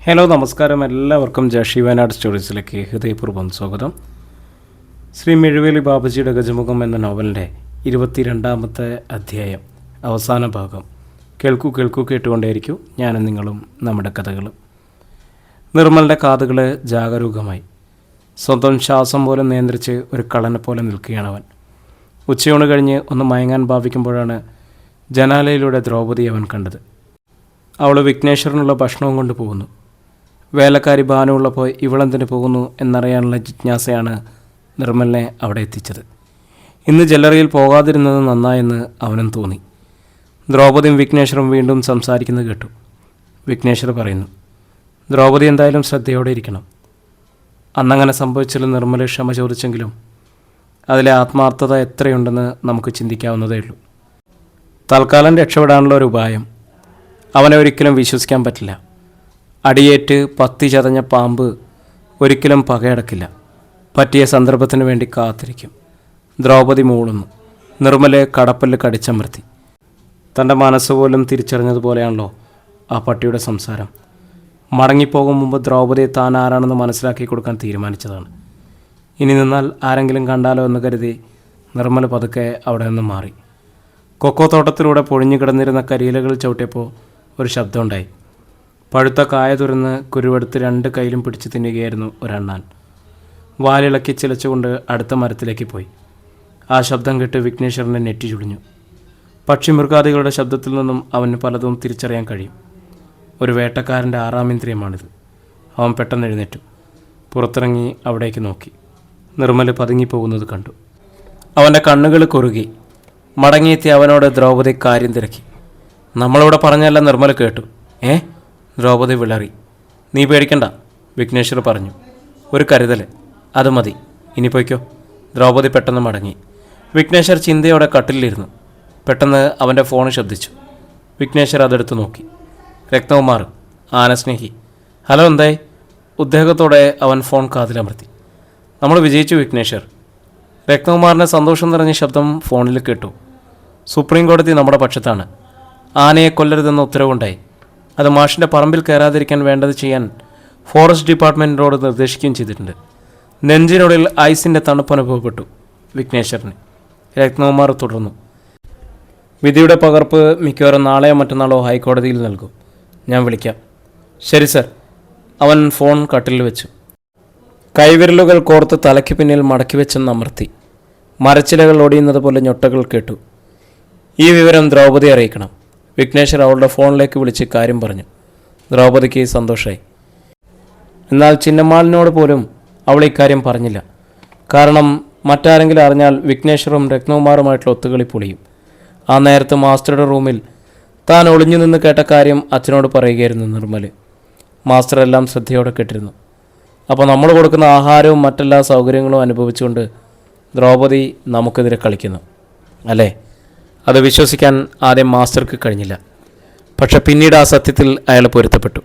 Hello നമസ്കാരം, എല്ലാവർക്കും ജഷി വയനാട് സ്റ്റോറീസിലേക്ക് ഹൃദയപൂർവ്വം സ്വാഗതം. ശ്രീ മെഴുവേലി ബാബുജിയുടെ ഗജമുഖം എന്ന നോവലിൻ്റെ 22-ാമത്തെ അധ്യായം, അവസാന ഭാഗം. കേൾക്കൂ കേട്ടുകൊണ്ടേയിരിക്കൂ, ഞാനും നിങ്ങളും നമ്മുടെ കഥകളും. നിർമ്മലിൻ്റെ കാതുകൾ ജാഗരൂകമായി. സ്വന്തം ശ്വാസം പോലും നിയന്ത്രിച്ച് ഒരു കള്ളനെ പോലെ നിൽക്കുകയാണവൻ. ഉച്ചയൂണ് കഴിഞ്ഞ് ഒന്ന് മയങ്ങാൻ ഭാവിക്കുമ്പോഴാണ് ജനാലയിലൂടെ ദ്രൗപദി അവൻ കണ്ടത്. അവൾ വിഘ്നേശ്വരനുള്ള ഭക്ഷണവും കൊണ്ട് പോകുന്നു. വേലക്കാരി ഭാനുള്ളപ്പോൾ ഇവളെന്തിന് പോകുന്നു എന്നറിയാനുള്ള ജിജ്ഞാസയാണ് നിർമ്മലിനെ അവിടെ എത്തിച്ചത്. ഇന്ന് ജ്വല്ലറിയിൽ പോകാതിരുന്നത് നന്നായെന്ന് അവനും തോന്നി. ദ്രൗപദിയും വിഘ്നേശ്വരും വീണ്ടും സംസാരിക്കുന്നത് കേട്ടു. വിഘ്നേശ്വർ പറയുന്നു, ദ്രൗപദി എന്തായാലും ശ്രദ്ധയോടെ ഇരിക്കണം. അന്നങ്ങനെ സംഭവിച്ചാലും നിർമ്മല ക്ഷമ ചോദിച്ചെങ്കിലും അതിലെ ആത്മാർത്ഥത എത്രയുണ്ടെന്ന് നമുക്ക് ചിന്തിക്കാവുന്നതേ ഉള്ളൂ. തൽക്കാലം രക്ഷപ്പെടാനുള്ള ഒരു ഉപായം. അവനെ ഒരിക്കലും വിശ്വസിക്കാൻ പറ്റില്ല. അടിയേറ്റ് പത്തി ചതഞ്ഞ പാമ്പ് ഒരിക്കലും പകയടക്കില്ല. പറ്റിയ സന്ദർഭത്തിന് വേണ്ടി കാത്തിരിക്കും. ദ്രൗപദി മൂളുന്നു. നിർമ്മലെ കടപ്പല്ല് കടിച്ചമർത്തി. തൻ്റെ മനസ്സുപോലും തിരിച്ചറിഞ്ഞതുപോലെയാണല്ലോ ആ പട്ടിയുടെ സംസാരം. മടങ്ങിപ്പോകും മുമ്പ് ദ്രൗപദിയെ താൻ ആരാണെന്ന് മനസ്സിലാക്കി കൊടുക്കാൻ തീരുമാനിച്ചതാണ്. ഇനി നിന്നാൽ ആരെങ്കിലും കണ്ടാലോ എന്ന് കരുതി നിർമ്മല പതുക്കെ അവിടെ നിന്ന് മാറി. കൊക്കോ തോട്ടത്തിലൂടെ പൊഴിഞ്ഞു കിടന്നിരുന്ന കരിയിലകൾ ചവിട്ടിയപ്പോൾ ഒരു ശബ്ദമുണ്ടായി. പഴുത്ത കായ തുറന്ന് കുരുവെടുത്ത് 2 കൈയിലും പിടിച്ച് തിന്നുകയായിരുന്നു ഒരെണ്ണാൻ. വാലിളക്കി ചിലച്ചുകൊണ്ട് അടുത്ത മരത്തിലേക്ക് പോയി. ആ ശബ്ദം കേട്ട് വിഘ്നേശ്വരനെ നെറ്റി ചുളിഞ്ഞു. പക്ഷിമൃഗാദികളുടെ ശബ്ദത്തിൽ നിന്നും അവന് പലതും തിരിച്ചറിയാൻ കഴിയും. ഒരു വേട്ടക്കാരൻ്റെ 6ാം ഇന്ദ്രിയമാണിത്. അവൻ പെട്ടെന്ന് എഴുന്നേറ്റു. പുറത്തിറങ്ങി അവിടേക്ക് നോക്കി. നിർമ്മല് പതുങ്ങിപ്പോകുന്നത് കണ്ടു. അവൻ്റെ കണ്ണുകൾ കുറുകി. മടങ്ങിയെത്തി അവനോട് ദ്രൗപദി കാര്യം തിരക്കി. നമ്മളിവിടെ പറഞ്ഞല്ല നിർമ്മല കേട്ടു. ദ്രൗപദി വിളറി. നീ പേടിക്കണ്ട, വിഘ്നേശ്വർ പറഞ്ഞു. ഒരു കരുതൽ, അത് മതി, ഇനി പോയിക്കോ. ദ്രൗപദി പെട്ടെന്ന് മടങ്ങി. വിഘ്നേശ്വർ ചിന്തയോടെ കട്ടിലിരുന്നു. പെട്ടെന്ന് അവൻ്റെ ഫോൺ ശബ്ദിച്ചു. വിഘ്നേശ്വർ അതെടുത്ത് നോക്കി. രത്നകുമാർ, ആനസ്നേഹി. ഹലോ, എന്തായി? ഉദ്വേഗത്തോടെ അവൻ ഫോൺ കാതിലമർത്തി. നമ്മൾ വിജയിച്ചു വിഘ്നേശ്വർ. രത്നകുമാറിൻ്റെ സന്തോഷം നിറഞ്ഞ ശബ്ദം ഫോണിൽ കേട്ടു. സുപ്രീം കോടതി നമ്മുടെ പക്ഷത്താണ്. ആനയെ കൊല്ലരുതെന്ന ഉത്തരവുണ്ടായി. അത് മാഷിൻ്റെ പറമ്പിൽ കയറാതിരിക്കാൻ വേണ്ടത് ചെയ്യാൻ ഫോറസ്റ്റ് ഡിപ്പാർട്ട്മെൻറ്റിനോട് നിർദ്ദേശിക്കുകയും ചെയ്തിട്ടുണ്ട്. നെഞ്ചിനുള്ളിൽ ഐസിൻ്റെ തണുപ്പ് അനുഭവപ്പെട്ടു വിഘ്നേശ്വരന്. രത്നകുമാർ തുടർന്നു. വിധിയുടെ പകർപ്പ് മിക്കവാറും നാളെയോ മറ്റന്നാളോ ഹൈക്കോടതിയിൽ നൽകും. ഞാൻ വിളിക്കാം. ശരി സർ. അവൻ ഫോൺ കട്ടിൽ വെച്ചു. കൈവിരലുകൾ കോർത്ത് തലയ്ക്ക് പിന്നിൽ മടക്കി വെച്ചെന്ന് അമർത്തി. മരച്ചിലകൾ ഒടിയുന്നത് പോലെ ഞൊട്ടകൾ കേട്ടു. ഈ വിവരം ദ്രൗപദി അറിയിക്കണം. വിഘ്നേശ്വർ അവളുടെ ഫോണിലേക്ക് വിളിച്ച് കാര്യം പറഞ്ഞു. ദ്രൗപദിക്ക് സന്തോഷമായി. എന്നാൽ ചിന്നമ്മാളിനോട് പോലും അവൾ ഇക്കാര്യം പറഞ്ഞില്ല. കാരണം മറ്റാരെങ്കിലും അറിഞ്ഞാൽ വിഘ്നേശ്വറും രത്നകുമാറുമായിട്ടുള്ള ഒത്തുകളി പൊളിയും. ആ നേരത്ത് മാസ്റ്ററുടെ റൂമിൽ താൻ ഒളിഞ്ഞു നിന്ന് കേട്ട കാര്യം അച്ഛനോട് പറയുകയായിരുന്നു നിർമ്മല്. മാസ്റ്റർ എല്ലാം ശ്രദ്ധയോടെ കേട്ടിരുന്നു. അപ്പോൾ നമ്മൾ കൊടുക്കുന്ന ആഹാരവും മറ്റെല്ലാ സൗകര്യങ്ങളും അനുഭവിച്ചുകൊണ്ട് ദ്രൗപദി നമുക്കെതിരെ കളിക്കുന്നു അല്ലേ? അത് വിശ്വസിക്കാൻ ആദ്യം മാസ്റ്റർക്ക് കഴിഞ്ഞില്ല. പക്ഷെ പിന്നീട് ആ സത്യത്തിൽ അയാൾ പൊരുത്തപ്പെട്ടു.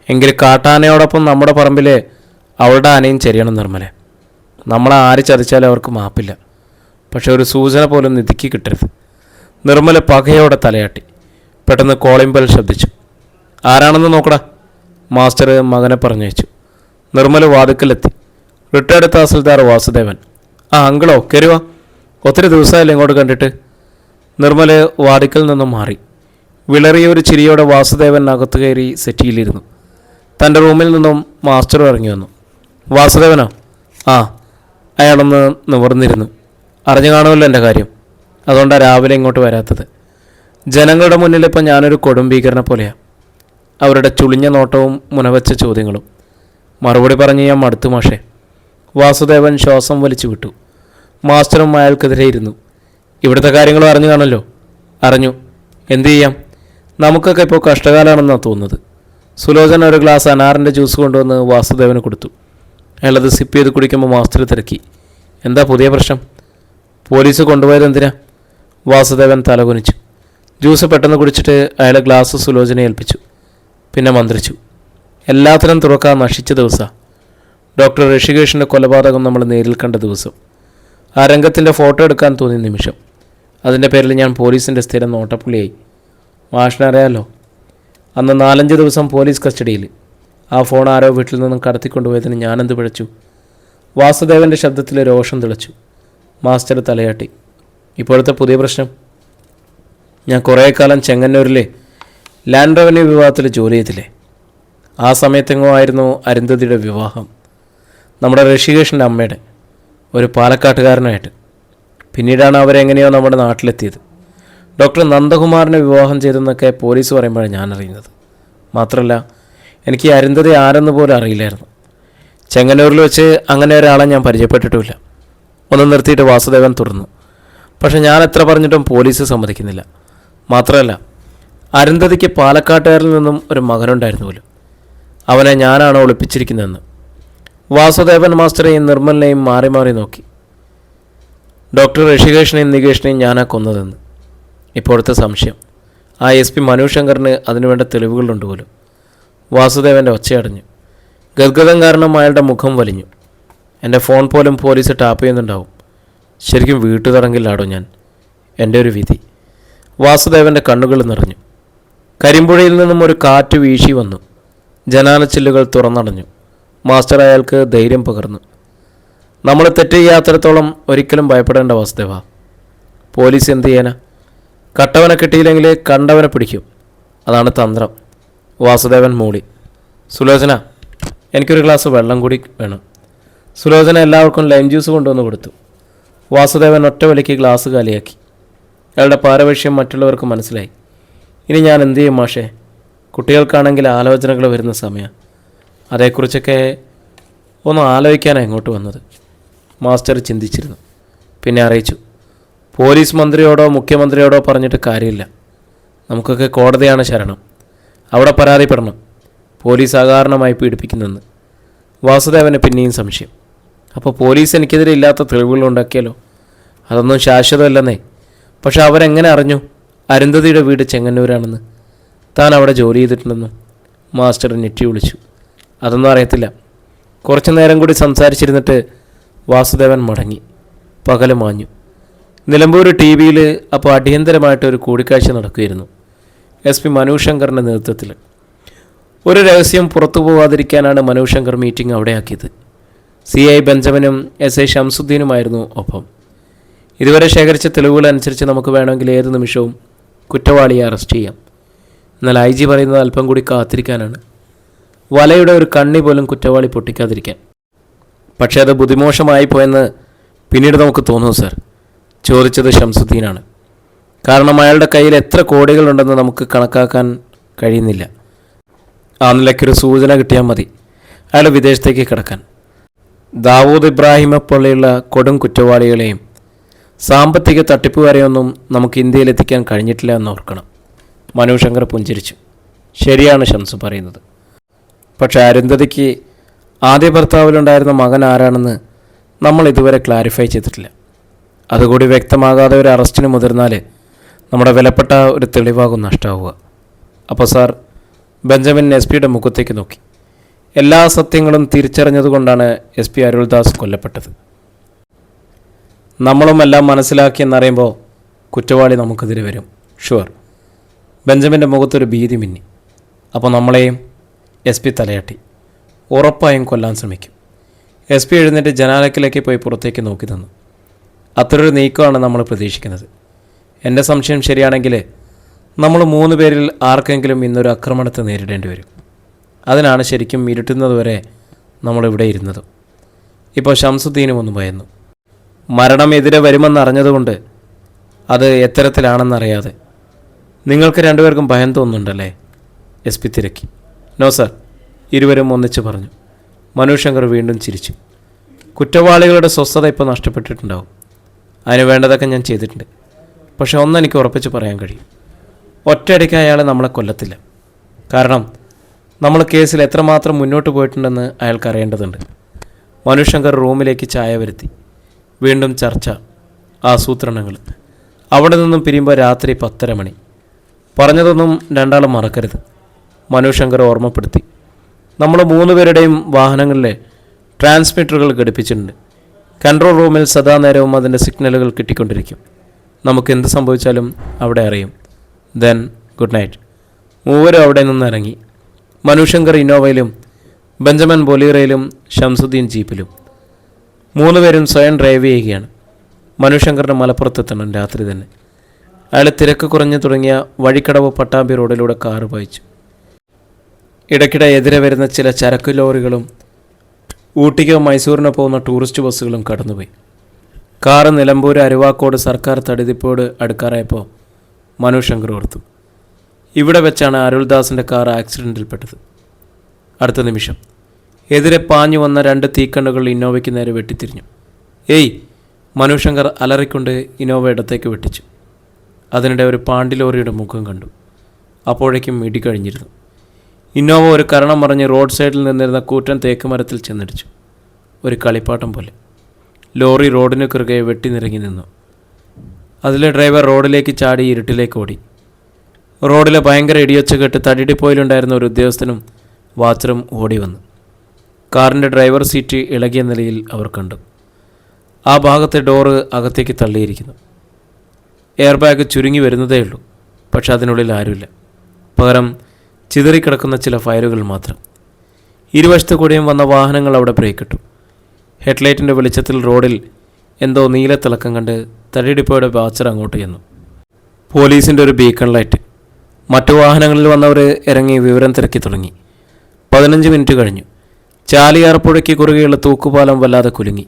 എങ്കിൽ കാട്ടാനയോടൊപ്പം നമ്മുടെ പറമ്പിൽ അവളുടെ ആനയും ചെറിയണം നിർമ്മലെ. നമ്മളെ ആര് ചതിച്ചാലും അവർക്ക് മാപ്പില്ല. പക്ഷെ ഒരു സൂചന പോലും നിധിക്ക് കിട്ടരുത്. നിർമ്മല പകയോടെ തലയാട്ടി. പെട്ടെന്ന് കോളിംഗ് ബെൽ ശബ്ദിച്ചു. ആരാണെന്ന് നോക്കടാ, മാസ്റ്റർ മകനെ പറഞ്ഞയച്ചു. നിർമ്മല വാതിക്കലെത്തി. റിട്ടയർഡ് തഹസിൽദാർ വാസുദേവൻ. ആ അങ്കിളോ, കയറുവാ. ഒത്തിരി ദിവസമായില്ല ഇങ്ങോട്ട് കണ്ടിട്ട്. നിർമ്മല വാതിക്കൽ നിന്നും മാറി. വിളറിയ ഒരു ചിരിയോടെ വാസുദേവൻ അകത്ത് കയറി സെറ്റിയിലിരുന്നു. തൻ്റെ റൂമിൽ നിന്നും മാസ്റ്റർ ഇറങ്ങി വന്നു. വാസുദേവനോ? ആ. അയാളൊന്ന് നിവർന്നിരുന്നു. അറിഞ്ഞു കാണുമല്ലോ എൻ്റെ കാര്യം. അതുകൊണ്ടാണ് രാവിലെ ഇങ്ങോട്ട് വരാത്തത്. ജനങ്ങളുടെ മുന്നിലിപ്പോൾ ഞാനൊരു കൊടുംഭീകരനെ പോലെയാണ്. അവരുടെ ചുളിഞ്ഞ നോട്ടവും മുനവച്ച ചോദ്യങ്ങളും. മറുപടി പറഞ്ഞ് ഞാൻ മടുത്തു മാഷേ. വാസുദേവൻ ശ്വാസം വലിച്ചു വിട്ടു. മാസ്റ്ററും അയാൾക്കെതിരെ ഇരുന്നു. ഇവിടുത്തെ കാര്യങ്ങളും അറിഞ്ഞു കാണല്ലോ. അറിഞ്ഞു. എന്തു ചെയ്യാം? നമുക്കൊക്കെ ഇപ്പോൾ കഷ്ടകാലമാണെന്നാണ് തോന്നുന്നത്. സുലോചന ഒരു ഗ്ലാസ് അനാറിൻ്റെ ജ്യൂസ് കൊണ്ടുവന്ന് വാസുദേവന് കൊടുത്തു. അയാളത് സിപ്പ് ചെയ്ത് കുടിക്കുമ്പോൾ മാസ്റ്റർ തിരക്കി. എന്താ പുതിയ പ്രശ്നം? പോലീസ് കൊണ്ടുപോയത് എന്തിനാ? വാസുദേവൻ തലകുനിച്ചു. ജ്യൂസ് പെട്ടെന്ന് കുടിച്ചിട്ട് അയാൾ ഗ്ലാസ് സുലോചനയെ ഏൽപ്പിച്ചു. പിന്നെ മന്ത്രിച്ചു. എല്ലാത്തിനും തുറക്കാൻ നശിച്ച ദിവസമാണ്. ഡോക്ടർ ഋഷികേഷിൻ്റെ കൊലപാതകം നമ്മൾ നേരിൽ കണ്ട ദിവസം. ആ രംഗത്തിൻ്റെ ഫോട്ടോ എടുക്കാൻ തോന്നിയ നിമിഷം. അതിൻ്റെ പേരിൽ ഞാൻ പോലീസിൻ്റെ സ്ഥിരം നോട്ടപ്പുള്ളിയായി. മാഷിനറിയാമല്ലോ, അന്ന് 4-5 ദിവസം പോലീസ് കസ്റ്റഡിയിൽ. ആ ഫോൺ ആരോ വീട്ടിൽ നിന്നും കടത്തിക്കൊണ്ടുപോയതിന് ഞാനെന്ത് പിഴച്ചു? വാസുദേവൻ്റെ ശബ്ദത്തിൽ രോഷം തിളച്ചു. മാസ്റ്റർ തലയാട്ടി. ഇപ്പോഴത്തെ പുതിയ പ്രശ്നം? ഞാൻ കുറേ കാലം ചെങ്ങന്നൂരിലെ ലാൻഡ് റവന്യൂ വിഭാഗത്തിൽ ജോലി ചെയ്തില്ലേ? ആ സമയത്തെങ്ങോ ആയിരുന്നു അരുന്ധതിയുടെ വിവാഹം. നമ്മുടെ ഋഷികേഷിൻ്റെ അമ്മയുടെ ഒരു പാലക്കാട്ടുകാരനായിട്ട്. പിന്നീടാണ് അവരെങ്ങനെയോ നമ്മുടെ നാട്ടിലെത്തിയത്. ഡോക്ടർ നന്ദകുമാറിനെ വിവാഹം ചെയ്തെന്നൊക്കെ പോലീസ് പറയുമ്പോഴാണ് ഞാൻ അറിയുന്നത്. മാത്രമല്ല, എനിക്ക് ഈ അരുന്ധതി ആരെന്ന് പോലും അറിയില്ലായിരുന്നു. ചെങ്ങന്നൂരിൽ വെച്ച് അങ്ങനെ ഒരാളെ ഞാൻ പരിചയപ്പെട്ടിട്ടുമില്ല. ഒന്ന് നിർത്തിയിട്ട് വാസുദേവൻ തുടർന്നു. പക്ഷെ ഞാൻ എത്ര പറഞ്ഞിട്ടും പോലീസ് സമ്മതിക്കുന്നില്ല. മാത്രമല്ല, അരുന്ധതിക്ക് പാലക്കാട്ടുകാരിൽ നിന്നും ഒരു മകനുണ്ടായിരുന്നു പോലും. അവനെ ഞാനാണ് ഒളിപ്പിച്ചിരിക്കുന്നതെന്ന്. വാസുദേവൻ മാസ്റ്ററെയും നിർമ്മലിനെയും മാറി മാറി നോക്കി. ഡോക്ടർ ഋഷികേഷിനെയും നികേഷിനെയും ഞാനാ കൊന്നതെന്ന്. ഇപ്പോഴത്തെ സംശയം ആ SP മനു ശങ്കറിന് അതിനുവേണ്ട തെളിവുകളുണ്ട് പോലും. വാസുദേവൻ്റെ ഒച്ചയടഞ്ഞു. ഗദ്ഗതം കാരണം അയാളുടെ മുഖം വലിഞ്ഞു. എൻ്റെ ഫോൺ പോലും പോലീസ് ടാപ്പ് ചെയ്യുന്നുണ്ടാവും. ശരിക്കും വീട്ടുതടങ്കിലാടോ ഞാൻ. എൻ്റെ ഒരു വിധി. വാസുദേവൻ്റെ കണ്ണുകൾ നിറഞ്ഞു. കരിമ്പുഴയിൽ നിന്നും ഒരു കാറ്റ് വീശി വന്നു. ജനാലച്ചില്ലുകൾ തുറന്നടഞ്ഞു. മാസ്റ്റർ അയാൾക്ക് ധൈര്യം പകർന്നു. നമ്മൾ തെറ്റ് ചെയ്യാത്തിടത്തോളം ഒരിക്കലും ഭയപ്പെടേണ്ട വാസുദേവ. പോലീസ് എന്ത് ചെയ്യാനാ? കട്ടവനെ കിട്ടിയില്ലെങ്കിൽ കണ്ടവനെ പിടിക്കും. അതാണ് തന്ത്രം. വാസുദേവൻ മൂളി. സുലോചന, എനിക്കൊരു ഗ്ലാസ് വെള്ളം കൂടി വേണം. സുലോചന എല്ലാവർക്കും ലൈം ജ്യൂസ് കൊണ്ടുവന്ന് കൊടുത്തു. വാസുദേവൻ ഒറ്റ വലിക്ക് ഗ്ലാസ് കാലിയാക്കി. അയാളുടെ പാരവശ്യം മറ്റുള്ളവർക്ക് മനസ്സിലായി. ഇനി ഞാൻ എന്തു ചെയ്യും മാഷേ? കുട്ടികൾക്കാണെങ്കിൽ ആലോചനകൾ വരുന്ന സമയം. അതേക്കുറിച്ചൊക്കെ ഒന്ന് ആലോചിക്കാനാണ് ഇങ്ങോട്ട് വന്നത്. മാസ്റ്റർ ചിന്തിച്ചിരുന്നു. പിന്നെ അറിയിച്ചു. പോലീസ് മന്ത്രിയോടോ മുഖ്യമന്ത്രിയോടോ പറഞ്ഞിട്ട് കാര്യമില്ല. നമുക്കൊക്കെ കോടതിയാണ് ശരണം. അവിടെ പരാതിപ്പെടണം. പോലീസ് അകാരണമായി പീഡിപ്പിക്കുന്നെന്ന്. വാസുദേവന് പിന്നെയും സംശയം. അപ്പോൾ പോലീസ് എനിക്കെതിരെ ഇല്ലാത്ത തെളിവുകൾ ഉണ്ടാക്കിയാലോ? അതൊന്നും ശാശ്വതമല്ലെന്നേ. പക്ഷെ അവരെങ്ങനെ അറിഞ്ഞു അരുന്ധതിയുടെ വീട് ചെങ്ങന്നൂരാണെന്ന്? താൻ അവിടെ ജോലി ചെയ്തിട്ടുണ്ടെന്നും? മാസ്റ്റർ ഞെട്ടി വിളിച്ചു. അതൊന്നും അറിയത്തില്ല. കുറച്ചു നേരം കൂടി സംസാരിച്ചിരുന്നിട്ട് വാസുദേവൻ മടങ്ങി. പകല് മാഞ്ഞു. നിലമ്പൂർ TV-യിൽ അപ്പോൾ അടിയന്തരമായിട്ടൊരു കൂടിക്കാഴ്ച നടക്കുകയായിരുന്നു. SP മനു ശങ്കറിൻ്റെ നേതൃത്വത്തിൽ. ഒരു രഹസ്യം പുറത്തു പോകാതിരിക്കാനാണ് മനു ശങ്കർ മീറ്റിംഗ് അവിടെ ആക്കിയത്. CI ബെഞ്ചമിനും SI ഷംസുദ്ദീനുമായിരുന്നു ഒപ്പം. ഇതുവരെ ശേഖരിച്ച തെളിവുകൾ അനുസരിച്ച് നമുക്ക് വേണമെങ്കിൽ ഏത് നിമിഷവും കുറ്റവാളിയെ അറസ്റ്റ് ചെയ്യാം. എന്നാൽ IG പറയുന്നത് അല്പം കൂടി കാത്തിരിക്കാനാണ്. വലയുടെ ഒരു കണ്ണി പോലും കുറ്റവാളി പൊട്ടിക്കാതിരിക്കാൻ. പക്ഷേ അത് ബുദ്ധിമോശമായി പോയെന്ന് പിന്നീട് നമുക്ക് തോന്നുന്നു സർ. ചോദിച്ചത് ഷംസുദ്ദീനാണ്. കാരണം അയാളുടെ കയ്യിൽ എത്ര കോടികളുണ്ടെന്ന് നമുക്ക് കണക്കാക്കാൻ കഴിയുന്നില്ല. ആ നിലയ്ക്കൊരു സൂചന കിട്ടിയാൽ മതി അയാൾ വിദേശത്തേക്ക് കിടക്കാൻ. ദാവൂദ് ഇബ്രാഹിമെ പോലെയുള്ള കൊടും കുറ്റവാളികളെയും സാമ്പത്തിക തട്ടിപ്പുകാരെയൊന്നും നമുക്ക് ഇന്ത്യയിലെത്തിക്കാൻ കഴിഞ്ഞിട്ടില്ല എന്ന് ഓർക്കണം. മനു ശങ്കർ പുഞ്ചിരിച്ചു. ശരിയാണ് ഷംസു പറയുന്നത്. പക്ഷേ അരുന്ധതിക്ക് ആദ്യ ഭർത്താവിലുണ്ടായിരുന്ന മകൻ ആരാണെന്ന് നമ്മൾ ഇതുവരെ ക്ലാരിഫൈ ചെയ്തിട്ടില്ല. അതുകൂടി വ്യക്തമാകാതെ ഒരു അറസ്റ്റിന് മുതിർന്നാൽ നമ്മുടെ വിലപ്പെട്ട ഒരു തെളിവാകും നഷ്ടമാവുക. അപ്പോൾ സാർ, ബെഞ്ചമിൻ SP-യുടെ മുഖത്തേക്ക് നോക്കി. എല്ലാ സത്യങ്ങളും തിരിച്ചറിഞ്ഞതുകൊണ്ടാണ് SP അരുൾദാസ് കൊല്ലപ്പെട്ടത്. നമ്മളും എല്ലാം മനസ്സിലാക്കിയെന്നറിയുമ്പോൾ കുറ്റവാളി നമുക്കെതിരെ വരും. ഷുവർ. ബെഞ്ചമിൻ്റെ മുഖത്തൊരു ഭീതി മിന്നി. അപ്പോൾ നമ്മളെയും SP തലയാട്ടി. ഉറപ്പായും കൊല്ലാൻ ശ്രമിക്കും. SP എഴുന്നേറ്റ് ജനാലക്കിലേക്ക് പോയി പുറത്തേക്ക് നോക്കി തന്നു. അത്രയൊരു നീക്കമാണ് നമ്മൾ പ്രതീക്ഷിക്കുന്നത്. എൻ്റെ സംശയം ശരിയാണെങ്കിൽ നമ്മൾ 3 പേരിൽ ആർക്കെങ്കിലും ഇന്നൊരു ആക്രമണത്തെ നേരിടേണ്ടി വരും. അതിനാണ് ശരിക്കും ഇരുട്ടുന്നതുവരെ നമ്മളിവിടെ ഇരുന്നതും. ഇപ്പോൾ ഷംസുദ്ദീനും ഒന്ന് ഭയന്നു. മരണം എതിരെ വരുമെന്നറിഞ്ഞതുകൊണ്ട് അത് എത്തരത്തിലാണെന്നറിയാതെ. നിങ്ങൾക്ക് രണ്ടുപേർക്കും ഭയം തോന്നുന്നുണ്ടല്ലേ? SP തിരക്കി. നോ സർ, ഇരുവരും ഒന്നിച്ച് പറഞ്ഞു. മനു ശങ്കർ വീണ്ടും ചിരിച്ചു. കുറ്റവാളികളുടെ സ്വസ്ഥത ഇപ്പോൾ നഷ്ടപ്പെട്ടിട്ടുണ്ടാവും. അതിന് വേണ്ടതൊക്കെ ഞാൻ ചെയ്തിട്ടുണ്ട്. പക്ഷെ ഒന്നെനിക്ക് ഉറപ്പിച്ച് പറയാൻ കഴിയും. ഒറ്റയടിക്ക് അയാളെ നമ്മളെ കൊല്ലത്തില്ല. കാരണം നമ്മൾ കേസിൽ എത്രമാത്രം മുന്നോട്ട് പോയിട്ടുണ്ടെന്ന് അയാൾക്ക് അറിയേണ്ടതുണ്ട്. മനു ശങ്കർ റൂമിലേക്ക് ചായ വരുത്തി. വീണ്ടും ചർച്ച, ആസൂത്രണങ്ങൾ. അവിടെ നിന്നും പിരിയുമ്പോൾ രാത്രി 10:30 മണി. പറഞ്ഞതൊന്നും രണ്ടാളും മറക്കരുത്. മനു ശങ്കർ ഓർമ്മപ്പെടുത്തി. നമ്മൾ 3 പേരുടെയും വാഹനങ്ങളിലെ ട്രാൻസ്മിറ്ററുകൾ ഘടിപ്പിച്ചിട്ടുണ്ട്. കൺട്രോൾ റൂമിൽ സദാ നേരവും അതിൻ്റെ സിഗ്നലുകൾ കിട്ടിക്കൊണ്ടിരിക്കും. നമുക്ക് എന്ത് സംഭവിച്ചാലും അവിടെ അറിയും. Then good night. 3 അവിടെ നിന്ന് ഇറങ്ങി. മനു ശങ്കർ ഇന്നോവയിലും ബെഞ്ചമിൻ ബൊലീറയിലും ഷംസുദ്ദീൻ ജീപ്പിലും. 3 പേരും സ്വയം ഡ്രൈവ് ചെയ്യുകയാണ്. മനുശങ്കറിന് മലപ്പുറത്തെത്തണം രാത്രി തന്നെ. അയാൾ തിരക്ക് കുറഞ്ഞു തുടങ്ങിയ വഴിക്കടവ് പട്ടാമ്പി റോഡിലൂടെ കാറ് പായിച്ചു. ഇടയ്ക്കിടെ എതിരെ വരുന്ന ചില ചരക്ക് ലോറികളും ഊട്ടിക്കോ മൈസൂരിനോ പോകുന്ന ടൂറിസ്റ്റ് ബസ്സുകളും കടന്നുപോയി. കാറ് നിലമ്പൂർ അരുവാക്കോട് സർക്കാർ തടിതിപ്പോട് അടുക്കാറായപ്പോൾ മനുശങ്കർ ഓർത്തു, ഇവിടെ വെച്ചാണ് അരുൾദാസിൻ്റെ കാർ ആക്സിഡൻറ്റിൽപ്പെട്ടത്. അടുത്ത നിമിഷം എതിരെ പാഞ്ഞു വന്ന 2 തീക്കണ്ണുകൾ ഇന്നോവയ്ക്ക് നേരെ വെട്ടിത്തിരിഞ്ഞു. ഏയ്! മനുശങ്കർ അലറിക്കൊണ്ട് ഇന്നോവ ഇടത്തേക്ക് വെട്ടിച്ചു. അതിനിടെ ഒരു പാണ്ടി ലോറിയുടെ മുഖം കണ്ടു. അപ്പോഴേക്കും ഇടി കഴിഞ്ഞിരുന്നു. ഇന്നോവ ഒരു കരണം മറിഞ്ഞ് റോഡ് സൈഡിൽ നിന്നിരുന്ന കൂറ്റൻ തേക്ക് മരത്തിൽ ചെന്നിടിച്ചു. ഒരു കളിപ്പാട്ടം പോലെ ലോറി റോഡിന് കുറുകെ വെട്ടിനിറങ്ങി നിന്നു. അതിലെ ഡ്രൈവർ റോഡിലേക്ക് ചാടി ഇരുട്ടിലേക്ക് ഓടി. റോഡിലെ ഭയങ്കര ഇടിയൊച്ച കേട്ട് തടിടിപ്പോയിലുണ്ടായിരുന്ന ഒരു ഉദ്യോഗസ്ഥനും വാച്ചറും ഓടി വന്നു. കാറിൻ്റെ ഡ്രൈവർ സീറ്റ് ഇളകിയ നിലയിൽ അവർ കണ്ടു. ആ ഭാഗത്തെ ഡോറ് അകത്തേക്ക് തള്ളിയിരിക്കുന്നു. എയർ ബാഗ് ചുരുങ്ങി വരുന്നതേയുള്ളൂ. പക്ഷെ അതിനുള്ളിൽ ആരുമില്ല. പകരം ചിതറിക്കിടക്കുന്ന ചില ഫയലുകൾ മാത്രം. ഇരുവശത്തു കൂടിയും വന്ന വാഹനങ്ങൾ അവിടെ ബ്രേക്കിട്ടു. ഹെഡ്ലൈറ്റിൻ്റെ വെളിച്ചത്തിൽ റോഡിൽ എന്തോ നീലത്തിളക്കം കണ്ട് തടിടിപ്പോയുടെ വാച്ചർ അങ്ങോട്ട് ചെന്നു. പോലീസിൻ്റെ ഒരു ബീക്കൺ ലൈറ്റ്. മറ്റു വാഹനങ്ങളിൽ വന്നവർ ഇറങ്ങി വിവരം തിരക്കി തുടങ്ങി. 15 മിനിറ്റ് കഴിഞ്ഞു. ചാലിയാർ പുഴയ്ക്ക് കുറുകെയുള്ള തൂക്കുപാലം വല്ലാതെ കുലുങ്ങി.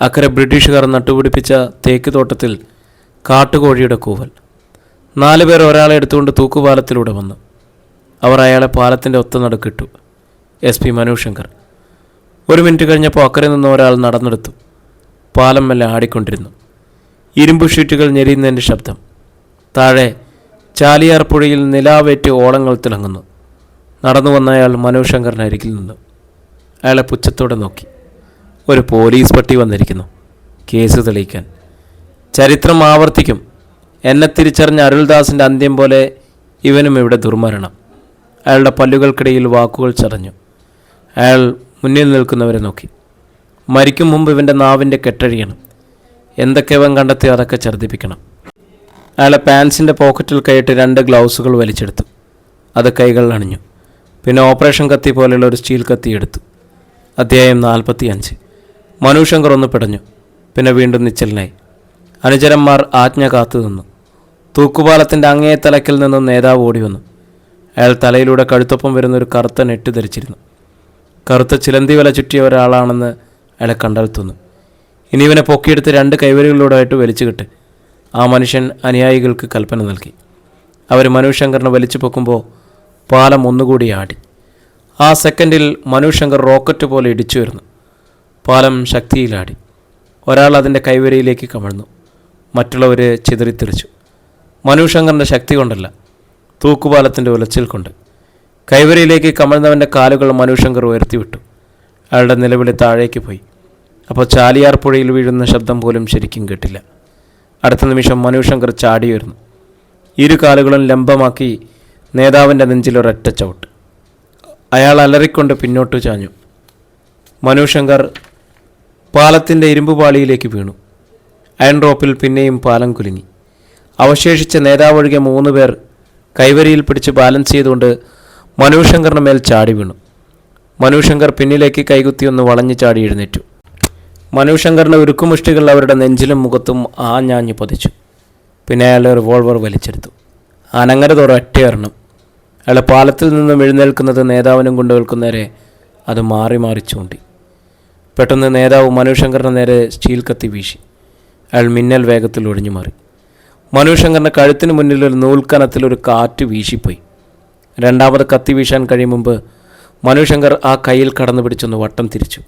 അക്കരെ ബ്രിട്ടീഷുകാർ നട്ടുപിടിപ്പിച്ച തേക്ക് തോട്ടത്തിൽ കാട്ടുകോഴിയുടെ കൂവൽ. 4 പേർ ഒരാളെ എടുത്തുകൊണ്ട് തൂക്കുപാലത്തിലൂടെ വന്നു. അവർ അയാളെ പാലത്തിൻ്റെ ഒത്ത നടുക്കിട്ടു. SP മനുശങ്കർ. 1 മിനിറ്റ് കഴിഞ്ഞപ്പോൾ അക്കരെ നിന്ന് ഒരാൾ നടന്നെടുത്തു. പാലം മെല്ലെ ആടിക്കൊണ്ടിരുന്നു. ഇരുമ്പ് ഷീറ്റുകൾ ഞെരിയുന്നതിൻ്റെ ശബ്ദം. താഴെ ചാലിയാർ പുഴയിൽ നിലാവേറ്റ് ഓളങ്ങൾ തിളങ്ങുന്നു. നടന്നു വന്ന അയാൾ മനുശങ്കറിന് അരികിൽ നിന്നു. അയാളെ പുച്ഛത്തോടെ നോക്കി. ഒരു പോലീസ് പട്ടി വന്നിരിക്കുന്നു, കേസ് തെളിയിക്കാൻ. ചരിത്രം ആവർത്തിക്കും. എന്നെ തിരിച്ചറിഞ്ഞ അരുൾദാസിൻ്റെ അന്ത്യം പോലെ ഇവനും ഇവിടെ ദുർമരണം. അയാളുടെ പല്ലുകൾക്കിടയിൽ വാക്കുകൾ ചതഞ്ഞു. അയാൾ മുന്നിൽ നിൽക്കുന്നവരെ നോക്കി. മരിക്കും മുമ്പ് ഇവൻ്റെ നാവിൻ്റെ കെട്ടഴിയണം. എന്തൊക്കെ ഇവൻ കണ്ടെത്തി അതൊക്കെ ഛർദ്ദിപ്പിക്കണം. അയാളെ പാൻസിൻ്റെ പോക്കറ്റിൽ കൈയിട്ട് 2 ഗ്ലൗസുകൾ വലിച്ചെടുത്തു. അത് കൈകളിൽ അണിഞ്ഞു. പിന്നെ ഓപ്പറേഷൻ കത്തി പോലെയുള്ള ഒരു സ്റ്റീൽ കത്തി എടുത്തു. അധ്യായം 45. മനുശങ്കർ ഒന്ന് പിടഞ്ഞു. പിന്നെ വീണ്ടും നിശ്ചലനായി. അനുചരന്മാർ ആജ്ഞ കാത്തു നിന്നു. തൂക്കുപാലത്തിൻ്റെ അങ്ങേ തലക്കിൽ നിന്നും നേതാവ് ഓടി വന്നു. അയാൾ തലയിലൂടെ കഴുത്തൊപ്പം വരുന്ന ഒരു കറുത്ത നെറ്റ് ധരിച്ചിരുന്നു. കറുത്ത ചിലന്തി വല ചുറ്റിയ ഒരാളാണെന്ന് അയാളെ കണ്ടാൽ തോന്നും. ഇനി ഇവനെ പൊക്കിയെടുത്ത് 2 കൈവരികളിലൂടെയായിട്ട് വലിച്ചു കിട്ട്. ആ മനുഷ്യൻ അനുയായികൾക്ക് കൽപ്പന നൽകി. അവർ മനുശങ്കറിനെ വലിച്ചു പൊക്കുമ്പോൾ പാലം ഒന്നുകൂടി ആടി. ആ സെക്കൻഡിൽ മനുശങ്കർ റോക്കറ്റ് പോലെ ഇടിച്ചു വരുന്നു. പാലം ശക്തിയിലാടി. ഒരാൾ അതിൻ്റെ കൈവരിയിലേക്ക് കമഴ്ന്നു. മറ്റുള്ളവർ ചിതറിത്തെറിച്ചു. മനുശങ്കറിൻ്റെ ശക്തി കൊണ്ടല്ല, തൂക്കുപാലത്തിൻ്റെ ഉലച്ചിൽ കൊണ്ട്. കൈവരിയിലേക്ക് കമഴ്ന്നവൻ്റെ കാലുകൾ മനുശങ്കർ ഉയർത്തിവിട്ടു. അയാളുടെ നിലവിളി താഴേക്ക് പോയി. അപ്പോൾ ചാലിയാർ പുഴയിൽ വീഴുന്ന ശബ്ദം പോലും ശരിക്കും കേട്ടില്ല. അടുത്ത നിമിഷം മനുശങ്കർ ചാടി വരുന്നു. 2 കാലുകളും ലംബമാക്കി നേതാവിൻ്റെ നെഞ്ചിലൊരൊറ്റ ചവിട്ട്. അയാൾ അലറിക്കൊണ്ട് പിന്നോട്ട് ചാഞ്ഞു. മനുശങ്കർ പാലത്തിൻ്റെ ഇരുമ്പുപാളിയിലേക്ക് വീണു. അയൺ റോപ്പിൽ പിന്നെയും പാലം കുലുങ്ങി. അവശേഷിച്ച നേതാവൊഴികെ 3 പേർ കൈവരിയിൽ പിടിച്ച് ബാലൻസ് ചെയ്തുകൊണ്ട് മനുശങ്കറിന് മേൽ ചാടി വീണു. മനുശങ്കർ പിന്നിലേക്ക് കൈകുത്തിയൊന്ന് വളഞ്ഞു ചാടി എഴുന്നേറ്റു. മനുശങ്കറിൻ്റെ ഉരുക്കുമുഷ്ടികൾ അവരുടെ നെഞ്ചിലും മുഖത്തും ആഞ്ഞാഞ്ഞു പതിച്ചു. പിന്നെ അയാൾ റിവോൾവർ വലിച്ചെടുത്തു. അനങ്ങരതോടെ ഒറ്റയെറിഞ്ഞു. അയാൾ പാലത്തിൽ നിന്നും എഴുന്നേൽക്കുന്നത് നേതാവിനും ഗുണ്ടകൾക്കും നേരെ അത് മാറി മാറി ചൂണ്ടി. പെട്ടെന്ന് നേതാവ് മനുശങ്കറിന് നേരെ സ്റ്റീൽ കത്തി വീശി. അയാൾ മിന്നൽ വേഗത്തിൽ ഒഴിഞ്ഞു മാറി. മനുശങ്കറിൻ്റെ കഴുത്തിന് മുന്നിൽ ഒരു നൂൽക്കനത്തിൽ ഒരു കാറ്റ് വീശിപ്പോയി. രണ്ടാമത് കത്തി വീശാൻ കഴിയും മുമ്പ് മനുശങ്കർ ആ കയ്യിൽ കടന്നു പിടിച്ചൊന്ന് വട്ടം തിരിച്ചു.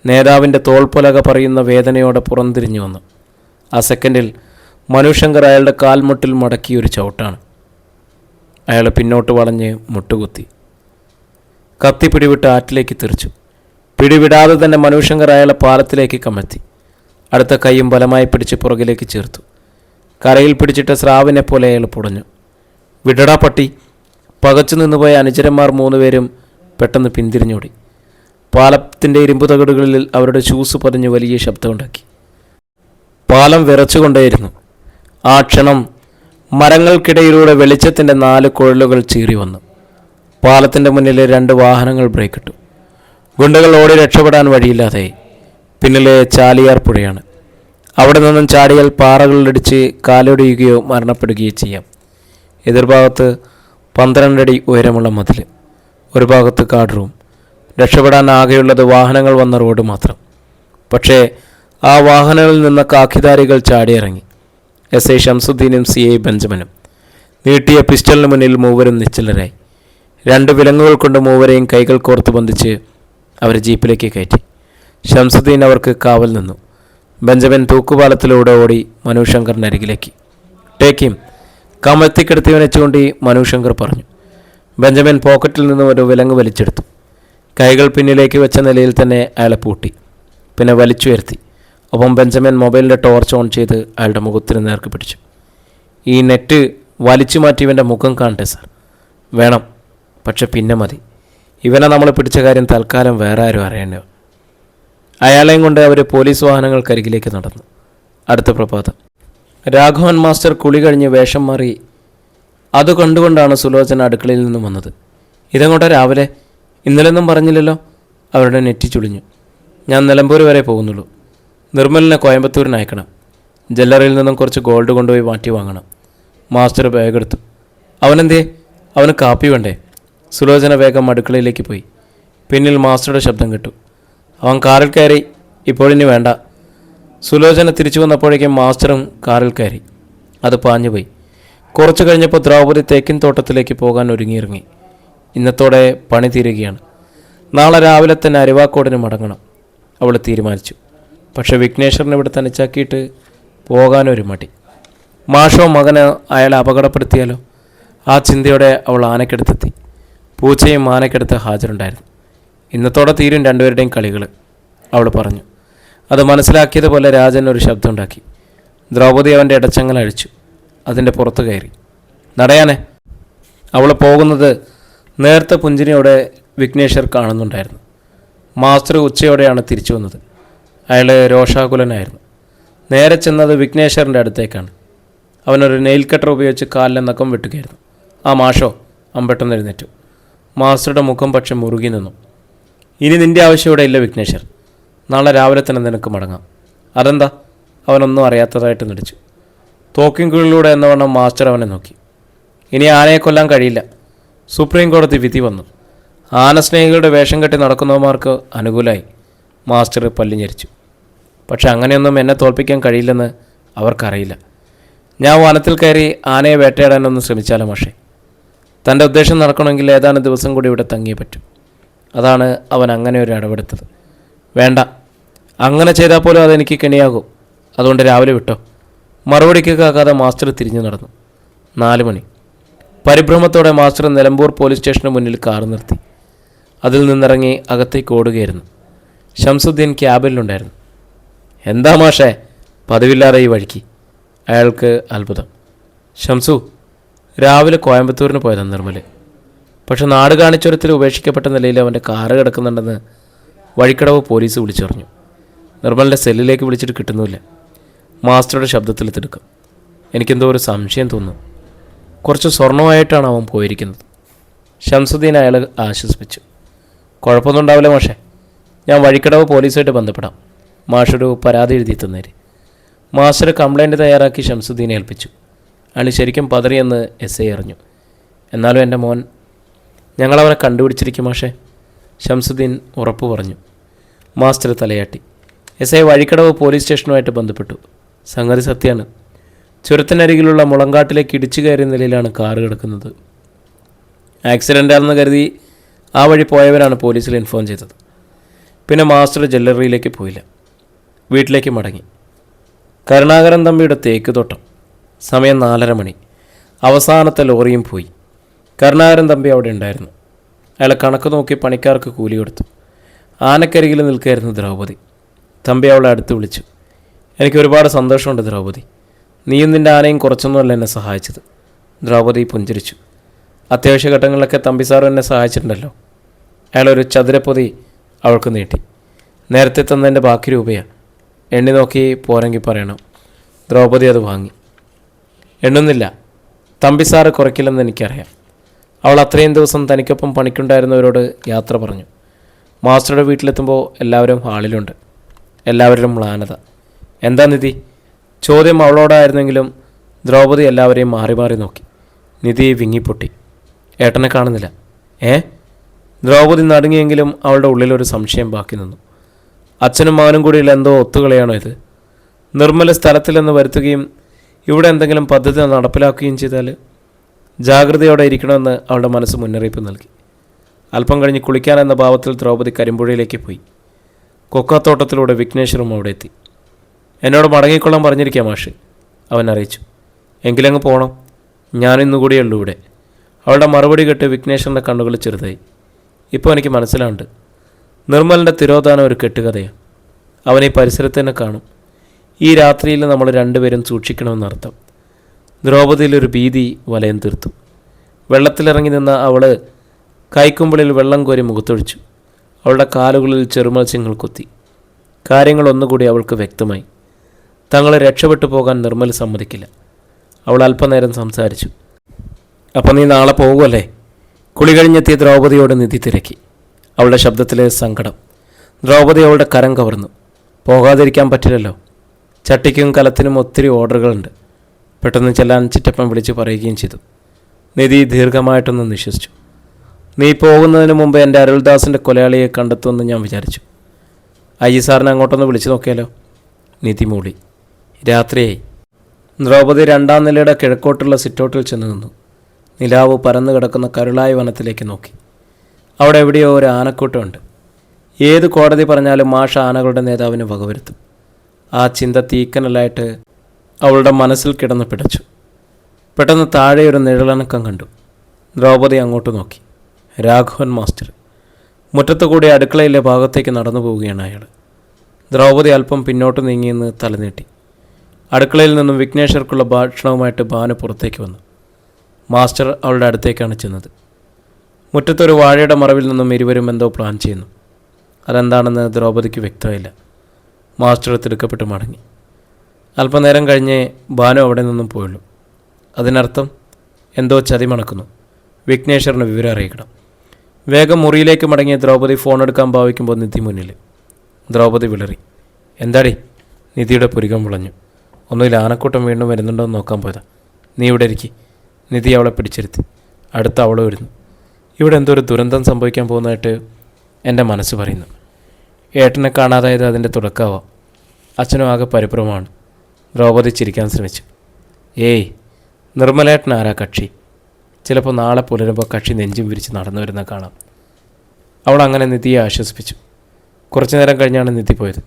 നേതാവിൻ്റെ തോൾപ്പൊലക പറയുന്ന വേദനയോടെ പുറംതിരിഞ്ഞു വന്നു. ആ സെക്കൻഡിൽ മനുശങ്കർ അയാളുടെ കാൽമുട്ടിൽ മടക്കിയൊരു ചവിട്ടാണ്. അയാൾ പിന്നോട്ട് വളഞ്ഞ് മുട്ടുകുത്തി. കത്തി പിടിവിട്ട് ആറ്റിലേക്ക് തെറിച്ചു. പിടിവിടാതെ തന്നെ മനുശങ്കർ അയാളെ പാലത്തിലേക്ക് കമഴ്ത്തി. അടുത്ത കൈയും ബലമായി പിടിച്ച് പുറകിലേക്ക് ചേർത്തു. കരയിൽ പിടിച്ചിട്ട സ്രാവിനെ പോലെ അയാൾ പുടഞ്ഞു. വിടടാ പട്ടി! പകച്ചു നിന്നുപോയ അനുചരന്മാർ 3 പേരും പെട്ടെന്ന് പിന്തിരിഞ്ഞോടി. പാലത്തിൻ്റെ ഇരുമ്പു തകിടുകളിൽ അവരുടെ ഷൂസ് പതിഞ്ഞ് വലിയ ശബ്ദമുണ്ടാക്കി. പാലം വിറച്ചുകൊണ്ടേയിരുന്നു. ആ ക്ഷണം മരങ്ങൾക്കിടയിലൂടെ വെളിച്ചത്തിൻ്റെ 4 കുഴലുകൾ ചീറി വന്നു. പാലത്തിൻ്റെ മുന്നിലെ 2 വാഹനങ്ങൾ ബ്രേക്കിട്ടു. ഗുണ്ടകൾ ഓടി രക്ഷപ്പെടാൻ വഴിയില്ലാതെ പിന്നിലെ ചാലിയാർ പുഴയാണ്. അവിടെ നിന്നും ചാടിയാൽ പാറകളിലിടിച്ച് കാലൊടിയുകയോ മരണപ്പെടുകയോ ചെയ്യാം. എതിർഭാഗത്ത് 12 അടി ഉയരമുള്ള മതിൽ, ഒരു ഭാഗത്ത് കാട് റൂം. രക്ഷപ്പെടാൻ ആകെയുള്ളത് വാഹനങ്ങൾ വന്ന റോഡ് മാത്രം. പക്ഷേ ആ വാഹനങ്ങളിൽ നിന്ന് കാക്കിധാരികൾ ചാടിയിറങ്ങി. എസ് ഐ ഷംസുദ്ദീനും CI ബെഞ്ചമിനും. നീട്ടിയ പിസ്റ്റലിന് മുന്നിൽ മൂവരും നിശ്ചലരായി. 2 വിലങ്ങുകൾ കൊണ്ട് മൂവരെയും കൈകൾ കോർത്ത് ബന്ധിച്ച് അവർ ജീപ്പിലേക്ക് കയറ്റി. ഷംസുദ്ദീൻ അവർക്ക് കാവൽ നിന്നു. ബെഞ്ചമിൻ തൂക്കുപാലത്തിലൂടെ ഓടി മനുശങ്കറിൻ്റെ അരികിലേക്ക്. ടേക്കിം, കമഴ്ത്തിക്കെടുത്തിവനെ ചൂണ്ടി മനുശങ്കർ പറഞ്ഞു. ബെഞ്ചമിൻ പോക്കറ്റിൽ നിന്നും ഒരു വിലങ്ങ് വലിച്ചെടുത്തു. കൈകൾ പിന്നിലേക്ക് വെച്ച നിലയിൽ തന്നെ അയാളെ പൂട്ടി. പിന്നെ വലിച്ചുയർത്തി. ഒപ്പം ബെഞ്ചമിൻ മൊബൈലിൻ്റെ ടോർച്ച് ഓൺ ചെയ്ത് അയാളുടെ മുഖത്തിന് നേർക്ക് പിടിച്ചു. ഈ നെറ്റ് വലിച്ചു മാറ്റി ഇവൻ്റെ മുഖം കാണട്ടെ സാർ. വേണം, പക്ഷെ പിന്നെ മതി. ഇവനെ നമ്മൾ പിടിച്ച കാര്യം തൽക്കാലം വേറെ ആരും അറിയേണ്ടവ. അയാളെയും കൊണ്ട് അവർ പോലീസ് വാഹനങ്ങൾക്കരികിലേക്ക് നടന്നു. അടുത്ത പ്രഭാതം. രാഘവൻ മാസ്റ്റർ കുളി കഴിഞ്ഞ് വേഷം മാറി. അത് കണ്ടുകൊണ്ടാണ് സുലോചന അടുക്കളയിൽ നിന്നും വന്നത്. ഇതങ്ങോട്ടാ രാവിലെ? ഇന്നലെയൊന്നും പറഞ്ഞില്ലല്ലോ. അവരുടെ നെറ്റി ചുളിഞ്ഞു. ഞാൻ നിലമ്പൂർ വരെ പോകുന്നുള്ളൂ. നിർമ്മലിനെ കോയമ്പത്തൂരിന് അയക്കണം. ജ്വല്ലറിയിൽ നിന്നും കുറച്ച് ഗോൾഡ് കൊണ്ടുപോയി മാറ്റി വാങ്ങണം. മാസ്റ്റർ ബാഗ് എടുത്തു. അവനെന്തേ? അവന് കാപ്പി വേണ്ടേ? സുലോചന വേഗം അടുക്കളയിലേക്ക് പോയി. പിന്നിൽ മാസ്റ്ററുടെ ശബ്ദം കേട്ടു. അവൻ കാറിൽ കയറി. ഇപ്പോഴിനി വേണ്ട. സുലോചന തിരിച്ചു വന്നപ്പോഴേക്കും മാസ്റ്ററും കാറിൽ കയറി. അത് പാഞ്ഞുപോയി. കുറച്ചു കഴിഞ്ഞപ്പോൾ ദ്രൗപദി തേക്കിൻ തോട്ടത്തിലേക്ക് പോകാൻ ഒരുങ്ങിയിറങ്ങി. ഇന്നത്തോടെ പണി തീരുകയാണ്. നാളെ രാവിലെ തന്നെ അരുവാക്കോടിന് മടങ്ങണം അവൾ തീരുമാനിച്ചു. പക്ഷെ വിഘ്നേശ്വരനെ ഇവിടെ തനിച്ചാക്കിയിട്ട് പോകാനൊരു മടി. മാഷോ മകന് അയാളെ അപകടപ്പെടുത്തിയാലോ? ആ ചിന്തയോടെ അവൾ ആനയ്ക്കടുത്തെത്തി. പൂച്ചയും ആനയ്ക്കടുത്ത് ഹാജരുണ്ടായിരുന്നു. ഇന്നത്തോടെ തീരും രണ്ടുപേരുടെയും കളികൾ, അവൾ പറഞ്ഞു. അത് മനസ്സിലാക്കിയതുപോലെ രാജൻ ഒരു ശബ്ദമുണ്ടാക്കി. ദ്രൗപദി അവൻ്റെ ഇടച്ചങ്ങൽ അഴിച്ചു. അതിൻ്റെ പുറത്ത് കയറി. നടയാനെ. അവൾ പോകുന്നത് നേർത്ത പുഞ്ചിരിയോടെ വിഘ്നേശ്വർ കാണുന്നുണ്ടായിരുന്നു. മാസ്റ്റർ ഉച്ചയോടെയാണ് തിരിച്ചു വന്നത്. അയാൾ രോഷാകുലനായിരുന്നു. നേരെ ചെന്നത് വിഘ്നേശ്വറിൻ്റെ അടുത്തേക്കാണ്. അവനൊരു നെയിൽ കട്ടർ ഉപയോഗിച്ച് കാലിലെ നഖം വെട്ടുകയായിരുന്നു. ആ മാഷോ? അമ്പെട്ടെന്ന് എഴുന്നേറ്റു. മാസ്റ്ററുടെ മുഖം പക്ഷെ മുറുകി നിന്നു. ഇനി നിൻ്റെ ആവശ്യം ഇവിടെ ഇല്ല വിഘ്നേശ്വർ. നാളെ രാവിലെ തന്നെ നിനക്ക് മടങ്ങാം. അതെന്താ? അവനൊന്നും അറിയാത്തതായിട്ട് നടിച്ചു. തോക്കിൻകുഴിലൂടെ എന്നവണ്ണം മാസ്റ്റർ അവനെ നോക്കി. ഇനി ആനയെ കൊല്ലാൻ കഴിയില്ല. സുപ്രീം കോടതി വിധി വന്നു. ആനസ്നേഹികളുടെ വേഷം കെട്ടി നടക്കുന്നവന്മാർക്ക് അനുകൂലമായി. മാസ്റ്റർ പല്ലിഞ്ഞരിച്ചു. പക്ഷെ അങ്ങനെയൊന്നും എന്നെ തോൽപ്പിക്കാൻ കഴിയില്ലെന്ന് അവർക്കറിയില്ല. ഞാൻ വനത്തിൽ കയറി ആനയെ വേട്ടയാടാനൊന്നും ശ്രമിച്ചാലോ മാഷേ? തൻ്റെ ഉദ്ദേശം നടക്കണമെങ്കിൽ ഏതാനും ദിവസം കൂടി ഇവിടെ തങ്ങിയേ പറ്റും. അതാണ് അവൻ അങ്ങനെ ഒരു ഇടപെടുത്തത്. വേണ്ട, അങ്ങനെ ചെയ്താൽ പോലും അതെനിക്ക് കെണിയാകും. അതുകൊണ്ട് രാവിലെ വിട്ടോ. മറുപടിക്ക് കേൾക്കാതെ മാസ്റ്റർ തിരിഞ്ഞു നടന്നു. 4 മണി. പരിഭ്രമത്തോടെ മാസ്റ്റർ നിലമ്പൂർ പോലീസ് സ്റ്റേഷന് മുന്നിൽ കാർ നിർത്തി. അതിൽ നിന്നിറങ്ങി അകത്തേക്ക് ഓടുകയായിരുന്നു. ഷംസുദ്ദീൻ ക്യാബിലുണ്ടായിരുന്നു. എന്താ മാഷേ പതിവില്ലാതെ ഈ വഴിക്ക്? അയാൾക്ക് അത്ഭുതം. ഷംസു, രാവിലെ കോയമ്പത്തൂരിന് പോയതാണ് നിർമ്മല്. പക്ഷെ നാട് കാണിച്ചൊരത്തിൽ ഉപേക്ഷിക്കപ്പെട്ട നിലയിൽ അവൻ്റെ കാറ് കിടക്കുന്നുണ്ടെന്ന് വഴിക്കടവ് പോലീസ് വിളിച്ചു പറഞ്ഞു. നിർമ്മലിൻ്റെ സെല്ലിലേക്ക് വിളിച്ചിട്ട് കിട്ടുന്നുമില്ല. മാസ്റ്ററുടെ ശബ്ദത്തിൽ തിടുക്കം. എനിക്കെന്തോ ഒരു സംശയം തോന്നുന്നു. കുറച്ച് സ്വർണമായിട്ടാണ് അവൻ പോയിരിക്കുന്നത്. ഷംസുദ്ദീൻ അയാൾ ആശ്വസിപ്പിച്ചു. കുഴപ്പമൊന്നും ഉണ്ടാവില്ല മാഷേ. ഞാൻ വഴിക്കടവ് പോലീസായിട്ട് ബന്ധപ്പെടാം. മാഷൊരു പരാതി എഴുതി തന്നേര്. മാസ്റ്റർ കംപ്ലൈൻറ്റ് തയ്യാറാക്കി ഷംസുദ്ദീനെ ഏൽപ്പിച്ചു. അയാൾ ശരിക്കും പതറിയെന്ന് SI അറിഞ്ഞു. എന്നാലും എൻ്റെ മോൻ, ഞങ്ങളവനെ കണ്ടുപിടിച്ചിരിക്കും മാഷേ, ഷംസുദ്ദീൻ ഉറപ്പു പറഞ്ഞു. മാസ്റ്റർ തലയാട്ടി. SI വഴിക്കടവ് പോലീസ് സ്റ്റേഷനുമായിട്ട് ബന്ധപ്പെട്ടു. സംഗതി സത്യമാണ്. ചുരത്തിനരികിലുള്ള മുളങ്കാട്ടിലേക്ക് ഇടിച്ചു കയറിയ നിലയിലാണ് കാറ് കിടക്കുന്നത്. ആക്സിഡൻ്റാണെന്ന് കരുതി ആ വഴി പോയവരാണ് പോലീസിൽ ഇൻഫോം ചെയ്തത്. പിന്നെ മാസ്റ്റർ ജ്വല്ലറിയിലേക്ക് പോയില്ല. വീട്ടിലേക്ക് മടങ്ങി. കരുണാകരൻ തമ്പിയുടെ തേക്ക് തോട്ടം. സമയം 4:30 മണി. അവസാനത്തെ ലോറിയും പോയി. കരുണാകരൻ തമ്പി അവിടെ ഉണ്ടായിരുന്നു. അയാളെ കണക്ക് നോക്കി പണിക്കാർക്ക് കൂലി കൊടുത്തു. ആനക്കരികിൽ നിൽക്കുകയായിരുന്നു ദ്രൗപദി. തമ്പി അവളെ അടുത്ത് വിളിച്ചു. എനിക്ക് ഒരുപാട് സന്തോഷമുണ്ട് ദ്രൗപദി. നീയും നിൻ്റെ ആനയും കുറച്ചൊന്നുമല്ല എന്നെ സഹായിച്ചത്. ദ്രൗപദി പുഞ്ചിരിച്ചു. അത്യാവശ്യ ഘട്ടങ്ങളിലൊക്കെ തമ്പി സാറും എന്നെ സഹായിച്ചിട്ടുണ്ടല്ലോ. അയാളൊരു ചതുരപ്പൊതി അവൾക്ക് നീട്ടി. നേരത്തെ തന്നതിൻ്റെ ബാക്കി രൂപയാണ്. എണ്ണി നോക്കി പോരെങ്കിൽ പറയണം. ദ്രൗപദി അത് വാങ്ങി. എണ്ണുന്നില്ല, തമ്പി സാറ് കുറയ്ക്കില്ലെന്ന് എനിക്കറിയാം. അവൾ അത്രയും ദിവസം തനിക്കൊപ്പം പണിക്കുണ്ടായിരുന്നവരോട് യാത്ര പറഞ്ഞു. മാസ്റ്ററുടെ വീട്ടിലെത്തുമ്പോൾ എല്ലാവരും ഹാളിലുണ്ട്. എല്ലാവരിലും മ്ലാനത. എന്താ നിധി? ചോദ്യം അവളോടായിരുന്നെങ്കിലും ദ്രൗപദി എല്ലാവരെയും മാറി മാറി നോക്കി. നിധി വിങ്ങിപ്പൊട്ടി. ഏട്ടനെ കാണുന്നില്ല. ദ്രൗപദി നടുങ്ങിയെങ്കിലും അവളുടെ ഉള്ളിലൊരു സംശയം ബാക്കി നിന്നു. അച്ഛനും മകനും കൂടിയുള്ള എന്തോ ഒത്തുകളിയാണോ ഇത്? നിർമ്മല സ്ഥലത്തിൽ നിന്ന് വരുത്തുകയും ഇവിടെ എന്തെങ്കിലും പദ്ധതി നടപ്പിലാക്കുകയും ചെയ്താൽ ജാഗ്രതയോടെ ഇരിക്കണമെന്ന് അവളുടെ മനസ്സ് മുന്നറിയിപ്പ് നൽകി. അല്പം കഴിഞ്ഞ് കുളിക്കാനെന്ന ഭാവത്തിൽ ദ്രൗപദി കരിമ്പുഴയിലേക്ക് പോയി. കൊക്കത്തോട്ടത്തിലൂടെ വിഘ്നേശ്വരും അവിടെ എത്തി. എന്നോട് മടങ്ങിക്കൊള്ളാൻ പറഞ്ഞിരിക്കാം മാഷ്, അവൻ അറിയിച്ചു. എങ്കിലങ്ങ് പോകണം, ഞാനിന്നുകൂടിയേ ഉള്ളൂ ഇവിടെ. അവളുടെ മറുപടി കേട്ട് വിഘ്നേശ്വരൻ്റെ കണ്ണുകൾ ചെറുതായി. ഇപ്പോൾ എനിക്ക് മനസ്സിലാണ്ട്, നിർമ്മലിൻ്റെ തിരോധാനം ഒരു കെട്ടുകഥയാണ്. അവൻ ഈ പരിസരത്ത് തന്നെ കാണും. ഈ രാത്രിയിൽ നമ്മൾ രണ്ടുപേരും സൂക്ഷിക്കണമെന്നർത്ഥം. ദ്രൗപദിയിലൊരു ഭീതി വലയം തീർത്തു. വെള്ളത്തിലിറങ്ങി നിന്ന അവൾ കൈക്കുമ്പിളിൽ വെള്ളം കോരി മുഖത്തൊഴിച്ചു. അവളുടെ കാലുകളിൽ ചെറുമത്സ്യങ്ങൾ കൊത്തി. കാര്യങ്ങൾ ഒന്നുകൂടി അവൾക്ക് വ്യക്തമായി. തങ്ങളെ രക്ഷപ്പെട്ടു പോകാൻ നിർമ്മൽ സമ്മതിക്കില്ല. അവൾ അല്പനേരം സംസാരിച്ചു. അപ്പം നീ നാളെ പോകുമല്ലേ? കുളി കഴിഞ്ഞെത്തിയ ദ്രൗപദിയോട് നിധി തിരക്കി. അവളുടെ ശബ്ദത്തിലെ സങ്കടം. ദ്രൗപദി അവളുടെ കരം കവർന്നു. പോകാതിരിക്കാൻ പറ്റില്ലല്ലോ. ചട്ടിക്കും കലത്തിനും ഒത്തിരി ഓർഡറുകളുണ്ട്. പെട്ടെന്ന് ചെല്ലാൻ ചിറ്റപ്പൻ വിളിച്ച് പറയുകയും ചെയ്തു. നിധി ദീർഘമായിട്ടൊന്ന് നിശ്വസിച്ചു. നീ പോകുന്നതിന് മുമ്പ് എൻ്റെ അരുൾദാസിൻ്റെ കൊലയാളിയെ കണ്ടെത്തുമെന്ന് ഞാൻ വിചാരിച്ചു. അയ്യ സാറിനെ അങ്ങോട്ടൊന്ന് വിളിച്ചു നോക്കിയാലോ? നിധി മൂളി. രാത്രിയായി. ദ്രൗപദി 2-ാം നിലയുടെ കിഴക്കോട്ടുള്ള സിറ്റൗട്ടിൽ ചെന്ന് നിന്നു. നിലാവ് പരന്നു കിടക്കുന്ന കരുളായ വനത്തിലേക്ക് നോക്കി. അവിടെ എവിടെയോ ഒരു ആനക്കൂട്ടമുണ്ട്. ഏത് കോടതി പറഞ്ഞാലും മാഷ ആനകളുടെ നേതാവിന് വകവരുത്തും. ആ ചിന്ത തീക്കനലായിട്ട് അവളുടെ മനസ്സിൽ കിടന്ന് പിടച്ചു. പെട്ടെന്ന് താഴെ ഒരു നിഴലനക്കം കണ്ടു. ദ്രൗപദി അങ്ങോട്ട് നോക്കി. രാഘവൻ മാസ്റ്റർ. മുറ്റത്തുകൂടി അടുക്കളയിലെ ഭാഗത്തേക്ക് നടന്നു പോവുകയാണ് അയാൾ. ദ്രൗപദി അല്പം പിന്നോട്ട് നീങ്ങിയെന്ന് തലനീട്ടി. അടുക്കളയിൽ നിന്നും വിഘ്നേശ്വർക്കുള്ള ഭക്ഷണവുമായിട്ട് ഭാനു പുറത്തേക്ക് വന്നു. മാസ്റ്റർ അവളുടെ അടുത്തേക്കാണ് ചെന്നത്. മുറ്റത്തൊരു വാഴയുടെ മറവിൽ നിന്നും ഇരുവരും എന്തോ പ്ലാൻ ചെയ്യുന്നു. അതെന്താണെന്ന് ദ്രൗപദിക്ക് വ്യക്തമായില്ല. മാസ്റ്റർ തിടുക്കപ്പെട്ട് മടങ്ങി. അല്പനേരം കഴിഞ്ഞേ ഭാനു അവിടെ നിന്നും പോയുള്ളൂ. അതിനർത്ഥം എന്തോ ചതി മണക്കുന്നു. വിഘ്നേശ്വറിന് വിവരം അറിയിക്കണം. വേഗം മുറിയിലേക്ക് മടങ്ങിയ ദ്രൗപദി ഫോൺ എടുക്കാൻ ഭാവിക്കുമ്പോൾ നിധി മുന്നിൽ. ദ്രൗപദി വിളറി. എന്താടി? നിധിയുടെ പുരികം വിളഞ്ഞു. ഒന്നുമില്ല, ആനക്കൂട്ടം വീണ്ടും വരുന്നുണ്ടോ എന്ന് നോക്കാൻ പോയതാ. നീ ഇവിടെ ഇരിക്കി. നിധി അവളെ പിടിച്ചിരുത്തി. അടുത്ത അവളെ വരുന്നു. ഇവിടെ എന്തോ ഒരു ദുരന്തം സംഭവിക്കാൻ പോകുന്നതായിട്ട് എൻ്റെ മനസ്സ് പറയുന്നു. ഏട്ടനെ കാണാതായത് അതിൻ്റെ തുടക്കമാവാം. അച്ഛനും ആകെ പരിഭ്രമമാണ്. ദ്രൗപദി ചിരിക്കാൻ ശ്രമിച്ചു. ഏയ്, നിർമ്മലേട്ടൻ ആരാ കക്ഷി? ചിലപ്പോൾ നാളെ പുലരുമ്പോൾ കക്ഷി നെഞ്ചും വിരിച്ച് നടന്നു വരുന്ന കാണാം. അവൾ അങ്ങനെ നിധിയെ ആശ്വസിപ്പിച്ചു. കുറച്ചു നേരം കഴിഞ്ഞാണ് നിധി പോയത്.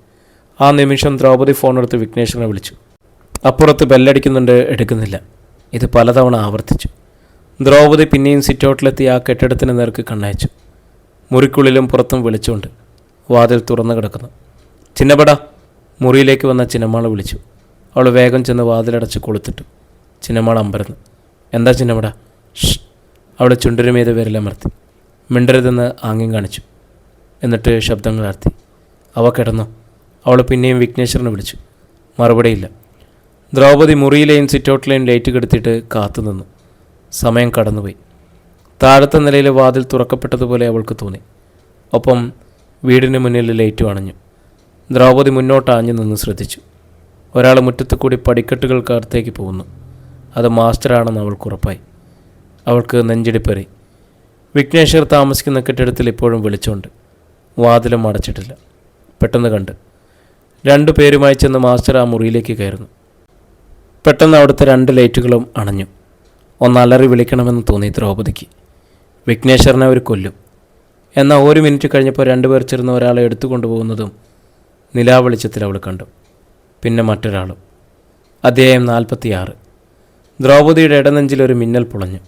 ആ നിമിഷം ദ്രൗപദി ഫോണെടുത്ത് വിഘ്നേശ്വരനെ വിളിച്ചു. അപ്പുറത്ത് ബെല്ലടിക്കുന്നുണ്ട്, എടുക്കുന്നില്ല. ഇത് പലതവണ ആവർത്തിച്ചു. ദ്രൗപദി പിന്നെയും സിറ്റൗട്ടിലെത്തി ആ കെട്ടിടത്തിന് നേർക്ക് കണ്ണയച്ചു. മുറിക്കുള്ളിലും പുറത്തും വിളിച്ചുകൊണ്ട് വാതിൽ തുറന്നു കിടക്കുന്നു. ചിന്നപ്പട. മുറിയിലേക്ക് വന്ന ചിന്നമ്മാളെ വിളിച്ചു. അവൾ വേഗം ചെന്ന് വാതിലടച്ച് കൊളുത്തിട്ടു. ചിന്നമ്മാൾ അമ്പരന്നു. എന്താ ചിന്നപ്പട? ഷ്. അവൾ ചുണ്ടിനുമീത് വിരലമർത്തി. മിണ്ടരുതെന്ന് ആംഗ്യം കാണിച്ചു. എന്നിട്ട് ശബ്ദം കലർത്തി. അവ കിടന്നോ? അവൾ പിന്നെയും വിഘ്നേശ്വരനെ വിളിച്ചു. മറുപടിയില്ല. ദ്രൗപദി മുറിയിലെയും സിറ്റൗട്ടിലെയും ലൈറ്റ് കെടുത്തിട്ട് കാത്തുനിന്നു. സമയം കടന്നുപോയി. താഴത്തെ നിലയിലെ വാതിൽ തുറക്കപ്പെട്ടതുപോലെ അവൾക്ക് തോന്നി. ഒപ്പം വീടിന് മുന്നിൽ ലൈറ്റ് അണഞ്ഞു. ദ്രൗപദി മുന്നോട്ട് ആഞ്ഞു നിന്ന് ശ്രദ്ധിച്ചു. ഒരാൾ മുറ്റത്ത് കൂടി പടിക്കെട്ടുകൾക്കകത്തേക്ക് പോകുന്നു. അത് മാസ്റ്ററാണെന്ന് അവൾക്ക് ഉറപ്പായി. അവൾക്ക് നെഞ്ചിടിപ്പേറി. വിഘ്നേശ്വർ താമസിക്കുന്ന കെട്ടിടത്തിൽ ഇപ്പോഴും വെളിച്ചമുണ്ട്. വാതിലും അടച്ചിട്ടില്ല. പെട്ടെന്ന് കണ്ട് 2 പേരുമായി ചെന്ന് മാസ്റ്റർ ആ മുറിയിലേക്ക് കയറുന്നു. പെട്ടെന്ന് അവിടുത്തെ 2 ലൈറ്റുകളും അണഞ്ഞു. ഒന്ന് അലറി വിളിക്കണമെന്ന് തോന്നി ദ്രൗപദിക്ക്. വിഘ്നേശ്വരനെ അവർ കൊല്ലും. എന്നാൽ 1 മിനിറ്റ് കഴിഞ്ഞപ്പോൾ 2 പേർ ചേർന്ന് ഒരാളെ എടുത്തു കൊണ്ടുപോകുന്നതും നിലാവെളിച്ചത്തിൽ അവൾ കണ്ടു. പിന്നെ മറ്റൊരാളും. അധ്യായം 46. ദ്രൗപദിയുടെ ഇടനെഞ്ചിൽ ഒരു മിന്നൽ പുളഞ്ഞു.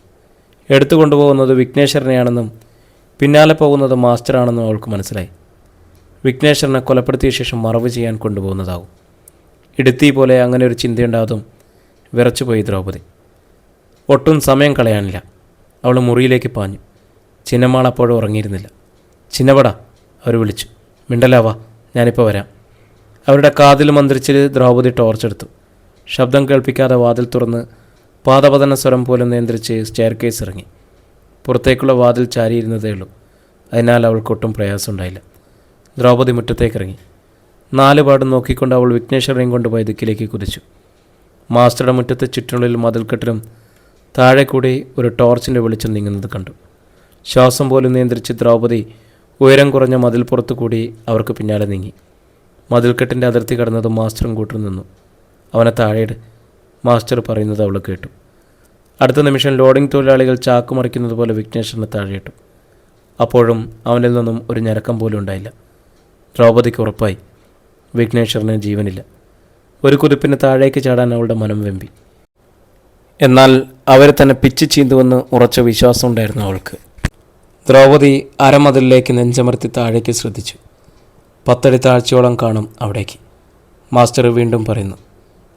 എടുത്തു കൊണ്ടുപോകുന്നത് വിഘ്നേശ്വരനെയാണെന്നും പിന്നാലെ പോകുന്നത് മാസ്റ്ററാണെന്നും അവൾക്ക് മനസ്സിലായി. വിഘ്നേശ്വരനെ കൊലപ്പെടുത്തിയ ശേഷം മറവ് ചെയ്യാൻ കൊണ്ടുപോകുന്നതാവും. ഇടുത്തി പോലെ അങ്ങനെ ഒരു ചിന്തയുണ്ടാകും. വിറച്ചുപോയി ദ്രൗപദി. ഒട്ടും സമയം കളയാനില്ല. അവൾ മുറിയിലേക്ക് പാഞ്ഞു. ചിന്നമ്മാൾ അപ്പോഴും ഉറങ്ങിയിരുന്നില്ല. ചിന്നപട, അവർ വിളിച്ചു. മിണ്ടലാവാ, ഞാനിപ്പോൾ വരാം. അവരുടെ കാതിൽ മന്ത്രിച്ച് ദ്രൗപദി ടോർച്ചെടുത്തു. ശബ്ദം കേൾപ്പിക്കാതെ വാതിൽ തുറന്ന് പാദപതന സ്വരം പോലും നിയന്ത്രിച്ച് സ്റ്റെയർ കേസ് ഇറങ്ങി. പുറത്തേക്കുള്ള വാതിൽ ചാരിയിരുന്നതേ ഉള്ളൂ. അതിനാൽ അവൾക്കൊട്ടും പ്രയാസമുണ്ടായില്ല. ദ്രൗപദി മുറ്റത്തേക്കിറങ്ങി. 4 പാടും നോക്കിക്കൊണ്ട് അവൾ വിഘ്നേശ്വരനെയും കൊണ്ടുപോയി ദിക്കിലേക്ക് കുതിച്ചു. മാസ്റ്ററുടെ മുറ്റത്ത് ചുറ്റിനുള്ളിൽ മതിൽക്കെട്ടിലും താഴെ കൂടി ഒരു ടോർച്ചിൻ്റെ വെളിച്ചം നീങ്ങുന്നത് കണ്ടു. ശ്വാസം പോലും നിയന്ത്രിച്ച് ദ്രൗപദി ഉയരം കുറഞ്ഞ മതിൽപ്പുറത്ത് കൂടി അവർക്ക് പിന്നാലെ നീങ്ങി. മതിൽക്കെട്ടിൻ്റെ അതിർത്തി കടന്നതും മാസ്റ്ററും കൂട്ടു നിന്നു. അവനെ താഴെയിട്, മാസ്റ്റർ പറയുന്നത് അവൾ കേട്ടു. അടുത്ത നിമിഷം ലോഡിംഗ് തൊഴിലാളികൾ ചാക്കുമറിക്കുന്നത് പോലെ വിഘ്നേശ്വരനെ താഴെയിട്ടു. അപ്പോഴും അവനിൽ നിന്നും ഒരു ഞരക്കം പോലും ഉണ്ടായില്ല. ദ്രൗപദിക്ക് ഉറപ്പായി വിഘ്നേശ്വരന് ജീവനില്ല. ഒരു കുതിപ്പിന് താഴേക്ക് ചാടാൻ അവളുടെ മനം വെമ്പി. എന്നാൽ അവരെ തന്നെ പിച്ച് ചീന്തുവെന്ന് ഉറച്ച വിശ്വാസം ഉണ്ടായിരുന്നു അവൾക്ക്. ദ്രൗപദി അരമതിലിലേക്ക് നെഞ്ചമർത്തി താഴേക്ക് ശ്രദ്ധിച്ചു. 10 അടി താഴ്ചയോളം കാണും അവിടേക്ക്. മാസ്റ്റർ വീണ്ടും പറയുന്നു,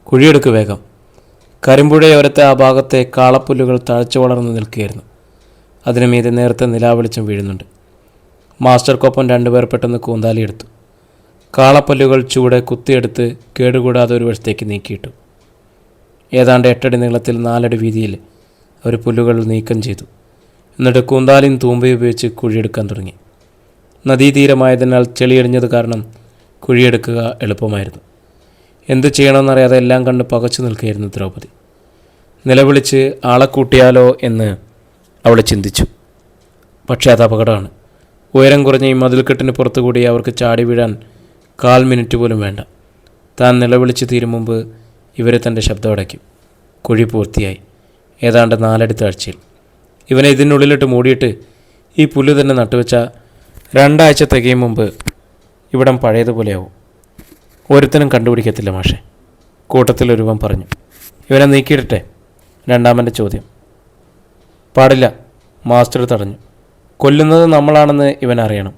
കുഴിയെടുക്ക് വേഗം. കരിമ്പുഴയോരത്തെ ആ ഭാഗത്തെ കാളപ്പുല്ലുകൾ താഴ്ച വളർന്നു നിൽക്കുകയായിരുന്നു. അതിനു മീതെ നേരത്തെ നിലാവെളിച്ചം വീഴുന്നുണ്ട്. മാസ്റ്റർക്കൊപ്പം 2 പേർ പെട്ടെന്ന് കൂന്താലിയെടുത്തു. കാളപ്പല്ലുകൾ ചൂടെ കുത്തിയെടുത്ത് കേടുകൂടാതെ ഒരു വശത്തേക്ക് നീക്കിയിട്ടു. ഏതാണ്ട് 8 അടി നീളത്തിൽ 4 അടി വീതിയിൽ അവർ പുല്ലുകൾ നീക്കം ചെയ്തു. എന്നിട്ട് കൂന്താലിയും തൂമ്പയും ഉപയോഗിച്ച് കുഴിയെടുക്കാൻ തുടങ്ങി. നദീതീരമായതിനാൽ ചെളിയടിഞ്ഞത് കാരണം കുഴിയെടുക്കുക എളുപ്പമായിരുന്നു. എന്തു ചെയ്യണമെന്നറിയാതെ എല്ലാം കണ്ട് പകച്ചു നിൽക്കുകയായിരുന്നു ദ്രൗപദി. നിലവിളിച്ച് ആളെ കൂട്ടിയാലോ എന്ന് അവൾ ചിന്തിച്ചു. പക്ഷേ അത് അപകടമാണ്. ഉയരം കുറഞ്ഞ ഈ മതിൽക്കെട്ടിന് പുറത്തുകൂടി അവർക്ക് ചാടി വീഴാൻ 1/4 മിനിറ്റ് പോലും വേണ്ട. താൻ നിലവിളിച്ച് തീരും മുമ്പ് ഇവരെ തൻ്റെ ശബ്ദമടയ്ക്കും. കുഴി പൂർത്തിയായി. ഏതാണ്ട് 4 അടി താഴ്ചയിൽ. ഇവനെ ഇതിനുള്ളിലിട്ട് മൂടിയിട്ട് ഈ പുല്ല് തന്നെ നട്ടുവെച്ച 2 ആഴ്ച തികയും മുമ്പ് ഇവിടം പഴയതുപോലെയാവും. ഒരുത്തനും കണ്ടുപിടിക്കത്തില്ല മാഷെ, കൂട്ടത്തിലൊരുവൻ പറഞ്ഞു. ഇവനെ നീക്കിയിടട്ടെ? രണ്ടാമൻ്റെ ചോദ്യം. പാടില്ല, മാസ്റ്റർ തടഞ്ഞു. കൊല്ലുന്നത് നമ്മളാണെന്ന് ഇവൻ അറിയണം.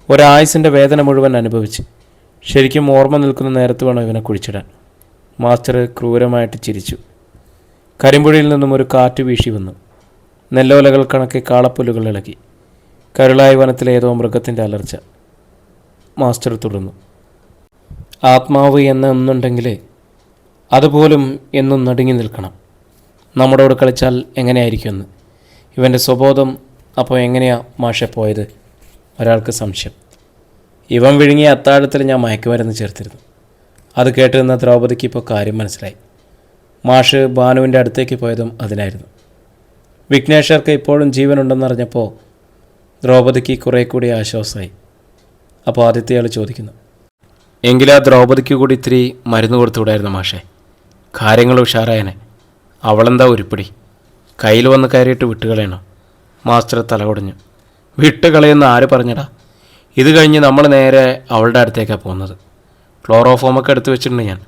ഒരായുസിൻ്റെ വേദന മുഴുവൻ അനുഭവിച്ച് ശരിക്കും ഓർമ്മ നിൽക്കുന്ന നേരത്ത് വേണം ഇവനെ കുഴിച്ചിടാൻ. മാസ്റ്റർ ക്രൂരമായിട്ട് ചിരിച്ചു. കരിമ്പുഴയിൽ നിന്നും ഒരു കാറ്റ് വീശി വന്നു. നെല്ലോലകൾ കണക്കെ കാളപ്പുല്ലുകൾ ഇളകി. കരുളായി വനത്തിലെ ഏതോ മൃഗത്തിൻ്റെ അലർച്ച. മാസ്റ്റർ തുടർന്നു. ആത്മാവ് എന്നൊന്നുണ്ടെങ്കിൽ അതുപോലും എന്നും നടുങ്ങി നിൽക്കണം. നമ്മളോട് കളിച്ചാൽ എങ്ങനെയായിരിക്കുമെന്ന്. ഇവൻ്റെ സ്വബോധം അപ്പോൾ എങ്ങനെയാ മാഷെ പോയത്? ഒരാൾക്ക് സംശയം. ഇവൻ വിഴുങ്ങിയ അത്താഴത്തിൽ ഞാൻ മയക്കുമരുന്ന് ചേർത്തിരുന്നു. അത് കേട്ട് നിന്ന ദ്രൗപദിക്ക് ഇപ്പോൾ കാര്യം മനസ്സിലായി. മാഷ് ഭാനുവിൻ്റെ അടുത്തേക്ക് പോയതും അതിനായിരുന്നു. വിഘ്നേശ്വർക്ക് ഇപ്പോഴും ജീവനുണ്ടെന്നറിഞ്ഞപ്പോൾ ദ്രൗപദിക്ക് കുറേ കൂടി ആശ്വാസമായി. അപ്പോൾ ആദിത്യയാൾ ചോദിക്കുന്നു, എങ്കിലാ ദ്രൗപദിക്ക് കൂടി ഇത്തിരി മരുന്ന് കൊടുത്തുകൂടായിരുന്നു മാഷേ? കാര്യങ്ങൾ ഉഷാറായനെ. അവളെന്താ ഉരുപ്പിടി? കയ്യിൽ വന്ന് കയറിയിട്ട് വിട്ടുകളയണോ? മാസ്റ്റർ തലകൊടഞ്ഞു. വിട്ടുകളയെന്ന് ആര് പറഞ്ഞടാ? ഇത് കഴിഞ്ഞ് നമ്മൾ നേരെ അവളുടെ അടുത്തേക്കാണ് പോകുന്നത്. ക്ലോറോഫോമൊക്കെ എടുത്തു വെച്ചിട്ടുണ്ട് ഞാൻ.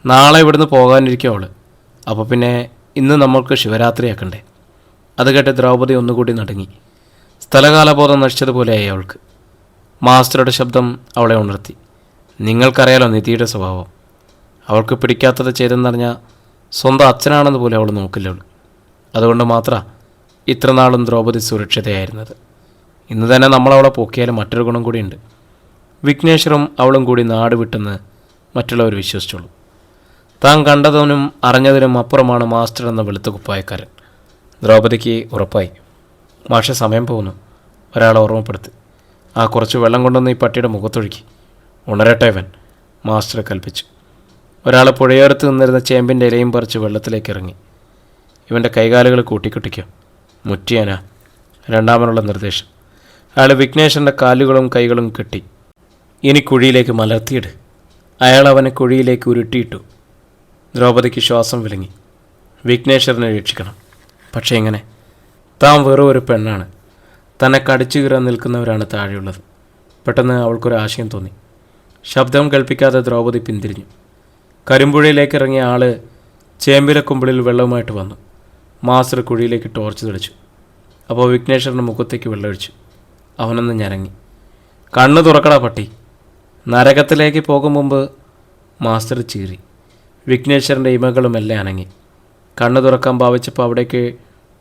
നാളെ ഇവിടുന്ന് പോകാനിരിക്കും അവൾ. അപ്പോൾ പിന്നെ ഇന്ന് നമ്മൾക്ക് ശിവരാത്രിയാക്കണ്ടേ? അത് കേട്ട് ദ്രൗപദി ഒന്നുകൂടി നടുങ്ങി. സ്ഥലകാലബോധം നശിച്ചതുപോലെയായി അവൾക്ക്. മാസ്റ്ററുടെ ശബ്ദം അവളെ ഉണർത്തി. നിങ്ങൾക്കറിയാലോ നിധിയുടെ സ്വഭാവം. അവൾക്ക് പിടിക്കാത്തത് ചെയ്തെന്നറിഞ്ഞാൽ സ്വന്തം അച്ഛനാണെന്ന് പോലെ അവൾ നോക്കില്ല. അതുകൊണ്ട് മാത്രം ഇത്ര നാളും ദ്രൗപദി സുരക്ഷിതയായിരുന്നത്. ഇന്ന് തന്നെ നമ്മളവളെ പൊക്കിയാലും മറ്റൊരു ഗുണം കൂടിയുണ്ട്. വിഘ്നേശ്വരും അവളും കൂടി നാട് വിട്ടെന്ന് മറ്റുള്ളവർ വിശ്വസിച്ചുള്ളൂ. താൻ കണ്ടതിനും അറിഞ്ഞതിനും അപ്പുറമാണ് മാസ്റ്റർ എന്ന വെളുത്ത കുപ്പായക്കാരൻ. ദ്രൗപദിക്ക് ഉറപ്പായി. മാഷ സമയം പോകുന്നു, ഒരാളെ ഓർമ്മപ്പെടുത്തി. ആ കുറച്ച് വെള്ളം കൊണ്ടുവന്ന് ഈ പട്ടിയുടെ മുഖത്തൊഴുക്കി. ഉണരട്ടെ ഇവൻ, മാസ്റ്റർ കൽപ്പിച്ചു. ഒരാൾ പുഴയോരത്ത് നിന്നിരുന്ന ചേമ്പിൻ്റെ ഇലയും പറിച്ച് വെള്ളത്തിലേക്ക് ഇറങ്ങി. ഇവൻ്റെ കൈകാലുകൾ കൂട്ടിക്കെട്ടിക്കോ, മുറ്റിയാനാ, രണ്ടാമനുള്ള നിർദ്ദേശം. അയാൾ വിഘ്നേശ്വരൻ്റെ കാലുകളും കൈകളും കെട്ടി. ഇനി കുഴിയിലേക്ക് മലർത്തിയിട്. അയാൾ അവനെ കുഴിയിലേക്ക് ഉരുട്ടിയിട്ടു. ദ്രൗപദിക്ക് ശ്വാസം വിലങ്ങി. വിഘ്നേശ്വരനെ രക്ഷിക്കണം. പക്ഷേ എങ്ങനെ? താൻ വെറും ഒരു പെണ്ണാണ്. തന്നെ കടിച്ചു കീറാൻ നിൽക്കുന്നവരാണ് താഴെയുള്ളത്. പെട്ടെന്ന് അവൾക്കൊരാശയം തോന്നി. ശബ്ദം കേൾപ്പിക്കാതെ ദ്രൗപദി പിന്തിരിഞ്ഞു. കരിമ്പുഴയിലേക്ക് ഇറങ്ങിയ ആൾ ചേമ്പിലക്കുമ്പിളിൽ വെള്ളവുമായിട്ട് വന്നു. മാസ്റ്റർ കുഴിയിലേക്ക് ടോർച്ച് തെളിച്ചു. അപ്പോൾ വിഘ്നേശ്വരൻ്റെ മുഖത്തേക്ക് വെള്ളമൊഴിച്ചു. അവനൊന്ന് ഞരങ്ങി. കണ്ണ് തുറക്കടാ പട്ടി. നരകത്തിലേക്ക് പോകും മുമ്പ് മാസ്റ്റർ ചീറി. വിഘ്നേശ്വരൻ്റെ ഇമകളും എല്ലാം അനങ്ങി. കണ്ണ് തുറക്കാൻ ഭാവിച്ചപ്പോൾ അവിടേക്ക്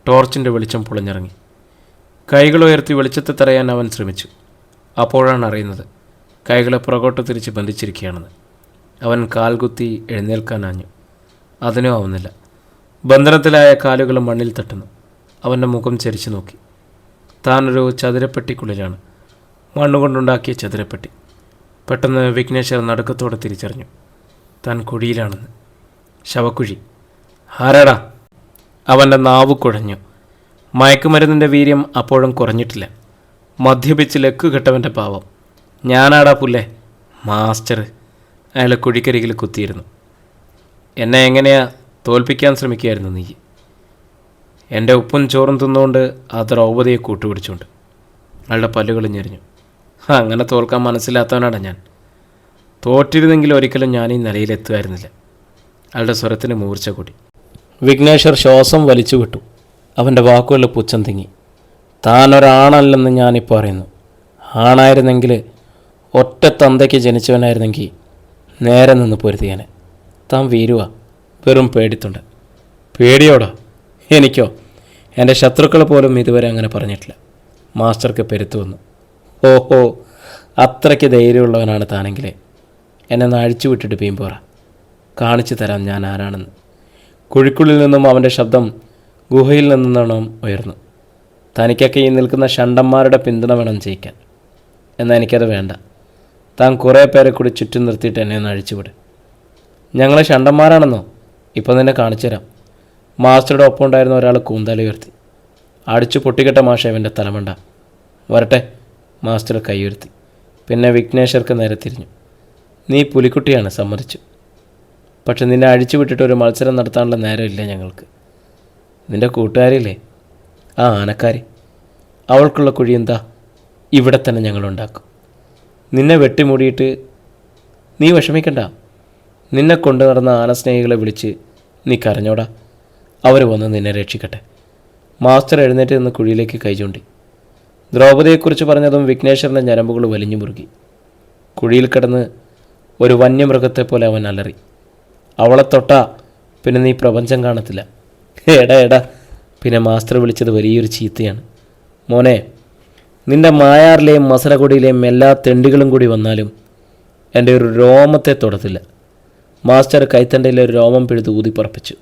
ടോർച്ചിൻ്റെ വെളിച്ചം പൊളിഞ്ഞിറങ്ങി. കൈകളുയർത്തി വെളിച്ചത്തെ തടയാൻ അവൻ ശ്രമിച്ചു. അപ്പോഴാണ് അറിയുന്നത് കൈകളെ പുറകോട്ട് തിരിച്ച് ബന്ധിച്ചിരിക്കുകയാണെന്ന്. അവൻ കാൽകുത്തി എഴുന്നേൽക്കാനാഞ്ഞു. അതിനും ആവുന്നില്ല. ബന്ധനത്തിലായ കാലുകൾ മണ്ണിൽ തട്ടുന്നു. അവൻ്റെ മുഖം ചരിച്ചു നോക്കി. താനൊരു ചതുരപ്പെട്ടിക്കുള്ളിലാണ്. മണ്ണുകൊണ്ടുണ്ടാക്കിയ ചതുരപ്പെട്ടി. പെട്ടെന്ന് വിഘ്നേശ്വർ നടുക്കത്തോടെ തിരിച്ചറിഞ്ഞു. താൻ കുഴിയിലാണെന്ന്. ശവക്കുഴി. ആരാടാ? അവൻ്റെ നാവ് കുഴഞ്ഞു. മയക്കുമരുന്നിൻ്റെ വീര്യം അപ്പോഴും കുറഞ്ഞിട്ടില്ല. മദ്യപിച്ച് ലക്കുകെട്ടവൻ്റെ പാവം. ഞാനാടാ പുല്ലേ, മാസ്റ്റർ. അയാൾ കുഴിക്കരികിൽ കുത്തിയിരുന്നു. എന്നെ എങ്ങനെയാ തോൽപ്പിക്കാൻ ശ്രമിക്കുകയായിരുന്നു നീ? എൻ്റെ ഉപ്പും ചോറും തിന്നുകൊണ്ട് ആ ദ്രൗപതിയെ കൂട്ടുപിടിച്ചുകൊണ്ട്. അയാളുടെ പല്ലുകൾ ഞെരിഞ്ഞു. അങ്ങനെ തോൽക്കാൻ മനസ്സിലാത്തവനാണ് ഞാൻ. തോറ്റിരുന്നെങ്കിൽ ഒരിക്കലും ഞാൻ ഈ നിലയിലെത്തുമായിരുന്നില്ല. അയാളുടെ സ്വരത്തിന് മൂർച്ച കൂടി. വിഘ്നേശ്വർ ശ്വാസം വലിച്ചു വിട്ടു. അവൻ്റെ വാക്കുകളിൽ പുച്ഛം തിങ്ങി. താനൊരാണല്ലെന്ന് ഞാനിപ്പോൾ അറിയുന്നു. ആണായിരുന്നെങ്കിൽ, ഒറ്റ തന്തയ്ക്ക് ജനിച്ചവനായിരുന്നെങ്കിൽ നേരെ നിന്ന് പൊരുതിയാനെ. താൻ വീരുവാ, വെറും പേടിത്തുണ്ട്. പേടിയോടാ? എനിക്കോ? എൻ്റെ ശത്രുക്കൾ പോലും ഇതുവരെ അങ്ങനെ പറഞ്ഞിട്ടില്ല. മാസ്റ്റർക്ക് പെരുത്തു വന്നു. ഓഹോ, അത്രയ്ക്ക് ധൈര്യമുള്ളവനാണ് താനെങ്കിലേ. എന്നെ ഒന്ന് അഴിച്ചു വിട്ടിട്ട് പീമ്പോറ. കാണിച്ചു തരാം ഞാൻ ആരാണെന്ന്. കുഴിക്കുള്ളിൽ നിന്നും അവൻ്റെ ശബ്ദം ഗുഹയിൽ നിന്നോണം ഉയർന്നു. തനിക്കൊക്കെ ഈ നിൽക്കുന്ന ഷണ്ടന്മാരുടെ പിന്തുണ വേണം ജയിക്കാൻ. എന്നാൽ എനിക്കത് വേണ്ട. താൻ കുറേ പേരെ കൂടി ചുറ്റും നിർത്തിയിട്ട് എന്നെ ഒന്ന് അഴിച്ചുവിട്. ഞങ്ങൾ ഷണ്ടന്മാരാണെന്നോ? ഇപ്പം നിന്നെ കാണിച്ചു തരാം. മാസ്റ്ററുടെ ഒപ്പം ഉണ്ടായിരുന്ന ഒരാൾ കൂന്താലി ഉയർത്തി. അടിച്ചു പൊട്ടിക്കെട്ട മാഷേവൻ്റെ തലമണ്ട. വരട്ടെ. മാസ്റ്റർ കൈയുയർത്തി. പിന്നെ വിഘ്നേശ്വർക്ക് നേരെ തിരിഞ്ഞു. നീ പുലിക്കുട്ടിയാണ്, സമ്മതിച്ചു. പക്ഷെ നിന്നെ അഴിച്ചു വിട്ടിട്ട് ഒരു മത്സരം നടത്താനുള്ള നേരമില്ല ഞങ്ങൾക്ക്. നിൻ്റെ കൂട്ടുകാരില്ലേ, ആ ആനക്കാരി, അവൾക്കുള്ള കുഴി എന്താ ഇവിടെ തന്നെ ഞങ്ങളുണ്ടാക്കും. നിന്നെ വെട്ടിമൂടിയിട്ട് നീ വിഷമിക്കണ്ട. നിന്നെ കൊണ്ടു നടന്ന ആനസ്നേഹികളെ വിളിച്ച് നീ കരഞ്ഞോടാ. അവർ വന്ന് നിന്നെ രക്ഷിക്കട്ടെ. മാസ്റ്റർ എഴുന്നേറ്റ് നിന്ന് കുഴിയിലേക്ക് കൈ ചൂണ്ടി. ദ്രൗപദിയെക്കുറിച്ച് പറഞ്ഞതും വിഘ്നേശ്വരൻ്റെ ഞരമ്പുകൾ വലിഞ്ഞു മുറുകി. കുഴിയിൽ കിടന്ന് ഒരു വന്യമൃഗത്തെ പോലെ അവൻ അലറി. അവളെ തൊട്ടാ പിന്നെ നീ പ്രപഞ്ചം കാണത്തില്ല. എടാ. പിന്നെ മാസ്റ്റർ വിളിച്ചത് വലിയൊരു ചീത്തയാണ്. മോനെ, നിൻ്റെ മായാറിലെയും മസനഗുഡിയിലെയും എല്ലാ തെണ്ടികളും കൂടി വന്നാലും എൻ്റെ ഒരു രോമത്തെ തൊടത്തില്ല. മാസ്റ്റർ കൈത്തണ്ടയിൽ ഒരു രോമം പിഴുത് ഊതിപ്പറപ്പിച്ചു.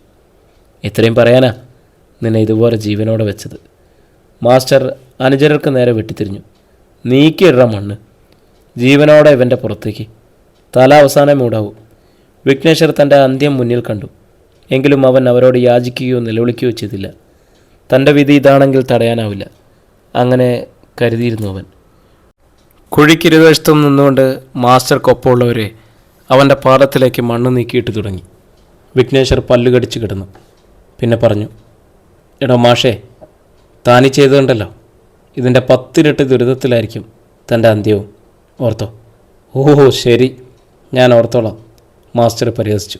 ഇത്രയും പറയാനാ നിന്നെ ഇതുപോലെ ജീവനോടെ വെച്ചത്. മാസ്റ്റർ അനുചരർക്ക് നേരെ വെട്ടിത്തിരിഞ്ഞു. നീക്കിയിട മണ്ണ് ജീവനോടെ ഇവൻ്റെ പുറത്തേക്ക്. തല അവസാനം മൂടാവൂ. വിഘ്നേശ്വർ തൻ്റെ അന്ത്യം മുന്നിൽ കണ്ടു. എങ്കിലും അവൻ അവരോട് യാചിക്കുകയോ നിലവിളിക്കുകയോ ചെയ്തില്ല. തൻ്റെ വിധി ഇതാണെങ്കിൽ തടയാനാവില്ല. അങ്ങനെ കരുതിയിരുന്നു അവൻ. കുഴിക്കിരുവശത്തും നിന്നുകൊണ്ട് മാസ്റ്റർക്കൊപ്പമുള്ളവരെ അവൻ്റെ പാദത്തിലേക്ക് മണ്ണ് നീക്കിയിട്ട് തുടങ്ങി. വിഘ്നേശ്വർ പല്ലുകടിച്ച് കിടന്നു. പിന്നെ പറഞ്ഞു, എടോ മാഷേ, താനി ചെയ്തുകൊണ്ടല്ലോ ഇതിൻ്റെ 10 ഇരട്ടി ദുരിതത്തിലായിരിക്കും തൻ്റെ അന്ത്യവും. ഓർത്തോ? ഓഹോ ശരി, ഞാൻ ഓർത്തോളാം. മാസ്റ്റർ പരിഹസിച്ചു.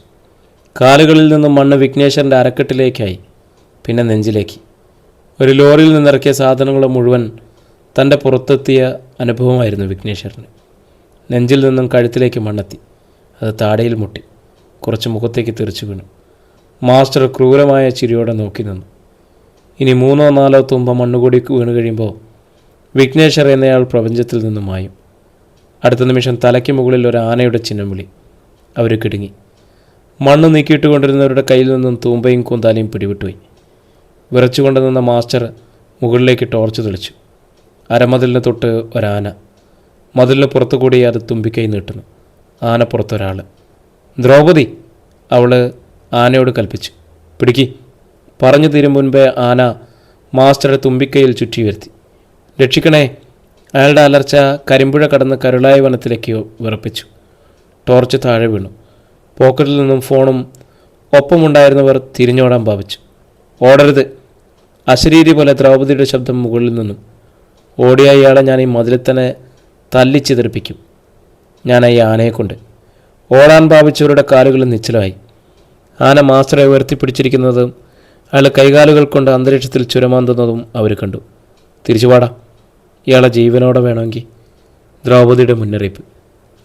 കാലുകളിൽ നിന്നും മണ്ണ് വിഘ്നേശ്വരൻ്റെ അരക്കെട്ടിലേക്കായി, പിന്നെ നെഞ്ചിലേക്ക്. ഒരു ലോറിയിൽ നിന്നിറക്കിയ സാധനങ്ങൾ മുഴുവൻ തൻ്റെ പുറത്തെത്തിയ അനുഭവമായിരുന്നു വിഘ്നേശ്വരന്. നെഞ്ചിൽ നിന്നും കഴുത്തിലേക്ക് മണ്ണെത്തി. അത് താടയിൽ മുട്ടി. കുറച്ച് മുഖത്തേക്ക് തെറിച്ചു വീണു. മാസ്റ്റർ ക്രൂരമായ ചിരിയോടെ നോക്കി നിന്നു. ഇനി 3 or 4 തുമ്പ മണ്ണുകൂടി വീണ് കഴിയുമ്പോൾ വിഘ്നേശ്വർ എന്നയാൾ പ്രപഞ്ചത്തിൽ നിന്നും മായും. അടുത്ത നിമിഷം തലയ്ക്ക് മുകളിൽ ഒരു ആനയുടെ ചിഹ്നം വിളി. അവർ കിടുങ്ങി. മണ്ണ് നീക്കിയിട്ട് കൊണ്ടിരുന്നവരുടെ കയ്യിൽ നിന്നും തൂമ്പയും കൂന്താലിയും പിടിവിട്ടുപോയി. വിറച്ചുകൊണ്ട് നിന്ന മാസ്റ്റർ മുകളിലേക്ക് ടോർച്ച് തെളിച്ചു. അരമതിലിന് തൊട്ട് ഒരാന. മതിലിന് പുറത്തു കൂടി അത് തുമ്പിക്കൈ നീട്ടുന്നു. ആന പുറത്തൊരാൾ. ദ്രൗപദി, അവൾ ആനയോട് കൽപ്പിച്ചു. പിടിക്കി. പറഞ്ഞു തീരും മുൻപേ ആന മാസ്റ്ററുടെ തുമ്പിക്കൈയിൽ ചുറ്റി ഉയർത്തി. രക്ഷിക്കണേ. അയാളുടെ അലർച്ച കരിമ്പുഴ കടന്ന് കരുളായ വനത്തിലേക്ക് വിറപ്പിച്ചു. ടോർച്ച് താഴെ വീണു. പോക്കറ്റിൽ നിന്നും ഫോണും ഒപ്പമുണ്ടായിരുന്നവർ തിരിഞ്ഞോടാൻ ഭാവിച്ചു. ഓടരുത്. അശരീരി പോലെ ദ്രൗപദിയുടെ ശബ്ദം മുകളിൽ നിന്നും. ഓടിയ ഇയാളെ ഞാൻ ഈ മതിലിൽ തന്നെ തല്ലിച്ചിതറിപ്പിക്കും. ഞാൻ ഈ ആനയെക്കൊണ്ട്. ഓടാൻ ഭാവിച്ചവരുടെ കാലുകൾ നിശ്ചലമായി. ആന മാസ്റ്ററെ ഉയർത്തിപ്പിടിച്ചിരിക്കുന്നതും അയാൾ കൈകാലുകൾ കൊണ്ട് അന്തരീക്ഷത്തിൽ ചുരമാന്തുന്നതും അവർ കണ്ടു. തിരിച്ചുപാടാ, ഇയാളെ ജീവനോടെ വേണമെങ്കിൽ. ദ്രൗപദിയുടെ മുന്നറിയിപ്പ്.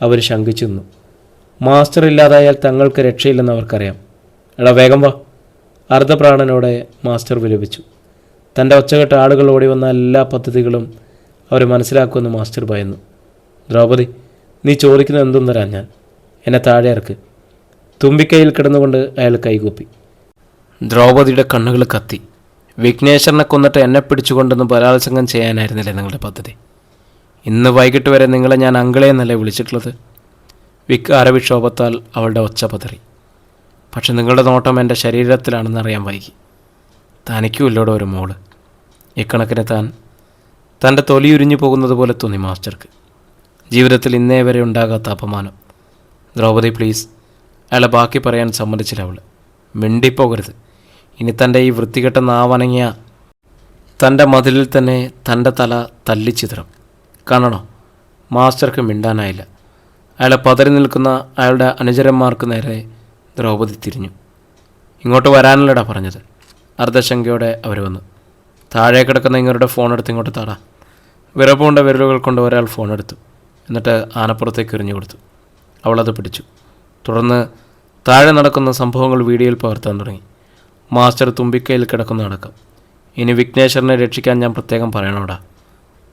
അവർ ശങ്കിച്ചു നിന്നു. മാസ്റ്റർ ഇല്ലാതായാൽ തങ്ങൾക്ക് രക്ഷയില്ലെന്ന് അവർക്കറിയാം. എടാ വേഗം വാ. അർദ്ധപ്രാണനോടെ മാസ്റ്റർ വിലപിച്ചു. തൻ്റെ ഒച്ചകെട്ട ആളുകൾ ഓടി വന്ന എല്ലാ പദ്ധതികളും അവർ മനസ്സിലാക്കുമെന്ന് മാസ്റ്റർ ഭയന്നു. ദ്രൗപദി, നീ ചോദിക്കുന്നത് എന്തും തരാൻ ഞാൻ. എന്നെ താഴെ ഇറക്ക്. തുമ്പിക്കൈയിൽ കിടന്നുകൊണ്ട് അയാൾ കൈകൂപ്പി. ദ്രൗപദിയുടെ കണ്ണുകൾ കത്തി. വിഘ്നേശ്വരനെ കൊന്നിട്ട് എന്നെ പിടിച്ചുകൊണ്ടെന്ന് ബലാത്സംഗം ചെയ്യാനായിരുന്നില്ലേ നിങ്ങളുടെ പദ്ധതി? ഇന്ന് വൈകിട്ട് വരെ നിങ്ങളെ ഞാൻ അങ്കിളെ എന്നല്ലേ വിളിച്ചിട്ടുള്ളത്. വികാരവിക്ഷോഭത്താൽ അവളുടെ ഒച്ച പതറി. പക്ഷെ നിങ്ങളുടെ നോട്ടം എൻ്റെ ശരീരത്തിലാണെന്ന് അറിയാൻ വൈകി. തനിക്കും ഇല്ലോടെ ഒരു മോള്. ഇക്കണക്കിന് തൻ്റെ തൊലിയുരിഞ്ഞു പോകുന്നത് പോലെ തോന്നി മാസ്റ്റർക്ക്. ജീവിതത്തിൽ ഇന്നേ വരെ ഉണ്ടാകാത്ത അപമാനം. ദ്രൗപദി പ്ലീസ്. അയാളെ ബാക്കി പറയാൻ സമ്മതിച്ചില്ല അവൾ. മിണ്ടിപ്പോകരുത്. ഇനി തൻ്റെ ഈ വൃത്തികെട്ട നാവണങ്ങിയ തൻ്റെ മതിലിൽ തന്നെ തൻ്റെ തല തല്ലിച്ചിതറും. കാണണോ? മാസ്റ്റർക്ക് മിണ്ടാനായില്ല. അയാളെ പതറി നിൽക്കുന്ന അയാളുടെ അനുചരന്മാർക്ക് നേരെ ദ്രൗപദി തിരിഞ്ഞു. ഇങ്ങോട്ട് വരാനല്ലടാ പറഞ്ഞത്. അർദ്ധശങ്കയോടെ അവർ വന്നു. താഴെ കിടക്കുന്ന ഇങ്ങരുടെ ഫോണെടുത്ത് ഇങ്ങോട്ട് താടാ. വിറപ്പുകൊണ്ട വിരലുകൾ കൊണ്ട് ഒരാൾ ഫോണെടുത്തു. എന്നിട്ട് ആനപ്പുറത്തേക്ക് എറിഞ്ഞു കൊടുത്തു. അവളത് പിടിച്ചു. തുടർന്ന് താഴെ നടക്കുന്ന സംഭവങ്ങൾ വീഡിയോയിൽ പകർത്താൻ തുടങ്ങി. മാസ്റ്റർ തുമ്പിക്കയിൽ കിടക്കുന്ന അടക്കം. ഇനി വിഘ്നേശ്വരനെ രക്ഷിക്കാൻ ഞാൻ പ്രത്യേകം പറയണോടാ?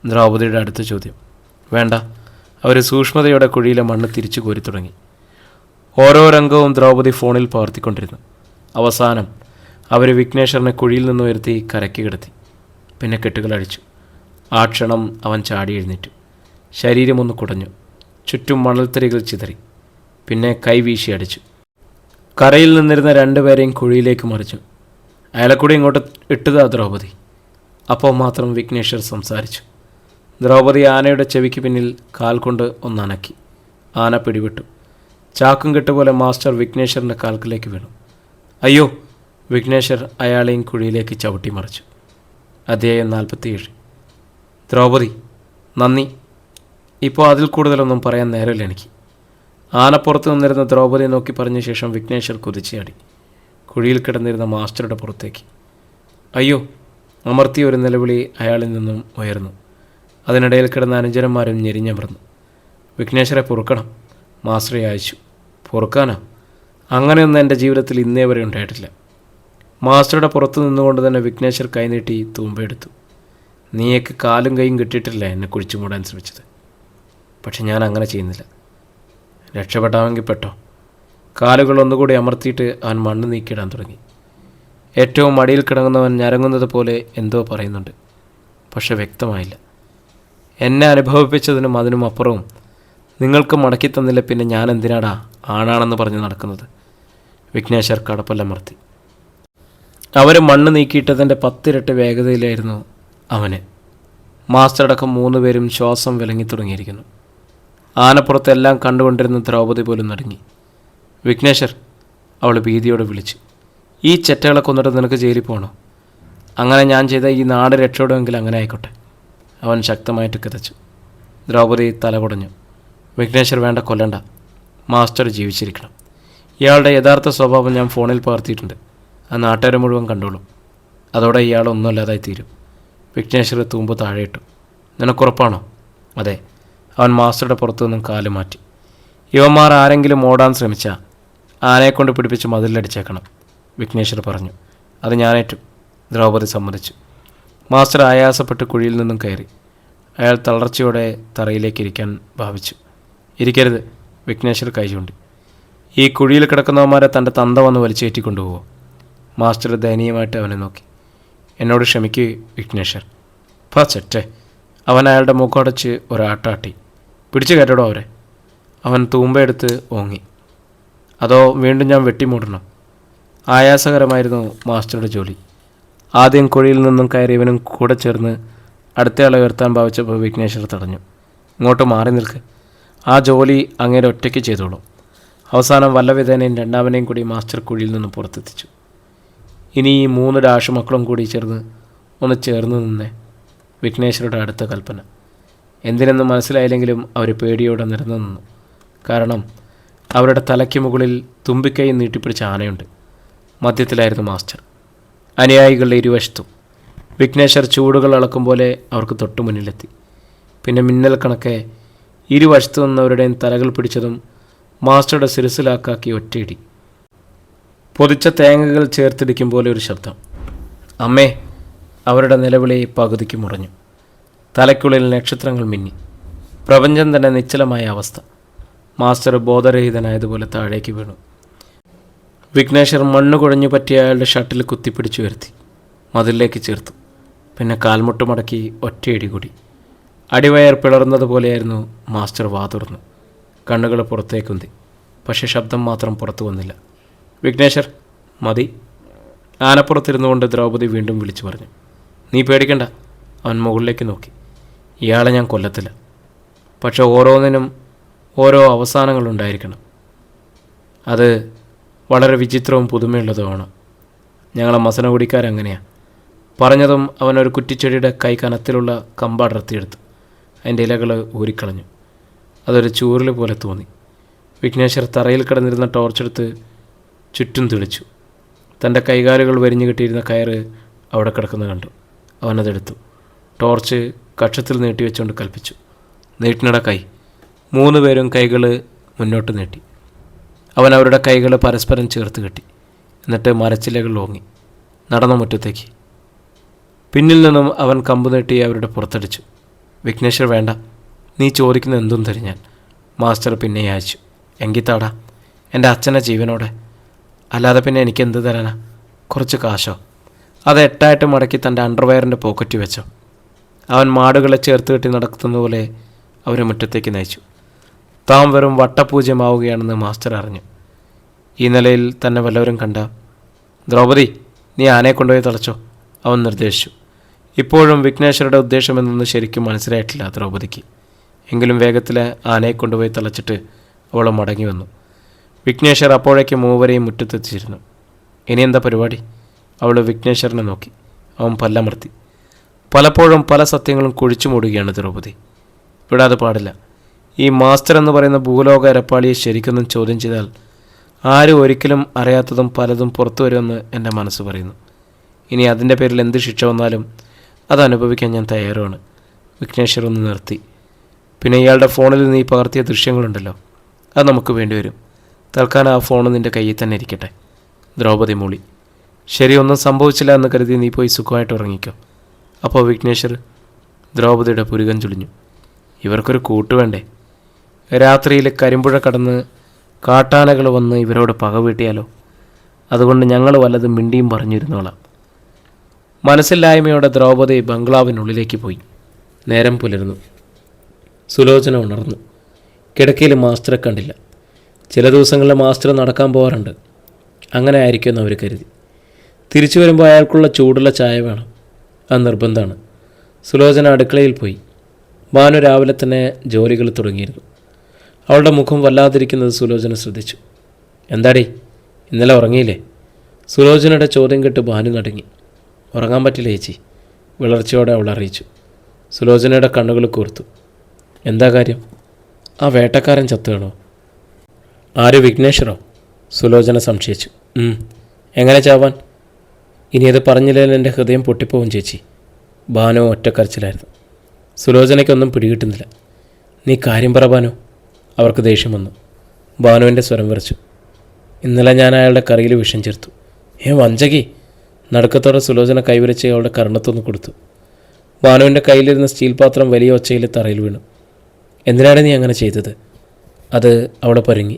ദ്രൗപദിയുടെ അടുത്ത ചോദ്യം. വേണ്ട. അവർ സൂക്ഷ്മതയോടെ കുഴിയിലെ മണ്ണ് തിരിച്ചു കോരി തുടങ്ങി. ഓരോ രംഗവും ദ്രൗപദി ഫോണിൽ പകർത്തിക്കൊണ്ടിരുന്നു. അവസാനം അവർ വിഘ്നേശ്വരനെ കുഴിയിൽ നിന്ന് ഉയർത്തി കരയ്ക്ക് കിടത്തി. പിന്നെ കെട്ടുകളഴിച്ചു. ആ ക്ഷണം അവൻ ചാടി എഴുന്നേറ്റു. ശരീരമൊന്ന് കുടഞ്ഞു. ചുറ്റും മണൽത്തരികൾ ചിതറി. പിന്നെ കൈവീശി അടിച്ചു. കരയിൽ നിന്നിരുന്ന രണ്ടുപേരെയും കുഴിയിലേക്ക് മറിച്ചു. അയാളെ കൂടി ഇങ്ങോട്ട് ഇട്ടതാ ദ്രൗപദി. അപ്പോൾ മാത്രം വിഘ്നേശ്വർ സംസാരിച്ചു. ദ്രൗപദി ആനയുടെ ചെവിക്ക് പിന്നിൽ കാൽ കൊണ്ട് ഒന്നനക്കി. ആന പിടിവിട്ടു. ചാക്കും കെട്ടുപോലെ മാസ്റ്റർ വിഘ്നേശ്വറിൻ്റെ കാൽക്കിലേക്ക് വീണു. അയ്യോ! വിഘ്നേശ്വർ അയാളെയും കുഴിയിലേക്ക് ചവിട്ടി മറിച്ചു. അധ്യായം 47. ദ്രൗപദി നന്ദി. ഇപ്പോൾ അതിൽ കൂടുതലൊന്നും പറയാൻ നേരമില്ല എനിക്ക്. ആനപ്പുറത്ത് നിന്നിരുന്ന ദ്രൗപദിയെ നോക്കി പറഞ്ഞ ശേഷം വിഘ്നേശ്വർ കുതിച്ചാടി കുഴിയിൽ കിടന്നിരുന്ന മാസ്റ്ററുടെ പുറത്തേക്ക്. അയ്യോ! അമർത്തിയ ഒരു നിലവിളി അയാളിൽ നിന്നും ഉയർന്നു. അതിനിടയിൽ കിടന്ന അനുചരന്മാരും ഞെരിഞ്ഞമർന്നു. വിഘ്നേശ്വരെ പൊറുക്കണം. മാസ്റ്ററെ അയച്ചു. പൊറുക്കാനോ? അങ്ങനെയൊന്നും എൻ്റെ ജീവിതത്തിൽ ഇന്നേ വരെ ഉണ്ടായിട്ടില്ല. മാസ്റ്ററുടെ പുറത്തു നിന്നുകൊണ്ട് തന്നെ വിഘ്നേശ്വർ കൈനീട്ടി തൂമ്പെടുത്തു. നീയൊക്കെ കാലും കൈയും കെട്ടിയിട്ടില്ല എന്നെ കുഴിച്ചു മൂടാൻ ശ്രമിച്ചത്. പക്ഷെ ഞാൻ അങ്ങനെ ചെയ്യുന്നില്ല. രക്ഷപ്പെടാമെങ്കിൽ പെട്ടോ. കാലുകൾ ഒന്നുകൂടി അമർത്തിയിട്ട് അവൻ മണ്ണ് നീക്കിയിടാൻ തുടങ്ങി. ഏറ്റവും മടിയിൽ കിടങ്ങുന്നവൻ ഞരങ്ങുന്നത് പോലെ എന്തോ പറയുന്നുണ്ട്. പക്ഷെ വ്യക്തമായില്ല. എന്നെ അനുഭവിപ്പിച്ചതിനും അതിനും അപ്പുറവും നിങ്ങൾക്ക് മടക്കി തന്നില്ല. പിന്നെ ഞാൻ എന്തിനാടാ ആണാണെന്ന് പറഞ്ഞ് നടക്കുന്നത്? വിഘ്നേശ്വർ കടപ്പല്ലമർത്തി. അവർ മണ്ണ് നീക്കിയിട്ടതിൻ്റെ 10 ഇരട്ടി വേഗതയിലായിരുന്നു അവന്. മാസ്റ്റർ അടക്കം 3 പേരും ശ്വാസം വിലങ്ങി തുടങ്ങിയിരിക്കുന്നു. ആനപ്പുറത്തെല്ലാം കണ്ടുകൊണ്ടിരുന്ന ദ്രൗപദി പോലും നടുങ്ങി. വിഘ്നേശ്വർ, അവൾ ഭീതിയോടെ വിളിച്ചു. ഈ ചെറ്റകളെ കൊന്നിട്ട് നിനക്ക് ജയിലിൽ പോകണോ? അങ്ങനെ ഞാൻ ചെയ്ത ഈ നാട് രക്ഷപ്പെടുമെങ്കിൽ അങ്ങനെ ആയിക്കോട്ടെ. അവൻ ശക്തമായിട്ട് കിതച്ചു. ദ്രൗപദി തല കുടഞ്ഞു. വിഘ്നേശ്വർ, വേണ്ട, കൊല്ലണ്ട. മാസ്റ്റർ ജീവിച്ചിരിക്കണം. ഇയാളുടെ യഥാർത്ഥ സ്വഭാവം ഞാൻ ഫോണിൽ പകർത്തിയിട്ടുണ്ട്. ആ നാട്ടുകാരെ മുഴുവൻ കണ്ടോളും. അതോടെ ഇയാൾ ഒന്നുമല്ലാതായി തീരും. വിഘ്നേശ്വർ തൂമ്പ് താഴെയിട്ടു. നിനക്കുറപ്പാണോ? അതെ. അവൻ മാസ്റ്ററുടെ പുറത്തു നിന്നും കാല് മാറ്റി. യുവന്മാർ ആരെങ്കിലും ഓടാൻ ശ്രമിച്ചാൽ ആനയെക്കൊണ്ട് പിടിപ്പിച്ച് മതിലടിച്ചേക്കണം, വിഘ്നേശ്വർ പറഞ്ഞു. അത് ഞാനേറ്റു. ദ്രൗപദി സമ്മതിച്ചു. മാസ്റ്റർ ആയാസപ്പെട്ട് കുഴിയിൽ നിന്നും കയറി. അയാൾ തളർച്ചയോടെ തറയിലേക്ക് ഇരിക്കാൻ ഭാവിച്ചു. ഇരിക്കരുത്, വിഘ്നേശ്വർ കൈ ചൂണ്ടി. ഈ കുഴിയിൽ കിടക്കുന്നവന്മാരെ തൻ്റെ തന്ത വന്ന് വലിച്ചേറ്റിക്കൊണ്ടുപോകുമോ? മാസ്റ്റർ ദയനീയമായിട്ട് അവനെ നോക്കി. എന്നോട് ക്ഷമിക്കൂ വിഘ്നേശ്വർ. ചെറ്റേ. അവൻ അയാളുടെ മൂക്കടച്ച് ഒരാട്ടാട്ടി. പിടിച്ചു കയറ്റടോ അവരെ. അവൻ തൂമ്പയെടുത്ത് ഓങ്ങി. അതോ വീണ്ടും ഞാൻ വെട്ടിമൂടണം? ആയാസകരമായിരുന്നു മാസ്റ്ററുടെ ജോലി. ആദ്യം കുഴിയിൽ നിന്നും കയറിയവനും കൂടെ ചേർന്ന് അടുത്തയാളെ ഉയർത്താൻ ഭാവിച്ചപ്പോൾ വിഘ്നേശ്വർ തടഞ്ഞു. ഇങ്ങോട്ട് മാറി നിൽക്ക്. ആ ജോലി അങ്ങേരെ ഒറ്റയ്ക്ക് ചെയ്തോളൂ. അവസാനം വല്ലവിധേനയും രണ്ടാമനെയും കൂടി മാസ്റ്റർ കുഴിയിൽ നിന്ന് പുറത്തെത്തിച്ചു. ഇനി ഈ 3 രാഷ്ട്രമക്കളും കൂടി ഒന്ന് ചേർന്ന് നിന്നേ, വിഘ്നേശ്വരുടെ അടുത്ത കൽപ്പന. എന്തിനെന്ന് മനസ്സിലായില്ലെങ്കിലും അവർ പേടിയോടെ നിരന്നു നിന്നു. കാരണം അവരുടെ തലയ്ക്ക് മുകളിൽ തുമ്പിക്കൈ നീട്ടിപ്പിടിച്ച ആനയുണ്ട്. മധ്യത്തിലായിരുന്നു മാസ്റ്റർ. അനുയായികളുടെ ഇരുവശത്തും. വിഘ്നേശ്വർ ചൂടുകൾ അളക്കും പോലെ അവർക്ക് തൊട്ടു മുന്നിലെത്തി. പിന്നെ മിന്നൽ കണക്കെ ഇരുവശത്തു നിന്നവരുടെയും തലകൾ പിടിച്ചതും മാസ്റ്ററുടെ സിരസിലാക്കാക്കി ഒറ്റയിടി. പൊതിച്ച തേങ്ങകൾ ചേർത്തിടിക്കും പോലെ ഒരു ശബ്ദം. അമ്മേ! അവരുടെ നിലവിളി പകുതിക്ക് മുറഞ്ഞു. തലയ്ക്കുള്ളിൽ നക്ഷത്രങ്ങൾ മിന്നി. പ്രപഞ്ചം തന്നെ നിശ്ചലമായ അവസ്ഥ. മാസ്റ്റർ ബോധരഹിതനായതുപോലെ താഴേക്ക് വീണു. വിഘ്നേശ്വർ മണ്ണ് കുഴഞ്ഞു പറ്റിയ അയാളുടെ ഷട്ടിൽ കുത്തിപ്പിടിച്ചുയർത്തി മതിലിലേക്ക് ചേർത്തു. പിന്നെ കാൽമുട്ട് മടക്കി ഒറ്റയടി കൂടി. അടിവയർ പിളർന്നത് പോലെയായിരുന്നു മാസ്റ്റർ വാ തുറന്നു. കണ്ണുകൾ പുറത്തേക്കുന്തി. പക്ഷെ ശബ്ദം മാത്രം പുറത്തു വന്നില്ല. വിഘ്നേശ്വർ, മതി. ആനപ്പുറത്തിരുന്നു കൊണ്ട് ദ്രൗപദി വീണ്ടും വിളിച്ചു പറഞ്ഞു. നീ പേടിക്കണ്ട. അവൻ മുകളിലേക്ക് നോക്കി. ഇയാളെ ഞാൻ കൊല്ലത്തില്ല. പക്ഷെ ഓരോന്നിനും ഓരോ അവസാനങ്ങളുണ്ടായിരിക്കണം. അത് വളരെ വിചിത്രവും പുതുമയുള്ളതുമാണ്. ഞങ്ങളെ മസനഗുഡിക്കാരങ്ങനെയാണ്. പറഞ്ഞതും അവനൊരു കുറ്റിച്ചെടിയുടെ കൈ കനത്തിലുള്ള കമ്പടർത്തിയെടുത്തു. അതിൻ്റെ ഇലകൾ ഊരിക്കളഞ്ഞു. അതൊരു ചൂരൽ പോലെ തോന്നി. വിഘ്നേശ്വർ തറയിൽ കിടന്നിരുന്ന ടോർച്ചെടുത്ത് ചുറ്റും തെളിച്ചു. തൻ്റെ കൈകാലുകൾ വരിഞ്ഞു കിട്ടിയിരുന്ന കയറ് അവിടെ കിടക്കുന്നത് കണ്ടു. അവനതെടുത്തു. ടോർച്ച് കക്ഷത്തിൽ നീട്ടി വെച്ചുകൊണ്ട് കൽപ്പിച്ചു. നീട്ടിനട കൈ. 3 പേരും കൈകൾ മുന്നോട്ട് നീട്ടി. അവൻ അവരുടെ കൈകൾ പരസ്പരം ചേർത്ത് കെട്ടി. എന്നിട്ട് മരച്ചിലകൾ ഓങ്ങി നടന്ന മുറ്റത്തേക്ക്. പിന്നിൽ നിന്നും അവൻ കമ്പ് നീട്ടി അവരുടെ പുറത്തടിച്ചു. വിഘ്നേശ്വർ, വേണ്ട. നീ ചോദിക്കുന്ന എന്തും തരും ഞാൻ. മാസ്റ്റർ പിന്നെ അയച്ചു. എങ്കിൽ താടാ, എൻ്റെ അച്ഛനെ ജീവനോടെ. അല്ലാതെ പിന്നെ എനിക്ക് എന്ത് തരാനാ? കുറച്ച് കാശോ? അത് 8 മടക്കി തൻ്റെ അണ്ടർവെയറിൻ്റെ പോക്കറ്റ് വെച്ചോ. അവൻ മാടുകളെ ചേർത്ത് കെട്ടി നടക്കുന്ന പോലെ അവരെ മുറ്റത്തേക്ക് നയിച്ചു. താൻ വെറും വട്ടപൂജ്യമാവുകയാണെന്ന് മാസ്റ്റർ അറിഞ്ഞു. ഈ നിലയിൽ തന്നെ വല്ലവരും കണ്ട, ദ്രൗപദി, നീ ആനയെ കൊണ്ടുപോയി തളച്ചോ, അവൻ നിർദ്ദേശിച്ചു. ഇപ്പോഴും വിഘ്നേശ്വരുടെ ഉദ്ദേശമെന്നൊന്ന് ശരിക്കും മനസ്സിലായിട്ടില്ല ദ്രൗപദിക്ക്. എങ്കിലും വേഗത്തിൽ ആനയെ കൊണ്ടുപോയി തളച്ചിട്ട് അവൾ മടങ്ങി വന്നു. വിഘ്നേശ്വർ അപ്പോഴേക്ക് 3 മുറ്റത്തെത്തിച്ചിരുന്നു. ഇനി എന്താ പരിപാടി? അവൾ വിഘ്നേശ്വരനെ നോക്കി. അവൻ പല്ലമർത്തി. പലപ്പോഴും പല സത്യങ്ങളും കുഴിച്ചു മൂടുകയാണ് ദ്രൗപദി. വിടാതെ പാടില്ല. ഈ മാസ്റ്റർ എന്ന് പറയുന്ന ഭൂലോക എരപ്പാളിയെ ശരിക്കൊന്നും ചോദ്യം ചെയ്താൽ ആരും ഒരിക്കലും അറിയാത്തതും പലതും പുറത്തു വരുമെന്ന് എൻ്റെ മനസ്സ് പറയുന്നു. ഇനി അതിൻ്റെ പേരിൽ എന്ത് ശിക്ഷ വന്നാലും അത് അനുഭവിക്കാൻ ഞാൻ തയ്യാറാണ്. വിഘ്നേശ്വർ ഒന്ന് നിർത്തി. പിന്നെ ഇയാളുടെ ഫോണിൽ നീ പകർത്തിയ ദൃശ്യങ്ങളുണ്ടല്ലോ, അത് നമുക്ക് വേണ്ടിവരും. തൽക്കാലം ആ ഫോൺ നിൻ്റെ കയ്യിൽ തന്നെ ഇരിക്കട്ടെ. ദ്രൗപദി മൂളി. ശരി, ഒന്നും സംഭവിച്ചില്ല എന്ന് കരുതി നീ പോയി സുഖമായിട്ട് ഉറങ്ങിക്കോ. അപ്പോൾ വിഘ്നേശ്വർ. ദ്രൗപദിയുടെ പുരുകം ചുളിഞ്ഞു. ഇവർക്കൊരു കൂട്ടുവേണ്ടേ? രാത്രിയിൽ കരിമ്പുഴ കടന്ന് കാട്ടാനകൾ വന്ന് ഇവരോട് പക വീട്ടിയാലോ? അതുകൊണ്ട് ഞങ്ങൾ വല്ലതും മിണ്ടിയും പറഞ്ഞിരുന്നോളാം. മനസ്സില്ലായ്മയോടെ ദ്രൗപദി ബംഗ്ലാവിനുള്ളിലേക്ക് പോയി. നേരം പുലർന്നു. സുലോചന ഉണർന്നു. കിടക്കയിൽ മാസ്റ്ററെ കണ്ടില്ല. ചില ദിവസങ്ങളിൽ മാസ്റ്റർ നടക്കാൻ പോകാറുണ്ട്. അങ്ങനെ ആയിരിക്കുമെന്ന് അവർ കരുതി. തിരിച്ചു വരുമ്പോൾ അയാൾക്കുള്ള ചൂടുള്ള ചായ വേണം. അത് നിർബന്ധമാണ്. സുലോചന അടുക്കളയിൽ പോയി. ഭാനു രാവിലെ തന്നെ ജോലികൾ തുടങ്ങിയിരുന്നു. അവളുടെ മുഖം വല്ലാതിരിക്കുന്നത് സുലോചന ശ്രദ്ധിച്ചു. എന്താടി, ഇന്നലെ ഉറങ്ങിയില്ലേ? സുലോചനയുടെ ചോദ്യം കേട്ട് ഭാനു നടുങ്ങി. ഉറങ്ങാൻ പറ്റില്ല ചേച്ചി, വിളർച്ചയോടെ അവൾ അറിയിച്ചു. സുലോചനയുടെ കണ്ണുകൾ കൂർത്തു. എന്താ കാര്യം? ആ വേട്ടക്കാരൻ ചത്തുകയാണോ? ആര്, വിഘ്നേശ്വരോ? സുലോചന സംശയിച്ചു. എങ്ങനെ ചാവാൻ? ഇനി അത് പറഞ്ഞില്ലെങ്കിൽ എൻ്റെ ഹൃദയം പൊട്ടിപ്പോവും ചേച്ചി. ഭാനു ഒറ്റക്കരച്ചിലായിരുന്നു. സുലോചനയ്ക്കൊന്നും പിടികിട്ടുന്നില്ല. നീ കാര്യം പറ ഭാനു. അവർക്ക് ദേഷ്യം വന്നു. ഭാനുവിൻ്റെ സ്വരം വിറച്ചു. ഇന്നലെ ഞാൻ അയാളുടെ കറിയിൽ വിഷം ചേർത്തു. വഞ്ചകി! നടുക്കത്തോടെ സുലോചന കൈവരിച്ച് അവളുടെ കർണത്തൊന്ന് കൊടുത്തു. ഭാനുവിൻ്റെ കയ്യിലിരുന്ന സ്റ്റീൽ പാത്രം വലിയ ഒച്ചയിൽ തറയിൽ വീണു. എന്തിനാണ് നീ അങ്ങനെ ചെയ്തത്? അത് അവളെ പരുങ്ങി.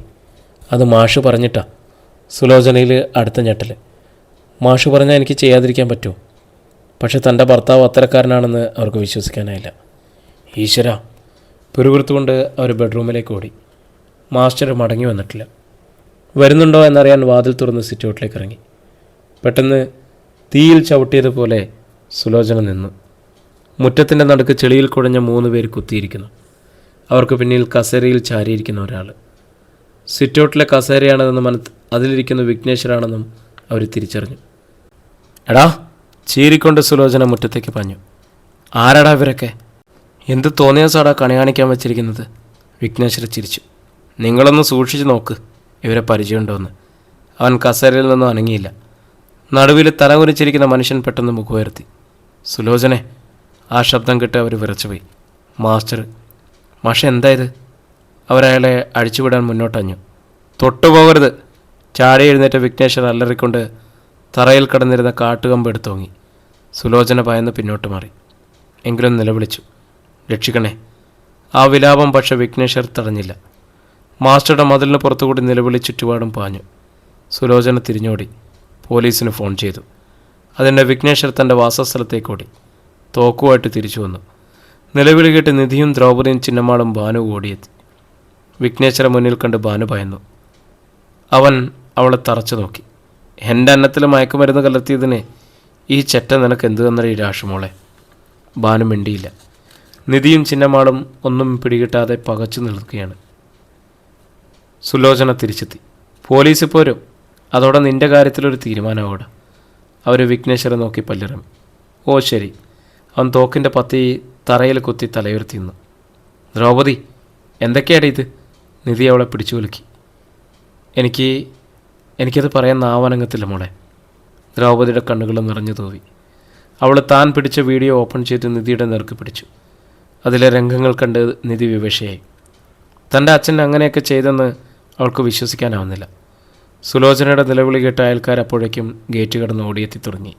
അത് മാഷ് പറഞ്ഞിട്ടാ. സുലോചനയിൽ അടുത്ത ഞെട്ടൽ. മാഷ് പറഞ്ഞാൽ എനിക്ക് ചെയ്യാതിരിക്കാൻ പറ്റുമോ? പക്ഷെ തൻ്റെ ഭർത്താവ് അത്തരക്കാരനാണെന്ന് അവർക്ക് വിശ്വസിക്കാനായില്ല. ഈശ്വര! പിറുപിറുത്തുകൊണ്ട് അവർ ബെഡ്റൂമിലേക്ക് ഓടി. മാസ്റ്റർ മടങ്ങി വന്നിട്ടില്ല. വരുന്നുണ്ടോ എന്നറിയാൻ വാതിൽ തുറന്ന് സിറ്റൗട്ടിലേക്ക് ഇറങ്ങി. പെട്ടെന്ന് തീയിൽ ചവിട്ടിയതുപോലെ സുലോചന നിന്നു. മുറ്റത്തിൻ്റെ നടുക്ക് ചെളിയിൽ കുഴഞ്ഞ 3 പേര് കുത്തിയിരിക്കുന്നു. അവർക്ക് പിന്നിൽ കസേരയിൽ ചാരിയിരിക്കുന്ന ഒരാൾ. സിറ്റൗട്ടിലെ കസേരയാണെന്നും അതിലിരിക്കുന്ന വിഘ്നേശ്വരാണെന്നും അവർ തിരിച്ചറിഞ്ഞു. എടാ! ചീരിക്കൊണ്ട് സുലോചന മുറ്റത്തേക്ക് പാഞ്ഞു. ആരാടാ ഇവരൊക്കെ? എന്ത് തോന്നിയ സാടാ കണി കാണിക്കാൻ വെച്ചിരിക്കുന്നത്? വിഘ്നേശ്വര ചിരിച്ചു. നിങ്ങളൊന്ന് സൂക്ഷിച്ച് നോക്ക്, ഇവരെ പരിചയമുണ്ടോയെന്ന്. അവൻ കസേരയിൽ നിന്നും അനങ്ങിയില്ല. നടുവിൽ തലകുനിച്ചിരിക്കുന്ന മനുഷ്യൻ പെട്ടെന്ന് മുഖമുയർത്തി. സുലോചനെ! ആ ശബ്ദം കേട്ട് അവർ വിറച്ചുപോയി. മാഷ് എന്തായത്? അവരയാളെ അഴിച്ചുവിടാൻ മുന്നോട്ടഞ്ഞു. തൊട്ടുപോകരുത്! ചാടി എഴുന്നേറ്റ വിഘ്നേശ്വർ അലറിക്കൊണ്ട് തറയിൽ കടന്നിരുന്ന കാട്ടുകമ്പ് എടുത്തോങ്ങി. സുലോചന ഭയന്ന് പിന്നോട്ട് മാറി. എങ്കിലും നിലവിളിച്ചു, രക്ഷിക്കണേ! ആ വിലാപം പക്ഷെ വിഘ്നേശ്വർ തടഞ്ഞില്ല. മാസ്റ്ററുടെ മതിലിന് പുറത്തുകൂടി നിലവിളി ചുറ്റുപാടും പാഞ്ഞു. സുലോചന തിരിഞ്ഞോടി. പോലീസിന് ഫോൺ ചെയ്തു. അതിൻ്റെ വിഘ്നേശ്വർ തൻ്റെ വാസസ്ഥലത്തേക്കോടി. തോക്കുമായിട്ട് തിരിച്ചു വന്നു. നിലവിളി കേട്ട് നിധിയും ദ്രൗപദിയും ചിന്നമ്മാളും ഭാനു ഓടിയെത്തി. വിഘ്നേശ്വര മുന്നിൽ കണ്ട് ഭാനു ഭയന്നു. അവൻ അവളെ തറച്ചു നോക്കി. എൻ്റെ അന്നത്തിൽ മയക്കുമരുന്ന് കലർത്തിയതിന് ഈ ചെറ്റ നിനക്ക് എന്ത് തന്നടി രാഷുമോളെ? ഭാനു മിണ്ടിയില്ല. നിധിയും ചിന്നമ്മാളും ഒന്നും പിടികിട്ടാതെ പകച്ചു നിൽക്കുകയാണ്. സുലോചന തിരിച്ചെത്തി. പോലീസ് പോരും, അതോടെ നിൻ്റെ കാര്യത്തിലൊരു തീരുമാനമാവിടെ. അവർ വിഘ്നേശ്വരെ നോക്കി പല്ലിറങ്ങി. ഓ ശരി. അവൻ തോക്കിൻ്റെ പത്തി തറയിൽ കുത്തി തലയുയർത്തി നിന്നു. ദ്രൗപദി, എന്തൊക്കെയാണ് ഇത്? നിധി അവളെ പിടിച്ചു കുലുക്കി. എനിക്കത് പറയാൻ നാവനങ്ങത്തില്ല മോളെ. ദ്രൗപദിയുടെ കണ്ണുകൾ നിറഞ്ഞു തൂവി. അവൾ താൻ പിടിച്ച വീഡിയോ ഓപ്പൺ ചെയ്ത് നിധിയുടെ നേർക്ക് പിടിച്ചു. അതിലെ രംഗങ്ങൾ കണ്ട് നിധി വിവശയായി. തൻ്റെ അച്ഛൻ അങ്ങനെയൊക്കെ ചെയ്തെന്ന് അവൾക്ക് വിശ്വസിക്കാനാവുന്നില്ല. സുലോചനയുടെ നിലവിളി കേട്ട അയൽക്കാർ അപ്പോഴേക്കും ഗേറ്റ് കടന്ന് ഓടിയെത്തി തുടങ്ങി.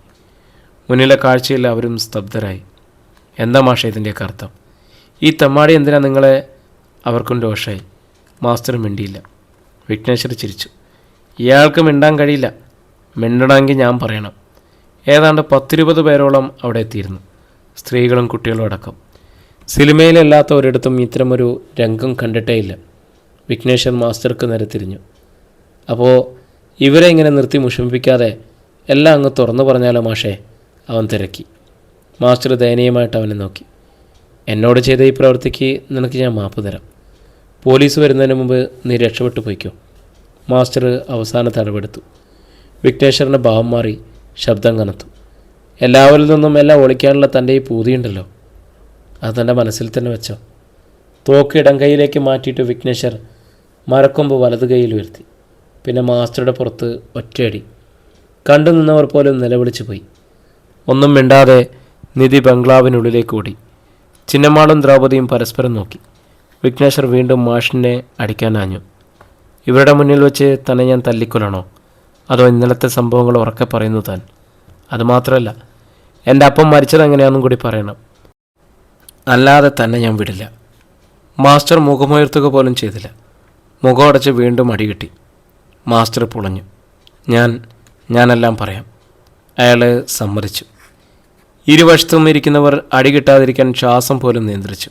മുന്നിലെ കാഴ്ചയിൽ അവരും സ്തബ്ധരായി. എന്താ മാഷ ഇതിൻ്റെയൊക്കെ അർത്ഥം? ഈ തെമ്മാടി എന്തിനാ നിങ്ങളെ? അവർക്കും രോഷമായി. മാസ്റ്റർ മിണ്ടിയില്ല. വിഘ്നേശ്വർ ചിരിച്ചു. ഇയാൾക്ക് മിണ്ടാൻ കഴിയില്ല. മിണ്ടണമെങ്കിൽ ഞാൻ പറയണം. ഏതാണ്ട് 10-20 പേരോളം അവിടെ എത്തിയിരുന്നു, സ്ത്രീകളും കുട്ടികളും അടക്കം. സിനിമയിലല്ലാത്ത ഒരിടത്തും ഇത്തരമൊരു രംഗം കണ്ടിട്ടേയില്ല. വിഘ്നേശ്വർ മാസ്റ്റർക്ക് നേരെ തിരിഞ്ഞു. അപ്പോൾ ഇവരെ ഇങ്ങനെ നിർത്തി മുഷിപ്പിക്കാതെ എല്ലാം അങ്ങ് തുറന്നു പറഞ്ഞാലോ മാഷേ? അവൻ തിരക്കി. മാസ്റ്റർ ദയനീയമായിട്ട് അവനെ നോക്കി. എന്നോട് ചെയ്ത ഈ പ്രവൃത്തിക്ക് നിനക്ക് ഞാൻ മാപ്പ് തരാം. പോലീസ് വരുന്നതിന് മുമ്പ് നീ രക്ഷപ്പെട്ടു പോയിക്കോ. മാസ്റ്റർ അവസാന തടവെടുത്തു. വിഘ്നേശ്വരൻ്റെ ഭാവം മാറി, ശബ്ദം കനത്തു. എല്ലാവരിൽ നിന്നും എല്ലാം ഒളിക്കാനുള്ള തൻ്റെ ഈ പൂതിയുണ്ടല്ലോ, അത് തൻ്റെ മനസ്സിൽ തന്നെ വെച്ചോ. തോക്ക് ഇടം കൈയിലേക്ക് മാറ്റിയിട്ട് വിഘ്നേശ്വർ മരക്കൊമ്പ് വലത് കൈയിൽ ഉയർത്തി. പിന്നെ മാസ്റ്ററുടെ പുറത്ത് ഒറ്റയടി. കണ്ടു നിന്നവർ പോലും നിലവിളിച്ചു പോയി. ഒന്നും മിണ്ടാതെ നിധി ബംഗ്ലാവിനുള്ളിലേക്ക് ഓടി. ചിന്നമ്മാളും ദ്രൗപദിയും പരസ്പരം നോക്കി. വിഘ്നേശ്വർ വീണ്ടും മാഷിനെ അടിക്കാനാഞ്ഞു. ഇവരുടെ മുന്നിൽ വെച്ച് തന്നെ ഞാൻ തല്ലിക്കൊല്ലണോ? അതോ ഇന്നലത്തെ സംഭവങ്ങൾ ഉറക്കെ പറയുന്നു താൻ? അതുമാത്രമല്ല, എൻ്റെ അപ്പം മരിച്ചതെങ്ങനെയാണെന്നും കൂടി പറയണം. അല്ലാതെ തന്നെ ഞാൻ വിടില്ല. മാസ്റ്റർ മുഖമുയർത്തുക പോലും ചെയ്തില്ല. മുഖം അടച്ച് വീണ്ടും അടികിട്ടി. മാസ്റ്റർ പുളഞ്ഞു. ഞാനെല്ലാം പറയാം. അയാൾ സമ്മതിച്ചു. ഇരുവശത്തും ഇരിക്കുന്നവർ അടികിട്ടാതിരിക്കാൻ ശ്വാസം പോലും നിയന്ത്രിച്ചു.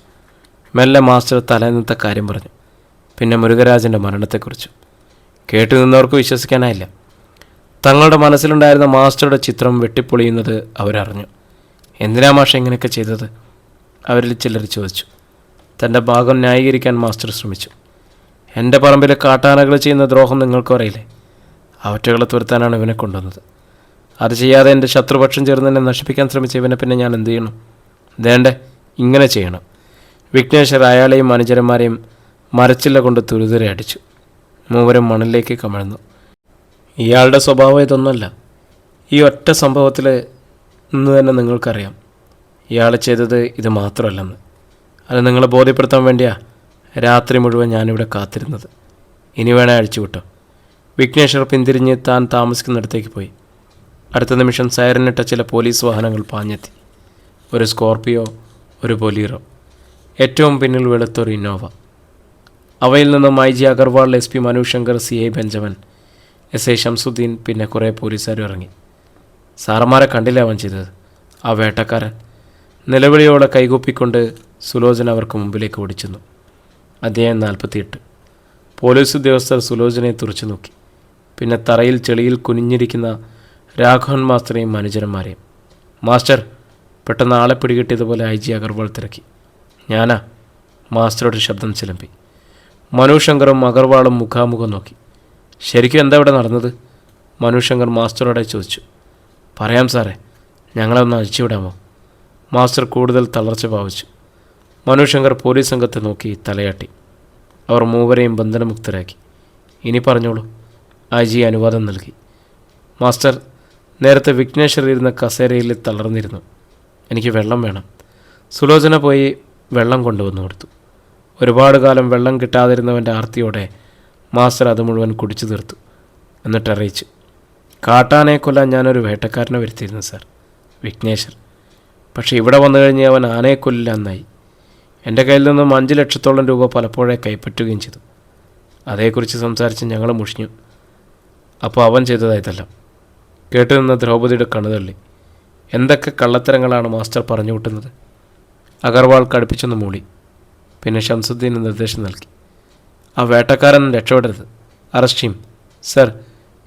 മെല്ലെ മാസ്റ്റർ തലേന്നത്തെ കാര്യം പറഞ്ഞു. പിന്നെ മുരുകരാജൻ്റെ മരണത്തെക്കുറിച്ച് കേട്ടു നിന്നവർക്ക് വിശ്വസിക്കാനായില്ല. തങ്ങളുടെ മനസ്സിലുണ്ടായിരുന്ന മാസ്റ്ററുടെ ചിത്രം വെട്ടിപ്പൊളിയുന്നത് അവരറിഞ്ഞു. എന്തിനാ മാഷ ഇങ്ങനെയൊക്കെ ചെയ്തത്? അവരിൽ ചിലർ ചോദിച്ചു. തൻ്റെ ഭാഗം ന്യായീകരിക്കാൻ മാസ്റ്റർ ശ്രമിച്ചു. എൻ്റെ പറമ്പിലെ കാട്ടാനകൾ ചെയ്യുന്ന ദ്രോഹം നിങ്ങൾക്കും അറിയില്ലേ? അവറ്റകളെ തുരത്താനാണ് ഇവനെ കൊണ്ടുവന്നത്. അത് ചെയ്യാതെ എൻ്റെ ശത്രുപക്ഷം ചേർന്ന് എന്നെ നശിപ്പിക്കാൻ ശ്രമിച്ച ഇവനെ പിന്നെ ഞാൻ എന്ത് ചെയ്യണം? ദേണ്ടേ, ഇങ്ങനെ ചെയ്യണം. വിഘ്നേശ്വർ അയാളെയും അനുചരന്മാരെയും മരച്ചില്ല കൊണ്ട് തുരുതുരെ അടിച്ചു. മൂവരും മണലിലേക്ക് കമഴ്ന്നു. ഇയാളുടെ സ്വഭാവം ഇതൊന്നുമല്ല. ഈ ഒറ്റ സംഭവത്തിൽ ഇന്ന് തന്നെ നിങ്ങൾക്കറിയാം ഇയാൾ ചെയ്തത് ഇത് മാത്രമല്ലെന്ന്. അത് നിങ്ങളെ ബോധ്യപ്പെടുത്താൻ വേണ്ടിയാ രാത്രി മുഴുവൻ ഞാനിവിടെ കാത്തിരുന്നത്. ഇനി വേണേ അഴിച്ചുവിട്ടോ. വിഘ്നേശ്വർ പിന്തിരിഞ്ഞ് താൻ താമസിക്കുന്നിടത്തേക്ക് പോയി. അടുത്ത നിമിഷം സൈറനിട്ട ചില പോലീസ് വാഹനങ്ങൾ പാഞ്ഞെത്തി. ഒരു സ്കോർപിയോ, ഒരു ബൊലീറോ, ഏറ്റവും പിന്നിൽ വെളുത്തൊരു ഇന്നോവ. അവയിൽ നിന്നും IG Agarwal, SP Manu Shankar, CI Benjamin, SI Shamsuddin, പിന്നെ കുറേ പോലീസുകാരും ഇറങ്ങി. സാറന്മാരെ കണ്ടില്ല അവൻ ചെയ്തത്. ആ വേട്ടക്കാരൻ നിലവിളിയോടെ കൈകൂപ്പിക്കൊണ്ട് സുലോചന അവർക്ക് മുമ്പിലേക്ക് ഓടിച്ചെന്നു. അധ്യായം 48. പോലീസ് ഉദ്യോഗസ്ഥർ സുലോചനയെ തുറച്ചു നോക്കി. പിന്നെ തറയിൽ ചെളിയിൽ കുനിഞ്ഞിരിക്കുന്ന രാഘവൻ മാസ്റ്ററെയും അനുചരന്മാരെയും. മാസ്റ്റർ, പെട്ടെന്ന് ആളെ പിടികിട്ടിയതുപോലെ IG അഗർവാൾ തിരക്കി. ഞാനാ? മാസ്റ്ററുടെ ശബ്ദം ചിലമ്പി. മനു ശങ്കറും അഗർവാളും മുഖാമുഖം നോക്കി. ശരിക്കും എന്താ ഇവിടെ നടന്നത്? മനു ശങ്കർ മാസ്റ്ററോടെ ചോദിച്ചു. പറയാം സാറേ, ഞങ്ങളെ ഒന്ന് അഴിച്ചുവിടാമോ? മാസ്റ്റർ കൂടുതൽ തളർച്ച ഭാവിച്ചു. മനു ശങ്കർ പോലീസ് സംഘത്തെ നോക്കി തലയാട്ടി. അവർ മൂവരെയും ബന്ധനമുക്തരാക്കി. ഇനി പറഞ്ഞോളൂ. IG അനുവാദം നൽകി. മാസ്റ്റർ, നേരത്തെ വിഘ്നേശ്വർ ഇരുന്ന കസേരയിൽ തളർന്നിരുന്നു. എനിക്ക് വെള്ളം വേണം. സുലോചന പോയി വെള്ളം കൊണ്ടുവന്നു കൊടുത്തു. ഒരുപാട് കാലം വെള്ളം കിട്ടാതിരുന്നവൻ്റെ ആർത്തിയോടെ മാസ്റ്റർ അത് മുഴുവൻ കുടിച്ചു തീർത്തു. എന്നിട്ട് അറിയിച്ചു. കാട്ടാനയെ കൊല്ലാൻ ഞാനൊരു വേട്ടക്കാരനെ വരുത്തിയിരുന്നു സാർ, വിഘ്നേശ്വർ. പക്ഷേ ഇവിടെ വന്നു കഴിഞ്ഞ് അവൻ ആനയെ കൊല്ലില്ല എന്നായി. എൻ്റെ കയ്യിൽ നിന്നും 5 ലക്ഷത്തോളം രൂപ പലപ്പോഴേ കൈപ്പറ്റുകയും ചെയ്തു. അതേക്കുറിച്ച് സംസാരിച്ച് ഞങ്ങൾ മുഷിഞ്ഞു. അപ്പോൾ അവൻ ചെയ്തതായതല്ല. കേട്ടുനിന്ന ദ്രൗപദിയുടെ കണ്ണുതള്ളി. എന്തൊക്കെ കള്ളത്തരങ്ങളാണ് മാസ്റ്റർ പറഞ്ഞു കൂട്ടുന്നത്? അഗർവാൾ കടുപ്പിച്ചൊന്ന് മൂളി. പിന്നെ ഷംസുദ്ദീന് നിർദ്ദേശം നൽകി. ആ വേട്ടക്കാരൻ രക്ഷപ്പെടരുത്, അറസ്റ്റ് ചെയ്യും. സർ,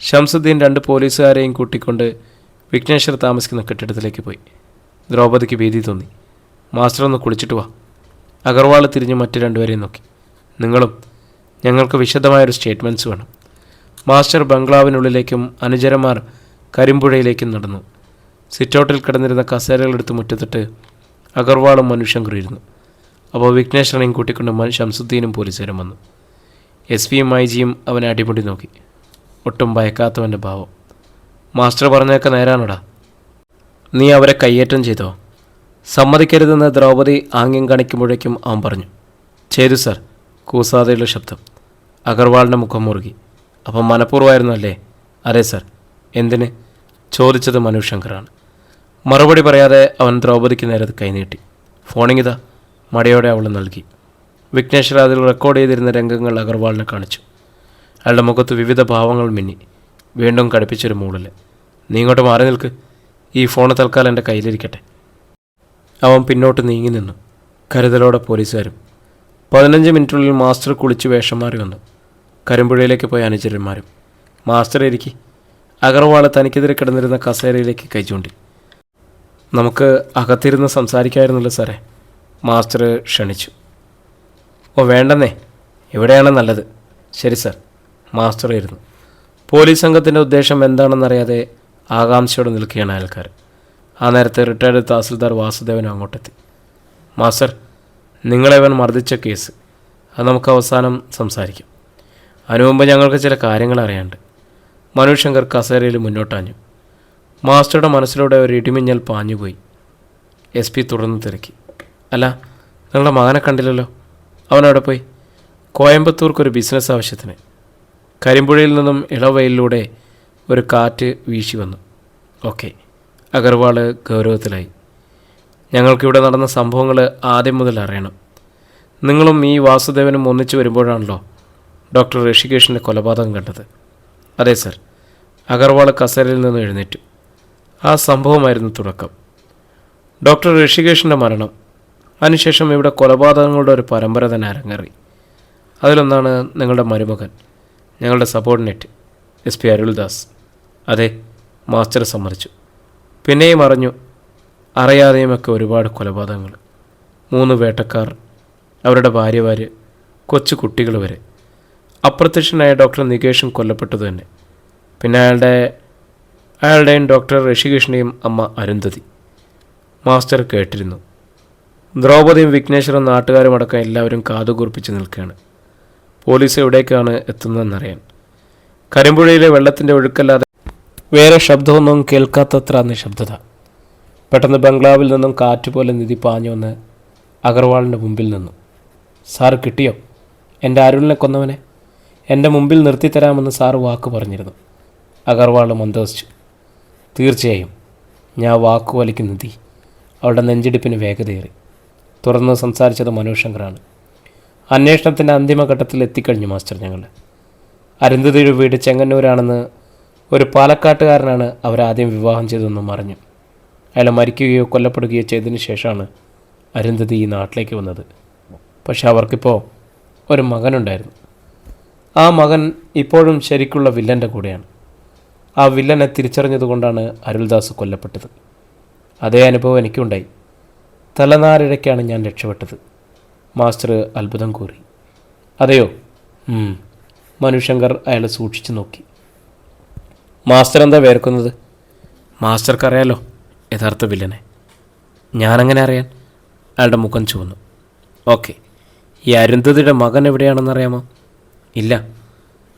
ഷംസുദ്ദീൻ 2 പോലീസുകാരെയും കൂട്ടിക്കൊണ്ട് വിഘ്നേശ്വർ താമസിക്കുന്ന കെട്ടിടത്തിലേക്ക് പോയി. ദ്രൗപദിക്ക് ഭീതി തോന്നി. മാസ്റ്റർ ഒന്ന് കുളിച്ചിട്ട് വാ. അഗർവാൾ തിരിഞ്ഞ് മറ്റു 2 പേരെയും നോക്കി. നിങ്ങളും, ഞങ്ങൾക്ക് വിശദമായൊരു സ്റ്റേറ്റ്മെൻറ്റ്സ് വേണം. മാസ്റ്റർ ബംഗ്ലാവിനുള്ളിലേക്കും അനുചരന്മാർ കരിമ്പുഴയിലേക്കും നടന്നു. സിറ്റൗട്ടിൽ കിടന്നിരുന്ന കസേരകളെടുത്ത് മുറ്റത്തിട്ട് അഗർവാളും മനുഷ്യങ്കറും ഇരുന്നു. അപ്പോൾ വിഘ്നേശ്വരനെയും കൂട്ടിക്കൊണ്ട് ഷംസുദ്ദീനും പോലീസുകാരും വന്നു. SP-യും IG-യും അവനെ അടിമുടി നോക്കി. ഒട്ടും ഭയക്കാത്തവൻ്റെ ഭാവം. മാസ്റ്റർ പറഞ്ഞേക്ക നേരാണോടാ? നീ അവരെ കയ്യേറ്റം ചെയ്തോ? സമ്മതിക്കരുതെന്ന് ദ്രൗപദി ആംഗ്യം കാണിക്കുമ്പോഴേക്കും അവൻ പറഞ്ഞു. ചെയ്തു സർ. കൂസാതെയുള്ള ശബ്ദം. അഗർവാളിൻ്റെ മുഖം മുറുകി. അപ്പം മനഃപൂർവ്വമായിരുന്നു അല്ലേ? അതെ സർ. എന്തിന്? ചോദിച്ചത് മനുശങ്കറാണ്. മറുപടി പറയാതെ അവൻ ദ്രൗപദിക്ക് നേരെ കൈനീട്ടി. ഫോണിങ്ങിതാ. മടയോടെ അവൾ നൽകി. വിഘ്നേശ്വർ അതിൽ റെക്കോർഡ് ചെയ്തിരുന്ന രംഗങ്ങൾ അഗർവാളിനെ കാണിച്ചു. അയാളുടെ മുഖത്ത് വിവിധ ഭാവങ്ങൾ മിന്നി. വീണ്ടും കടുപ്പിച്ചൊരു മൂളല്. നീ ഇങ്ങോട്ട് മാറി നിൽക്ക്. ഈ ഫോണ് തൽക്കാലം എൻ്റെ കയ്യിലിരിക്കട്ടെ. അവൻ പിന്നോട്ട് നീങ്ങി നിന്നു. കരുതലോടെ പോലീസുകാരും. 15 മിനിറ്റിനുള്ളിൽ മാസ്റ്റർ കുളിച്ച് വേഷം മാറി വന്നു. കരിമ്പുഴയിലേക്ക് പോയ അനുചരന്മാരും. മാസ്റ്റർ ഇരിക്കി. അഗർവാൾ തനിക്കെതിരെ കിടന്നിരുന്ന കസേരയിലേക്ക് കൈ ചൂണ്ടി. നമുക്ക് അകത്തിരുന്ന് സംസാരിക്കാമായിരുന്നല്ലോ സാറേ. മാസ്റ്റർ ക്ഷണിച്ചു. ഓ വേണ്ടെന്നേ, ഇവിടെയാണ് നല്ലത്. ശരി സാർ. മാസ്റ്റർ ഇരുന്നു. പോലീസ് സംഘത്തിൻ്റെ ഉദ്ദേശം എന്താണെന്നറിയാതെ ആകാംക്ഷയോടെ നിൽക്കുകയാണ് അയൽക്കാർ. ആ നേരത്തെ റിട്ടയർഡ് തഹസിൽദാർ വാസുദേവൻ അങ്ങോട്ടെത്തി. മാസ്റ്റർ, നിങ്ങളെവൻ മർദ്ദിച്ച കേസ്, അത് നമുക്ക് അവസാനം സംസാരിക്കാം. അതിനു മുമ്പ് ഞങ്ങൾക്ക് ചില കാര്യങ്ങൾ അറിയാണ്ട്. മനുശങ്കർ കസേരയിൽ മുന്നോട്ടാഞ്ഞു. മാസ്റ്ററുടെ മനസ്സിലൂടെ ഒരു ഇടിമിന്നൽ പാഞ്ഞുപോയി. SP തുടർന്ന് തിരക്കി. അല്ല, നിങ്ങളുടെ മകനെ കണ്ടില്ലല്ലോ. അവനവിടെ പോയി. കോയമ്പത്തൂർക്കൊരു ബിസിനസ് ആവശ്യത്തിന്. കരിമ്പുഴയിൽ നിന്നും ഇളവയിലൂടെ ഒരു കാറ്റ് വീശി വന്നു. ഓക്കെ. അഗർവാൾ ഗൗരവത്തിലായി. ഞങ്ങൾക്കിവിടെ നടന്ന സംഭവങ്ങൾ ആദ്യം മുതൽ അറിയണം. നിങ്ങളും ഈ വാസുദേവനും ഒന്നിച്ചു വരുമ്പോഴാണല്ലോ ഡോക്ടർ ഋഷികേഷിൻ്റെ കൊലപാതകം കണ്ടത്? അതെ സർ. അഗർവാൾ കസേരയിൽ നിന്ന് എഴുന്നേറ്റു. ആ സംഭവമായിരുന്നു തുടക്കം. ഡോക്ടർ ഋഷികേഷിൻ്റെ മരണം. അതിനുശേഷം ഇവിടെ കൊലപാതകങ്ങളുടെ ഒരു പരമ്പര തന്നെ അരങ്ങേറി. അതിലൊന്നാണ് നിങ്ങളുടെ മരുമകൻ, ഞങ്ങളുടെ സബോർഡിനേറ്റ് SP അരുൾദാസ്. അതെ, മാസ്റ്റർ സമ്മതിച്ചു. പിന്നെയും അറിഞ്ഞു, അറിയാതെയുമൊക്കെ ഒരുപാട് കൊലപാതകങ്ങൾ. 3 വേട്ടക്കാർ, അവരുടെ ഭാര്യമാർ, കൊച്ചു കുട്ടികൾ വരെ. അപ്രത്യക്ഷനായ ഡോക്ടർ നികേഷും കൊല്ലപ്പെട്ടത് തന്നെ. പിന്നെ അയാളുടെയും ഡോക്ടർ ഋഷികേഷിൻ്റെയും അമ്മ അരുന്ധതി. മാസ്റ്റർ കേട്ടിരുന്നു. ദ്രൗപദിയും വിഘ്നേശ്വറും നാട്ടുകാരുമടക്കം എല്ലാവരും കാതുകൂർപ്പിച്ച് നിൽക്കുകയാണ്. പോലീസ് എവിടേക്കാണ് എത്തുന്നതെന്നറിയാൻ. കരിമ്പുഴയിലെ വെള്ളത്തിൻ്റെ ഒഴുക്കല്ലാതെ വേറെ ശബ്ദമൊന്നും കേൾക്കാത്തത്ര നിശബ്ദത. പെട്ടെന്ന് ബംഗ്ലാവിൽ നിന്നും കാറ്റുപോലെ നിധി പാഞ്ഞു വന്ന് അഗർവാളിൻ്റെ മുമ്പിൽ നിന്നു. സാറ് കിട്ടിയോ? എൻ്റെ അരുളിനെ കൊന്നവനെ എൻ്റെ മുമ്പിൽ നിർത്തിത്തരാമെന്ന് സാറ് വാക്ക് പറഞ്ഞിരുന്നു. അഗർവാൾ മന്ദസിച്ചു. തീർച്ചയായും ഞാൻ വാക്കു വലിക്കും നിധി. അവളുടെ നെഞ്ചിടിപ്പിന് വേഗതയേറി. തുറന്ന് സംസാരിച്ചത് മനുശങ്കറാണ്. അന്വേഷണത്തിൻ്റെ അന്തിമഘട്ടത്തിൽ എത്തിക്കഴിഞ്ഞു മാസ്റ്റർ. ഞങ്ങൾ അരുന്ധതിയുടെ വീട് ചെങ്ങന്നൂരാണെന്ന് ഒരു പാലക്കാട്ടുകാരനാണ് അവരാദ്യം വിവാഹം ചെയ്തതെന്നും അറിഞ്ഞു. അയാൾ മരിക്കുകയോ കൊല്ലപ്പെടുകയോ ചെയ്തതിന് ശേഷമാണ് അരുന്ധതി ഈ നാട്ടിലേക്ക് വന്നത്. പക്ഷെ അവർക്കിപ്പോൾ ഒരു മകനുണ്ടായിരുന്നു. ആ മകൻ ഇപ്പോഴും ശരിക്കുള്ള വില്ലൻ്റെ കൂടെയാണ്. ആ വില്ലനെ തിരിച്ചറിഞ്ഞതുകൊണ്ടാണ് അരുൾദാസ് കൊല്ലപ്പെട്ടത്. അതേ അനുഭവം എനിക്കുണ്ടായി. തലനാരിഴയ്ക്കാണ് ഞാൻ രക്ഷപ്പെട്ടത്. മാസ്റ്റർ അത്ഭുതം കൂറി. അതെയോ? മനുശങ്കർ അയാളെ സൂക്ഷിച്ചു നോക്കി. മാസ്റ്റർ എന്താ വേർക്കുന്നത്? മാസ്റ്റർക്കറിയാലോ യഥാർത്ഥ വില്ലനെ. ഞാനെങ്ങനെ അറിയാൻ? അയാളുടെ മുഖം ചുവന്നു. ഓക്കെ, ഈ അരുന്ധതിയുടെ മകൻ എവിടെയാണെന്നറിയാമോ? ഇല്ല.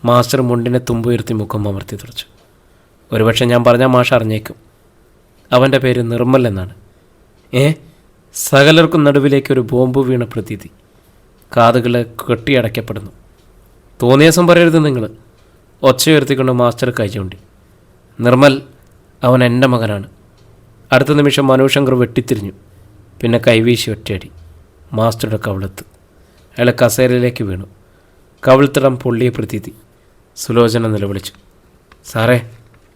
മാസ്റ്റർ മുണ്ടിനെ തുമ്പുയർത്തി മുഖം അമർത്തി തുറച്ചു. ഒരുപക്ഷെ ഞാൻ പറഞ്ഞാൽ മാഷ് അറിഞ്ഞേക്കും. അവൻ്റെ പേര് നിർമ്മൽ എന്നാണ്. സകലർക്കും നടുവിലേക്ക് ഒരു ബോംബ് വീണ പ്രതീതി. കാതുകൾ കെട്ടിയടയ്ക്കപ്പെടുന്നു. തോന്നിയാസം പറയരുത് നിങ്ങൾ. ഒച്ചയുയർത്തിക്കൊണ്ട് മാസ്റ്റർ കൈ ചൂണ്ടി. നിർമ്മൽ, അവൻ എൻ്റെ മകനാണ്. അടുത്ത നിമിഷം മനുശങ്കർ വെട്ടിത്തിരിഞ്ഞു. പിന്നെ കൈവീശി ഒറ്റയടി. മാസ്റ്ററുടെ കവിളത്ത്. അയാളെ കസേരയിലേക്ക് വീണു. കവിൾത്തടം പൊള്ളിയ പ്രതീതി. സുലോചന നിലവിളിച്ചു. സാറേ,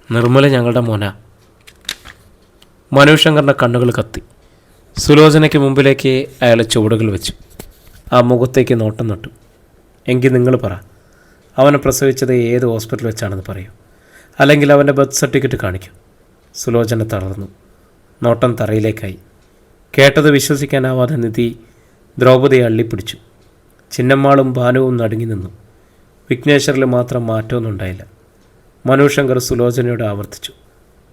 നിർമ്മല ഞങ്ങളുടെ മോനാ. മനുശങ്കറിൻ്റെ കണ്ണുകൾ കത്തി. സുലോചനയ്ക്ക് മുമ്പിലേക്ക് അയാൾ ചുവടുകൾ വെച്ചു. ആ മുഖത്തേക്ക് നോട്ടം നട്ടു. എങ്കിൽ നിങ്ങൾ പറ, അവനെ പ്രസവിച്ചത് ഏത് ഹോസ്പിറ്റൽ വെച്ചാണെന്ന് പറയൂ, അല്ലെങ്കിൽ അവൻ്റെ ബർത്ത് സർട്ടിഫിക്കറ്റ് കാണിക്കൂ. സുലോചന തളർന്നു. നോട്ടം തറയിലേക്കായി. കേട്ടത് വിശ്വസിക്കാനാവാതെ നിധി ദ്രൗപദിയെ അള്ളിപ്പിടിച്ചു. ചിന്നമ്മാളും ഭാനുവും നടുങ്ങി നിന്നു. വിഘ്നേശ്വറിൽ മാത്രം മാറ്റമൊന്നും ഉണ്ടായില്ല. മനു ശങ്കർ സുലോചനയോട് ആവർത്തിച്ചു,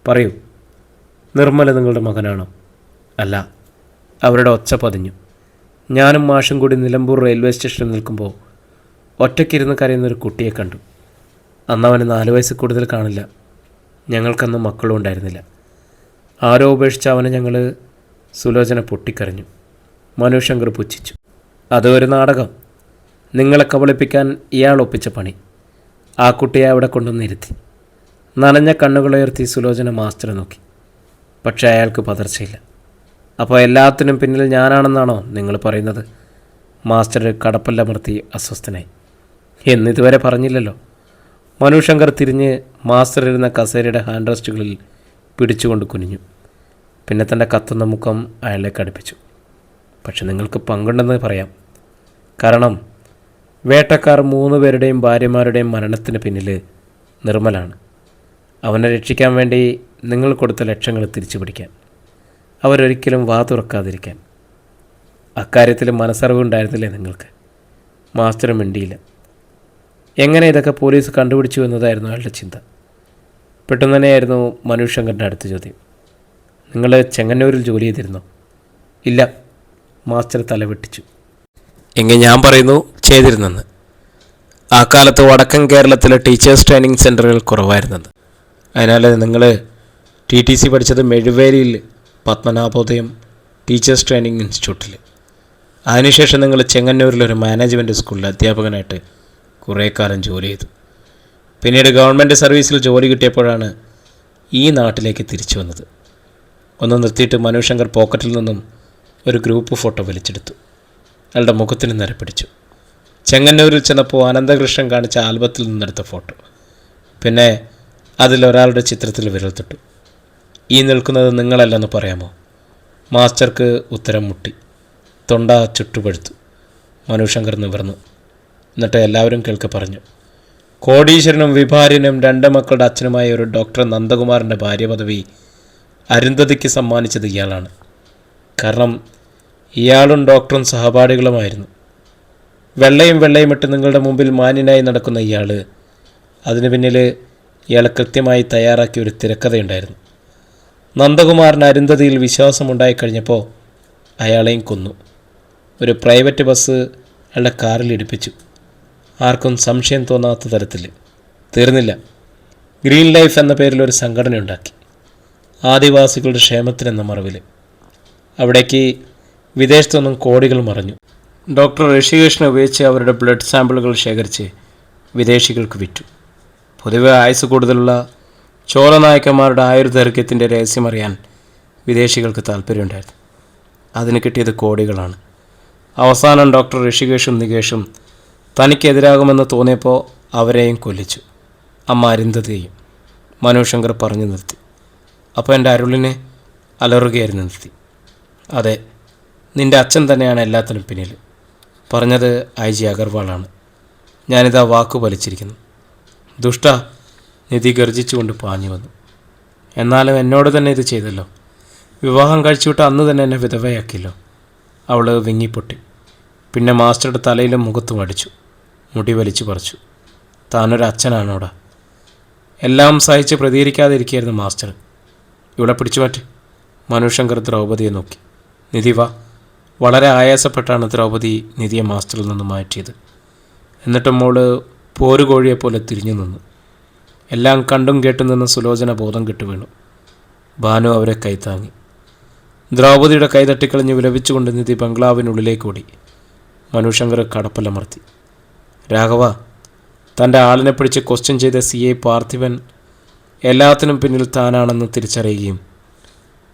പറയൂ, നിർമ്മല നിങ്ങളുടെ മകനാണോ? അല്ല. അവരുടെ ഒച്ച പതിഞ്ഞു. ഞാനും മാഷും കൂടി നിലമ്പൂർ റെയിൽവേ സ്റ്റേഷനിൽ നിൽക്കുമ്പോൾ ഒറ്റയ്ക്കിരുന്ന് കരയുന്നൊരു കുട്ടിയെ കണ്ടു. അന്നവന് 4 വയസ്സിൽ കൂടുതൽ കാണില്ല. ഞങ്ങൾക്കന്ന് മക്കളും ഉണ്ടായിരുന്നില്ല. ആരോ ഉപേക്ഷിച്ച അവനെ ഞങ്ങൾ. സുലോചന പൊട്ടിക്കരഞ്ഞു. മനു ശങ്കർ പുച്ഛിച്ചു, അത് ഒരു നാടകം. നിങ്ങളെ കബളിപ്പിക്കാൻ ഇയാൾ ഒപ്പിച്ച പണി. ആ കുട്ടിയെ അവിടെ കൊണ്ടുവന്നിരുത്തി. നനഞ്ഞ കണ്ണുകളുയർത്തി സുലോചന മാസ്റ്ററെ നോക്കി. പക്ഷേ അയാൾക്ക് പതർച്ചയില്ല. അപ്പോൾ എല്ലാത്തിനും പിന്നിൽ ഞാനാണെന്നാണോ നിങ്ങൾ പറയുന്നത്? മാസ്റ്റർ കടപ്പല്ലമർത്തി അസ്വസ്ഥനായി. എന്നിതുവരെ പറഞ്ഞില്ലല്ലോ. മനു ശങ്കർ തിരിഞ്ഞ് മാസ്റ്റർ ഇരുന്ന കസേരയുടെ ഹാൻഡ് റെസ്റ്റുകളിൽ പിടിച്ചുകൊണ്ട് കുനിഞ്ഞു. പിന്നെ തൻ്റെ കത്തുന്ന മുഖം അയാളേക്ക് അടുപ്പിച്ചു. പക്ഷെ നിങ്ങൾക്ക് പങ്കുണ്ടെന്ന് പറയാം. കാരണം വേട്ടക്കാർ 3 പേരുടെയും ഭാര്യമാരുടെയും മരണത്തിന് പിന്നിൽ നിർമ്മലാണ്. അവനെ രക്ഷിക്കാൻ വേണ്ടി നിങ്ങൾ കൊടുത്ത ലക്ഷങ്ങൾ തിരിച്ചു പിടിക്കാൻ, അവരൊരിക്കലും വാ തുറക്കാതിരിക്കാൻ. അക്കാര്യത്തിൽ മനസ്സറിവുണ്ടായിരുന്നില്ലേ നിങ്ങൾക്ക്? മാസ്റ്റർ മിണ്ടിയില്ല. എങ്ങനെ ഇതൊക്കെ പോലീസ് കണ്ടുപിടിച്ചു എന്നതായിരുന്നു അയാളുടെ ചിന്ത. പെട്ടെന്ന് തന്നെയായിരുന്നു മനു ശങ്കറിൻ്റെ അടുത്ത ചോദ്യം. നിങ്ങൾ ചെങ്ങന്നൂരിൽ ജോലി ചെയ്തിരുന്നോ? ഇല്ല. മാസ്റ്റർ തലവെട്ടിച്ചു. എങ്കിൽ ഞാൻ പറയുന്നു ചെയ്തിരുന്നെന്ന്. ആ കാലത്ത് വടക്കൻ കേരളത്തിലെ ടീച്ചേഴ്സ് ട്രെയിനിങ് സെൻ്ററുകൾ കുറവായിരുന്നത്. അതിനാൽ നിങ്ങൾ TTC പഠിച്ചത് മെഴുവേലിയിൽ പത്മനാഭോദയം ടീച്ചേഴ്സ് ട്രെയിനിങ് ഇൻസ്റ്റിറ്റ്യൂട്ടിൽ. അതിനുശേഷം നിങ്ങൾ ചെങ്ങന്നൂരിലൊരു മാനേജ്മെൻറ്റ് സ്കൂളിൽ അധ്യാപകനായിട്ട് കുറേ കാലം ജോലി ചെയ്തു. പിന്നീട് ഗവൺമെൻറ് സർവീസിൽ ജോലി കിട്ടിയപ്പോഴാണ് ഈ നാട്ടിലേക്ക് തിരിച്ചു വന്നത്. ഒന്ന് നിർത്തിയിട്ട് മനു ശങ്കർ പോക്കറ്റിൽ നിന്നും ഒരു ഗ്രൂപ്പ് ഫോട്ടോ വലിച്ചെടുത്തു. അയാളുടെ മുഖത്തിന് നിരപ്പിടിച്ചു. ചെങ്ങന്നൂരിൽ ചെന്നപ്പോൾ അനന്തകൃഷ്ണൻ കാണിച്ച ആൽബത്തിൽ നിന്നെടുത്ത ഫോട്ടോ. പിന്നെ അതിലൊരാളുടെ ചിത്രത്തിൽ വിരൽ തൊട്ടു. ഈ നിൽക്കുന്നത് നിങ്ങളല്ലെന്ന് പറയാമോ? മാസ്റ്റർക്ക് ഉത്തരം മുട്ടി. തൊണ്ട ചുട്ടുപഴുത്തു. മനു ശങ്കർ നിവർന്നു. എന്നിട്ട് എല്ലാവരും കേൾക്കെ പറഞ്ഞു, കോടീശ്വരനും വിഭാര്യനും 2 മക്കളുടെ അച്ഛനുമായ ഒരു ഡോക്ടർ നന്ദകുമാറിൻ്റെ ഭാര്യ പദവി അരുന്ധതിക്ക് സമ്മാനിച്ചത് ഇയാളാണ്. കാരണം ഇയാളും ഡോക്ടറും സഹപാഠികളുമായിരുന്നു. വെള്ളയും ഇട്ട് നിങ്ങളുടെ മുമ്പിൽ മാന്യനായി നടക്കുന്ന ഇയാൾ, അതിനു പിന്നിൽ ഇയാൾ കൃത്യമായി തയ്യാറാക്കിയ ഒരു തിരക്കഥയുണ്ടായിരുന്നു. നന്ദകുമാറിന് അരുന്ധതിയിൽ വിശ്വാസമുണ്ടായിക്കഴിഞ്ഞപ്പോൾ അയാളെയും കൊന്നു. ഒരു പ്രൈവറ്റ് ബസ് അയാളുടെ കാറിൽ ഇടിപ്പിച്ചു. ആർക്കും സംശയം തോന്നാത്ത തരത്തിൽ. തീർന്നില്ല. ഗ്രീൻ ലൈഫ് എന്ന പേരിൽ ഒരു സംഘടന ഉണ്ടാക്കി, ആദിവാസികളുടെ ക്ഷേമത്തിനെന്ന മറവിൽ. അവിടേക്ക് വിദേശത്തുനിന്നും കോടികൾ മറഞ്ഞു. ഡോക്ടർ ഋഷികൃഷ്ണനെ ഉപയോഗിച്ച് അവരുടെ ബ്ലഡ് സാമ്പിളുകൾ ശേഖരിച്ച് വിദേശികൾക്ക് വിറ്റു. പൊതുവെ ആയുസ് കൂടുതലുള്ള ചോളനായക്കന്മാരുടെ ആയുർദൈർഘ്യത്തിൻ്റെ രഹസ്യമറിയാൻ വിദേശികൾക്ക് താല്പര്യമുണ്ടായിരുന്നു. അതിന് കിട്ടിയത് കോടികളാണ്. അവസാനം ഡോക്ടർ ഋഷികേഷും നികേഷും തനിക്കെതിരാകുമെന്ന് തോന്നിയപ്പോൾ അവരെയും കൊല്ലിച്ചു. അമ്മ അരുന്ധതിയെയും. മനു ശങ്കർ പറഞ്ഞു നിർത്തി. അപ്പോൾ എൻ്റെ അരുളിനെ അലറുകയായിരുന്നു നിർത്തി. അതെ, നിൻ്റെ അച്ഛൻ തന്നെയാണ് എല്ലാത്തിനും പിന്നിൽ. പറഞ്ഞത് IG അഗർവാളാണ്. ഞാനിതാ വാക്കു വലിച്ചിരിക്കുന്നു. ദുഷ്ട, നിധി ഗർജിച്ചുകൊണ്ട് പാഞ്ഞു വന്നു. എന്നാലും എന്നോട് തന്നെ ഇത് ചെയ്തല്ലോ. വിവാഹം കഴിച്ചുവിട്ട് അന്ന് തന്നെ എന്നെ വിധവയാക്കിയല്ലോ. അവൾ വിങ്ങിപ്പൊട്ടി. പിന്നെ മാസ്റ്ററുടെ തലയിലും മുഖത്തും അടിച്ചു. മുടി വലിച്ചു പറിച്ചു. താനൊരു അച്ഛനാണോടാ? എല്ലാം സഹിച്ച് പ്രതികരിക്കാതിരിക്കുകയായിരുന്നു മാസ്റ്റർ. ഇവിടെ പിടിച്ചു മാറ്റി. മനു ശങ്കർ ദ്രൗപദിയെ നോക്കി. നിധി വാ. വളരെ ആയാസപ്പെട്ടാണ് ദ്രൗപദി നിധിയെ മാസ്റ്ററിൽ നിന്ന് മാറ്റിയത്. എന്നിട്ടും മോള് പോരുകോഴിയെപ്പോലെ തിരിഞ്ഞു നിന്നു. എല്ലാം കണ്ടും കേട്ടും നിന്ന് സുലോചന ബോധം കെട്ടു വീണു. ഭാനു അവരെ കൈത്താങ്ങി. ദ്രൗപദിയുടെ കൈ തട്ടിക്കളഞ്ഞ് വിലപിച്ചുകൊണ്ട് നിധി ബംഗ്ലാവിനുള്ളിലേക്ക് ഓടി. മനു ശങ്കർ കടപ്പല്ലമർത്തി. രാഘവ, തൻ്റെ ആളിനെ പിടിച്ച് ക്വസ്റ്റ്യൻ ചെയ്ത CI പാർത്ഥിവൻ എല്ലാത്തിനും പിന്നിൽ താനാണെന്ന് തിരിച്ചറിയുകയും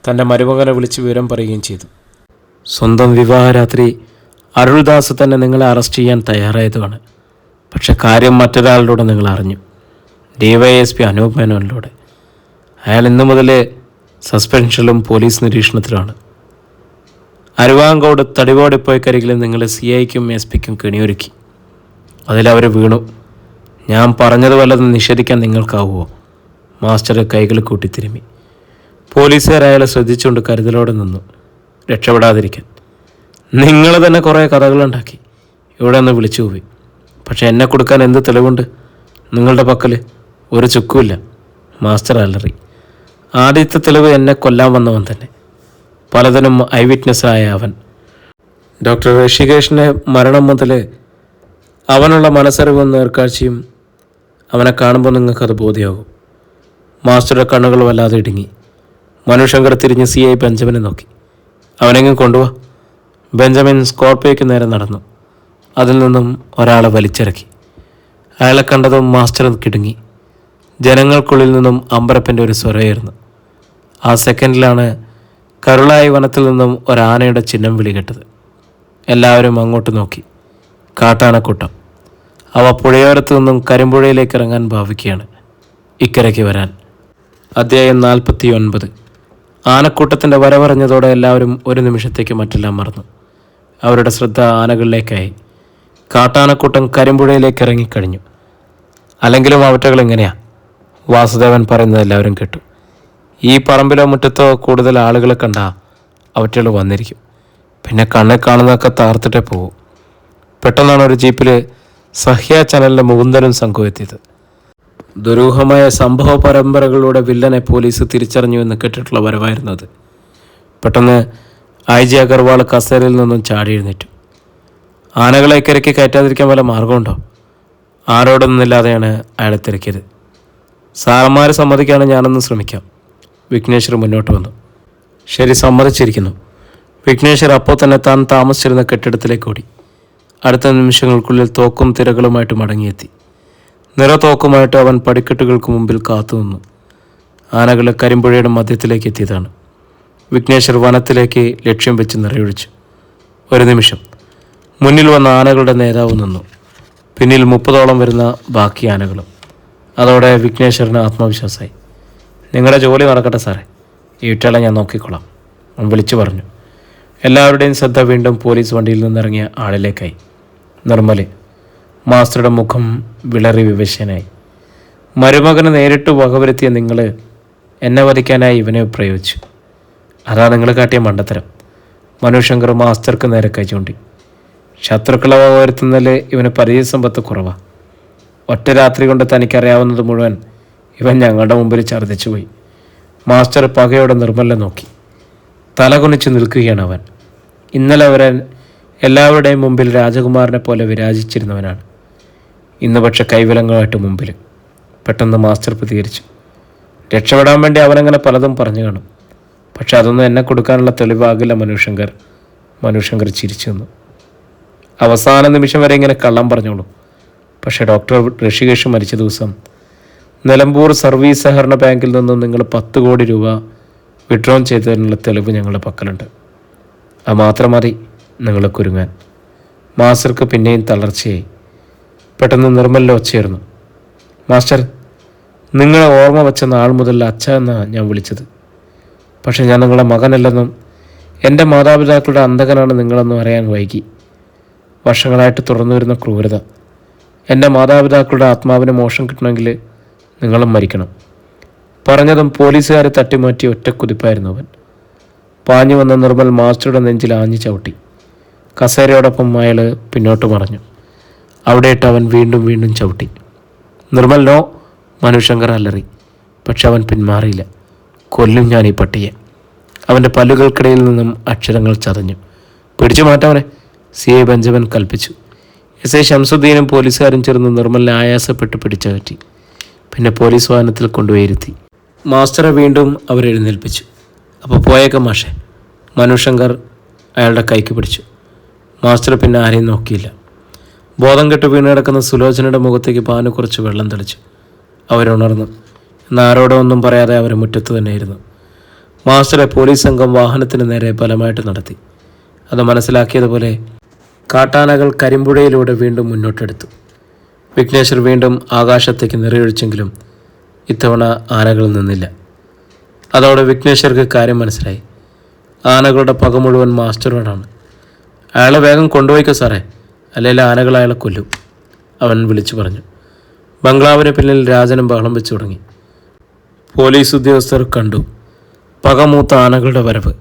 തൻ്റെ മരുമകനെ വിളിച്ച് വിവരം പറയുകയും ചെയ്തു. സ്വന്തം വിവാഹരാത്രി അരുൾദാസ് തന്നെ നിങ്ങളെ അറസ്റ്റ് ചെയ്യാൻ തയ്യാറായതുമാണ്. പക്ഷെ കാര്യം മറ്റൊരാളിലൂടെ നിങ്ങൾ അറിഞ്ഞു. DYSP അനൂപ് മേനോനിലൂടെ. അയാൾ ഇന്നു മുതൽ സസ്പെൻഷനിലും പോലീസ് നിരീക്ഷണത്തിലാണ്. അരുവാങ്കോട് തടിവോടിപ്പോയ്ക്കരികിൽ നിങ്ങളെ CIക്കും SP ക്കും കെണിയൊരുക്കി. അതിലവർ വീണു. ഞാൻ പറഞ്ഞത് വല്ലതും നിഷേധിക്കാൻ നിങ്ങൾക്കാവുമോ? മാസ്റ്റർ കൈകൾ കൂട്ടിത്തിരുമ്മി. പോലീസുകാർ അയാളെ ശ്രദ്ധിച്ചുകൊണ്ട് കരുതലോടെ നിന്നു, രക്ഷപ്പെടാതിരിക്കാൻ. നിങ്ങൾ തന്നെ കുറേ കഥകളുണ്ടാക്കി, ഇവിടെ നിന്ന് വിളിച്ചു പോയി. പക്ഷെ എന്നെ കൊടുക്കാൻ എന്ത് തെളിവുണ്ട് നിങ്ങളുടെ പക്കൽ? ഒരു ചുക്കുമില്ല. മാസ്റ്റർ അലറി. ആദ്യത്തെ തെളിവ് എന്നെ കൊല്ലാൻ വന്നവൻ തന്നെ, പലതിനും ഐ വിറ്റ്നസ്സായ അവൻ. ഡോക്ടർ ഋഷികേഷിൻ്റെ മരണം മുതൽ അവനുള്ള മനസ്സറിവും നേർക്കാഴ്ചയും അവനെ കാണുമ്പോൾ നിങ്ങൾക്കത് ബോധ്യമാകും. മാസ്റ്ററുടെ കണ്ണുകൾ വല്ലാതെ ഇടുങ്ങി. മനുശങ്കർ തിരിഞ്ഞ് CI ബെഞ്ചമിനെ നോക്കി. അവനെങ്ങും കൊണ്ടുപോവാ. ബെഞ്ചമിൻ സ്കോർപ്പിയോയ്ക്ക് നേരെ നടന്നു. അതിൽ നിന്നും ഒരാളെ വലിച്ചിറക്കി. അയാളെ കണ്ടതും മാസ്റ്റർ കിടുങ്ങി. ജനങ്ങൾക്കുള്ളിൽ നിന്നും അമ്പരപ്പൻ്റെ ഒരു സ്വരമായിരുന്നു. ആ സെക്കൻഡിലാണ് കരുളായി വനത്തിൽ നിന്നും ഒരാനയുടെ ചിഹ്നം വിളി കേട്ടത്. എല്ലാവരും അങ്ങോട്ട് നോക്കി. കാട്ടാനക്കൂട്ടം. അവ പുഴയോരത്ത് നിന്നും കരിമ്പുഴയിലേക്ക് ഇറങ്ങാൻ ഭാവിക്കുകയാണ്, ഇക്കരയ്ക്ക് വരാൻ. അധ്യായം 49. ആനക്കൂട്ടത്തിൻ്റെ വരവറിഞ്ഞതോടെ എല്ലാവരും ഒരു നിമിഷത്തേക്ക് മറ്റെല്ലാം മറന്നു. അവരുടെ ശ്രദ്ധ ആനകളിലേക്കായി. കാട്ടാനക്കൂട്ടം കരിമ്പുഴയിലേക്ക് ഇറങ്ങിക്കഴിഞ്ഞു. അല്ലെങ്കിലും അവറ്റകൾ എങ്ങനെയാ? വാസുദേവൻ പറയുന്നത് എല്ലാവരും കേട്ടു. ഈ പറമ്പിലോ മുറ്റത്തോ കൂടുതൽ ആളുകളെ കണ്ടാൽ അവറ്റകൾ വന്നിരിക്കും. പിന്നെ കണ്ണിൽ കാണുന്നതൊക്കെ താർത്തിട്ടേ പോകും. പെട്ടെന്നാണ് ഒരു ജീപ്പിൽ സഹ്യ ചാനലിൻ്റെ മുകുന്ദനും സംഘവും എത്തിയത്. ദുരൂഹമായ സംഭവ പരമ്പരകളുടെ വില്ലനെ പോലീസ് തിരിച്ചറിഞ്ഞു എന്ന് കേട്ടിട്ടുള്ള വരവായിരുന്നത്. പെട്ടെന്ന് IG അഗർവാൾ കസേരയിൽ നിന്നും ചാടി എഴുന്നേറ്റു. ആനകളെ ഇക്കരയ്ക്ക് കയറ്റാതിരിക്കാൻ വല്ല മാർഗമുണ്ടോ? ആരോടൊന്നുമില്ലാതെയാണ് അയാളെ തിരക്കിയത്. സാറന്മാർ സമ്മതിക്കാണ്, ഞാനൊന്ന് ശ്രമിക്കാം. വിഘ്നേശ്വർ മുന്നോട്ട് വന്നു. ശരി, സമ്മതിച്ചിരിക്കുന്നു. വിഘ്നേശ്വർ അപ്പോൾ തന്നെ താൻ താമസിച്ചിരുന്ന കെട്ടിടത്തിലേക്ക് ഓടി. അടുത്ത നിമിഷങ്ങൾക്കുള്ളിൽ തോക്കും തിരകളുമായിട്ട് മടങ്ങിയെത്തി. നിറത്തോക്കുമായിട്ട് അവൻ പടിക്കെട്ടുകൾക്ക് മുമ്പിൽ കാത്തുനിന്നു. ആനകൾ കരിമ്പുഴയുടെ മധ്യത്തിലേക്ക് എത്തിയതാണ്. വിഘ്നേശ്വർ വനത്തിലേക്ക് ലക്ഷ്യം വെച്ച് നിറയൊഴിച്ചു. ഒരു നിമിഷം മുന്നിൽ വന്ന ആനകളുടെ നേതാവ് നിന്നു. പിന്നിൽ 30ഓളം വരുന്ന ബാക്കി ആനകളും. അതോടെ വിഘ്നേശ്വറിന് ആത്മവിശ്വാസമായി. നിങ്ങളുടെ ജോലി നടക്കട്ടെ സാറേ, ഈ ഇട്ടളെ ഞാൻ നോക്കിക്കൊള്ളാം, അവൻ വിളിച്ചു പറഞ്ഞു. എല്ലാവരുടെയും ശ്രദ്ധ വീണ്ടും പോലീസ് വണ്ടിയിൽ നിന്നിറങ്ങിയ ആളിലേക്കായി. നിർമ്മല്. മാസ്റ്ററുടെ മുഖം വിളറി വിവശനായി. മരുമകന് നേരിട്ട് വകവരുത്തിയ നിങ്ങൾ എന്നെ വധിക്കാനായി ഇവനെ പ്രയോഗിച്ചു. അതാ നിങ്ങൾ കാട്ടിയ മണ്ടത്തരം. മനുശങ്കർ മാസ്റ്റർക്ക് നേരെ കൈ ചൂണ്ടി. ശത്രുക്കളെ വകവരുത്തുന്നതിൽ ഇവന് പരിചയസമ്പത്ത് കുറവാണ്. ഒറ്റ രാത്രി കൊണ്ട് തനിക്കറിയാവുന്നത് മുഴുവൻ ഇവൻ ഞങ്ങളുടെ മുമ്പിൽ ഛർദ്ദിച്ചു പോയി. മാസ്റ്റർ പകയോടെ നിർമ്മലിനെ നോക്കി. തലകുനിച്ച് നിൽക്കുകയാണ് അവൻ. ഇന്നലെ അവൻ എല്ലാവരുടെയും മുമ്പിൽ രാജകുമാരനെ പോലെ വിരാജിച്ചിരുന്നവനാണ്. ഇന്ന് പക്ഷെ കൈവിലങ്ങുമായിട്ട് മുമ്പിൽ. പെട്ടെന്ന് മാസ്റ്റർ പ്രതികരിച്ചു. രക്ഷപ്പെടാൻ വേണ്ടി അവനങ്ങനെ പലതും പറഞ്ഞു കാണും. പക്ഷെ അതൊന്നും എന്നെ കൊടുക്കാനുള്ള തെളിവാകില്ല മനുശങ്കർ. മനുശങ്കർ ചിരിച്ചു നിന്നു. അവസാന നിമിഷം വരെ ഇങ്ങനെ കള്ളം പറഞ്ഞോളൂ. പക്ഷേ ഡോക്ടർ ഋഷികേഷ് മരിച്ച ദിവസം നിലമ്പൂർ സർവീസ് സഹകരണ ബാങ്കിൽ നിന്നും നിങ്ങൾ 10 കോടി രൂപ വിഡ്രോൺ ചെയ്തതിനുള്ള തെളിവ് ഞങ്ങളുടെ പക്കലുണ്ട്. അത് മാത്രം മതി നിങ്ങൾ കുരുങ്ങാൻ. മാസ്റ്റർക്ക് പിന്നെയും തളർച്ചയായി. പെട്ടെന്ന് നിർമ്മലിൻ്റെ ഒച്ചയായിരുന്നു. മാസ്റ്റർ, നിങ്ങളെ ഓർമ്മ വെച്ച നാൾ മുതൽ അച്ഛ എന്നാണ് ഞാൻ വിളിച്ചത്. പക്ഷെ ഞാൻ നിങ്ങളുടെ മകനല്ലെന്നും എൻ്റെ മാതാപിതാക്കളുടെ അന്തകനാണ് നിങ്ങളെന്നും അറിയാൻ വൈകി. വർഷങ്ങളായിട്ട് തുടർന്നു വരുന്ന ക്രൂരത. എൻ്റെ മാതാപിതാക്കളുടെ ആത്മാവിന് മോക്ഷം കിട്ടണമെങ്കിൽ നിങ്ങളും മരിക്കണം. പറഞ്ഞതും പോലീസുകാരെ തട്ടിമാറ്റി ഒറ്റക്കുതിപ്പായിരുന്നു അവൻ. പാഞ്ഞു വന്ന നിർമ്മൽ മാസ്റ്ററുടെ നെഞ്ചിൽ ആഞ്ഞു ചവിട്ടി. കസേരയോടൊപ്പം അയാൾ പിന്നോട്ട് മറഞ്ഞു. അവിടെയിട്ട് അവൻ വീണ്ടും വീണ്ടും ചവിട്ടി. നിർമ്മൽ നോ, മനുശങ്കർ അലറി. പക്ഷെ അവൻ പിന്മാറിയില്ല. കൊല്ലും ഞാൻ ഈ പട്ടിയെ. അവൻ്റെ പല്ലുകൾക്കിടയിൽ നിന്നും അക്ഷരങ്ങൾ ചതഞ്ഞു. പിടിച്ചു മാറ്റവനെ, CI ബെഞ്ചമിൻ കൽപ്പിച്ചു. SI ശംസുദ്ദീനും പോലീസുകാരും ചേർന്ന് നിർമ്മലിനെ ആയാസപ്പെട്ട് പിടിച്ചകറ്റി. പിന്നെ പോലീസ് വാഹനത്തിൽ കൊണ്ടുപോയിരുത്തി. മാസ്റ്ററെ വീണ്ടും അവരെഴുന്നേൽപ്പിച്ചു. അപ്പോൾ പോയേക്കാം മാഷെ. മനുശങ്കർ അയാളുടെ കൈക്ക് പിടിച്ചു. മാസ്റ്റർ പിന്നെ ആരെയും നോക്കിയില്ല. ബോധം കെട്ട് വീണ് കിടക്കുന്ന സുലോചനയുടെ മുഖത്തേക്ക് പാന് കുറച്ച് വെള്ളം തെളിച്ചു. അവരുണർന്നു. എന്നാൽ ആരോടോ ഒന്നും പറയാതെ അവർ മുറ്റത്ത് തന്നെയായിരുന്നു. മാസ്റ്ററെ പോലീസ് സംഘം വാഹനത്തിന് നേരെ ബലമായിട്ട് നടത്തി. അത് മനസ്സിലാക്കിയതുപോലെ കാട്ടാനകൾ കരിമ്പുഴയിലൂടെ വീണ്ടും മുന്നോട്ടെടുത്തു. വിഘ്നേശ്വർ വീണ്ടും ആകാശത്തേക്ക് നിറയൊഴിച്ചെങ്കിലും ഇത്തവണ ആനകൾ നിന്നില്ല. അതോടെ വിഘ്നേശ്വർക്ക് കാര്യം മനസ്സിലായി. ആനകളുടെ പക മുഴുവൻ മാസ്റ്ററോടാണ്. അയാളെ വേഗം കൊണ്ടുപോയിക്കോ സാറേ, അല്ലെങ്കിൽ ആനകൾ അയാളെ കൊല്ലും, അവൻ വിളിച്ചു പറഞ്ഞു. ബംഗ്ലാവിന് പിന്നിൽ രാജനും ബഹളം വെച്ചു തുടങ്ങി. പോലീസ് ഉദ്യോഗസ്ഥർ കണ്ടു പകമൂത്ത ആനകളുടെ വരവ്.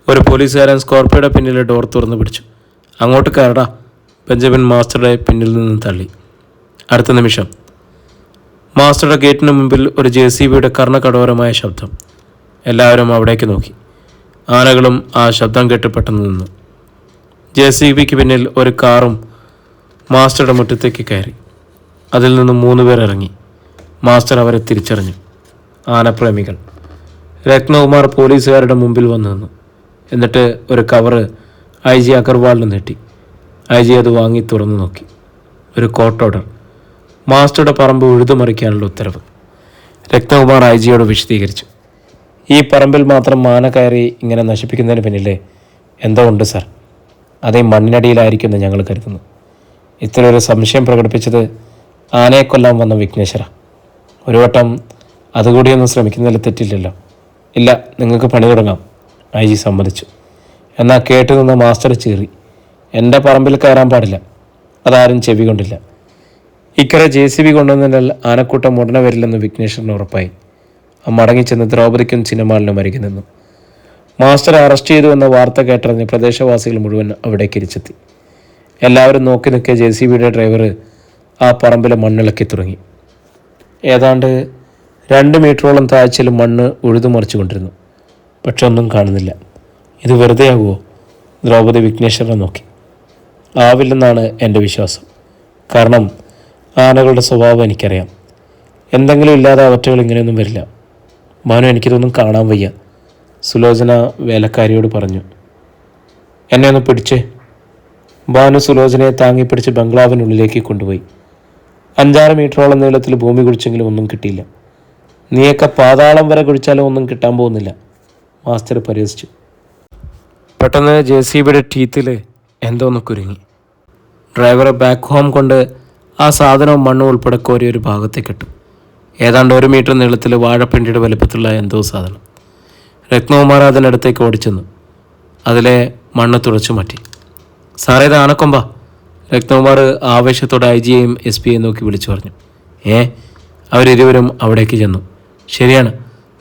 ഒരു പോലീസുകാരൻ സ്കോർപ്പിയോയുടെ പിന്നിലെ ഡോർ തുറന്നു പിടിച്ചു. അങ്ങോട്ട് കയറടാ, ബെഞ്ചമിൻ മാസ്റ്ററുടെ പിന്നിൽ നിന്ന് തള്ളി. അടുത്ത നിമിഷം മാസ്റ്ററുടെ ഗേറ്റിന് മുമ്പിൽ ഒരു JCBയുടെ കർണകഠോരമായ ശബ്ദം. എല്ലാവരും അവിടേക്ക് നോക്കി. ആനകളും ആ ശബ്ദം കേട്ട് പെട്ടെന്ന് നിന്നു. JCBക്ക് പിന്നിൽ ഒരു കാറും മാസ്റ്ററുടെ മുറ്റത്തേക്ക് കയറി. അതിൽ നിന്നും 3 പേർ ഇറങ്ങി. മാസ്റ്റർ അവരെ തിരിച്ചറിഞ്ഞു. ആനപ്രേമികൾ. രത്നകുമാർ പോലീസുകാരുടെ മുമ്പിൽ വന്നു നിന്നു. എന്നിട്ട് ഒരു കവറ് IG അഗർവാളിന് നീട്ടി. IG അത് വാങ്ങി തുറന്നു നോക്കി. ഒരു കോർട്ട് ഓർഡർ. മാസ്റ്ററുടെ പറമ്പ് ഉഴുതുമറിക്കാനുള്ള ഉത്തരവ്. രത്നകുമാർ IG വിശദീകരിച്ചു. ഈ പറമ്പിൽ മാത്രം ആന കയറി ഇങ്ങനെ നശിപ്പിക്കുന്നതിന് പിന്നിലെ എന്തോ ഉണ്ട് സാർ. അതേ മണ്ണിനടിയിലായിരിക്കുമെന്ന് ഞങ്ങൾ കരുതുന്നു. ഇത്തരൊരു സംശയം പ്രകടിപ്പിച്ചത് ആനയെ കൊല്ലാൻ വന്ന വിഘ്നേശ്വര. ഒരു വട്ടം അതുകൂടിയൊന്നും ശ്രമിക്കുന്നതിൽ തെറ്റില്ലല്ലോ. ഇല്ല, നിങ്ങൾക്ക് പണി തുടങ്ങാം, IG സമ്മതിച്ചു. എന്നാൽ കേട്ടു നിന്ന് മാസ്റ്റർ ചീറി. എൻ്റെ പറമ്പിൽ കയറാൻ പാടില്ല. അതാരും ചെവി കൊണ്ടില്ല. ഇക്കരെ JCB കൊണ്ടുവന്നതിനാൽ ആനക്കൂട്ടം ഉടനെ വരില്ലെന്ന് വിഘ്നേശ്വരന് ഉറപ്പായി. മടങ്ങിച്ചെന്ന് ദ്രൗപദിക്കും ചിന്നമാളിനും അരികെ നിന്നു. മാസ്റ്ററെ അറസ്റ്റ് ചെയ്തു എന്ന വാർത്ത കേട്ടറിഞ്ഞ് പ്രദേശവാസികൾ മുഴുവൻ അവിടേക്ക് ഇരിച്ചെത്തി. എല്ലാവരും നോക്കി നിൽക്കിയ JCBയുടെ ഡ്രൈവർ ആ പറമ്പിലെ മണ്ണിളക്കി തുടങ്ങി. ഏതാണ്ട് 2 മീറ്ററോളം താഴ്ചയിൽ മണ്ണ് ഉഴുതുമറിച്ചു കൊണ്ടിരുന്നു. പക്ഷെ ഒന്നും കാണുന്നില്ല. ഇത് വെറുതെ ആകുമോ? ദ്രൗപദി വിഘ്നേശ്വരനെ നോക്കി. ആവില്ലെന്നാണ് എൻ്റെ വിശ്വാസം. കാരണം ആനകളുടെ സ്വഭാവം എനിക്കറിയാം. എന്തെങ്കിലും ഇല്ലാതെ അവറ്റകൾ ഇങ്ങനെയൊന്നും വരില്ല. ഭാനു, എനിക്കിതൊന്നും കാണാൻ വയ്യ, സുലോചന വേലക്കാരിയോട് പറഞ്ഞു. എന്നെ ഒന്ന് പിടിച്ചേ. ഭാനു സുലോചനയെ താങ്ങിപ്പിടിച്ച് ബംഗ്ലാവിനുള്ളിലേക്ക് കൊണ്ടുപോയി. 5-6 മീറ്ററോളം നീളത്തിൽ ഭൂമി കുഴിച്ചെങ്കിലും ഒന്നും കിട്ടിയില്ല. നീയൊക്കെ പാതാളം വരെ കുഴിച്ചാലും ഒന്നും കിട്ടാൻ പോകുന്നില്ല, മാസ്റ്റർ പരിഹസിച്ചു. പെട്ടെന്ന് JCBയുടെ ടീത്തിൽ എന്തോന്ന് കുരുങ്ങി. ഡ്രൈവറെ ബാക്ക് ഹോം കൊണ്ട് ആ സാധനവും മണ്ണും ഉൾപ്പെടെ കോരി ഒരു ഭാഗത്തേക്ക് ഇട്ടു. ഏതാണ്ട് 1 മീറ്റർ നീളത്തിൽ വാഴപ്പിണ്ടിയുടെ വലുപ്പത്തിലുള്ള എന്തോ സാധനം. രത്നകുമാർ അതിനടുത്തേക്ക് ഓടിച്ചെന്നു. അതിലെ മണ്ണ് തുടച്ചു മാറ്റി. സാറേ, ഇത് ആനക്കൊമ്പാ, രത്നകുമാർ ആവേശത്തോടെ IG-യെയും SP-യെയും നോക്കി വിളിച്ചു പറഞ്ഞു. അവരിരുവരും അവിടേക്ക് ചെന്നു. ശരിയാണ്,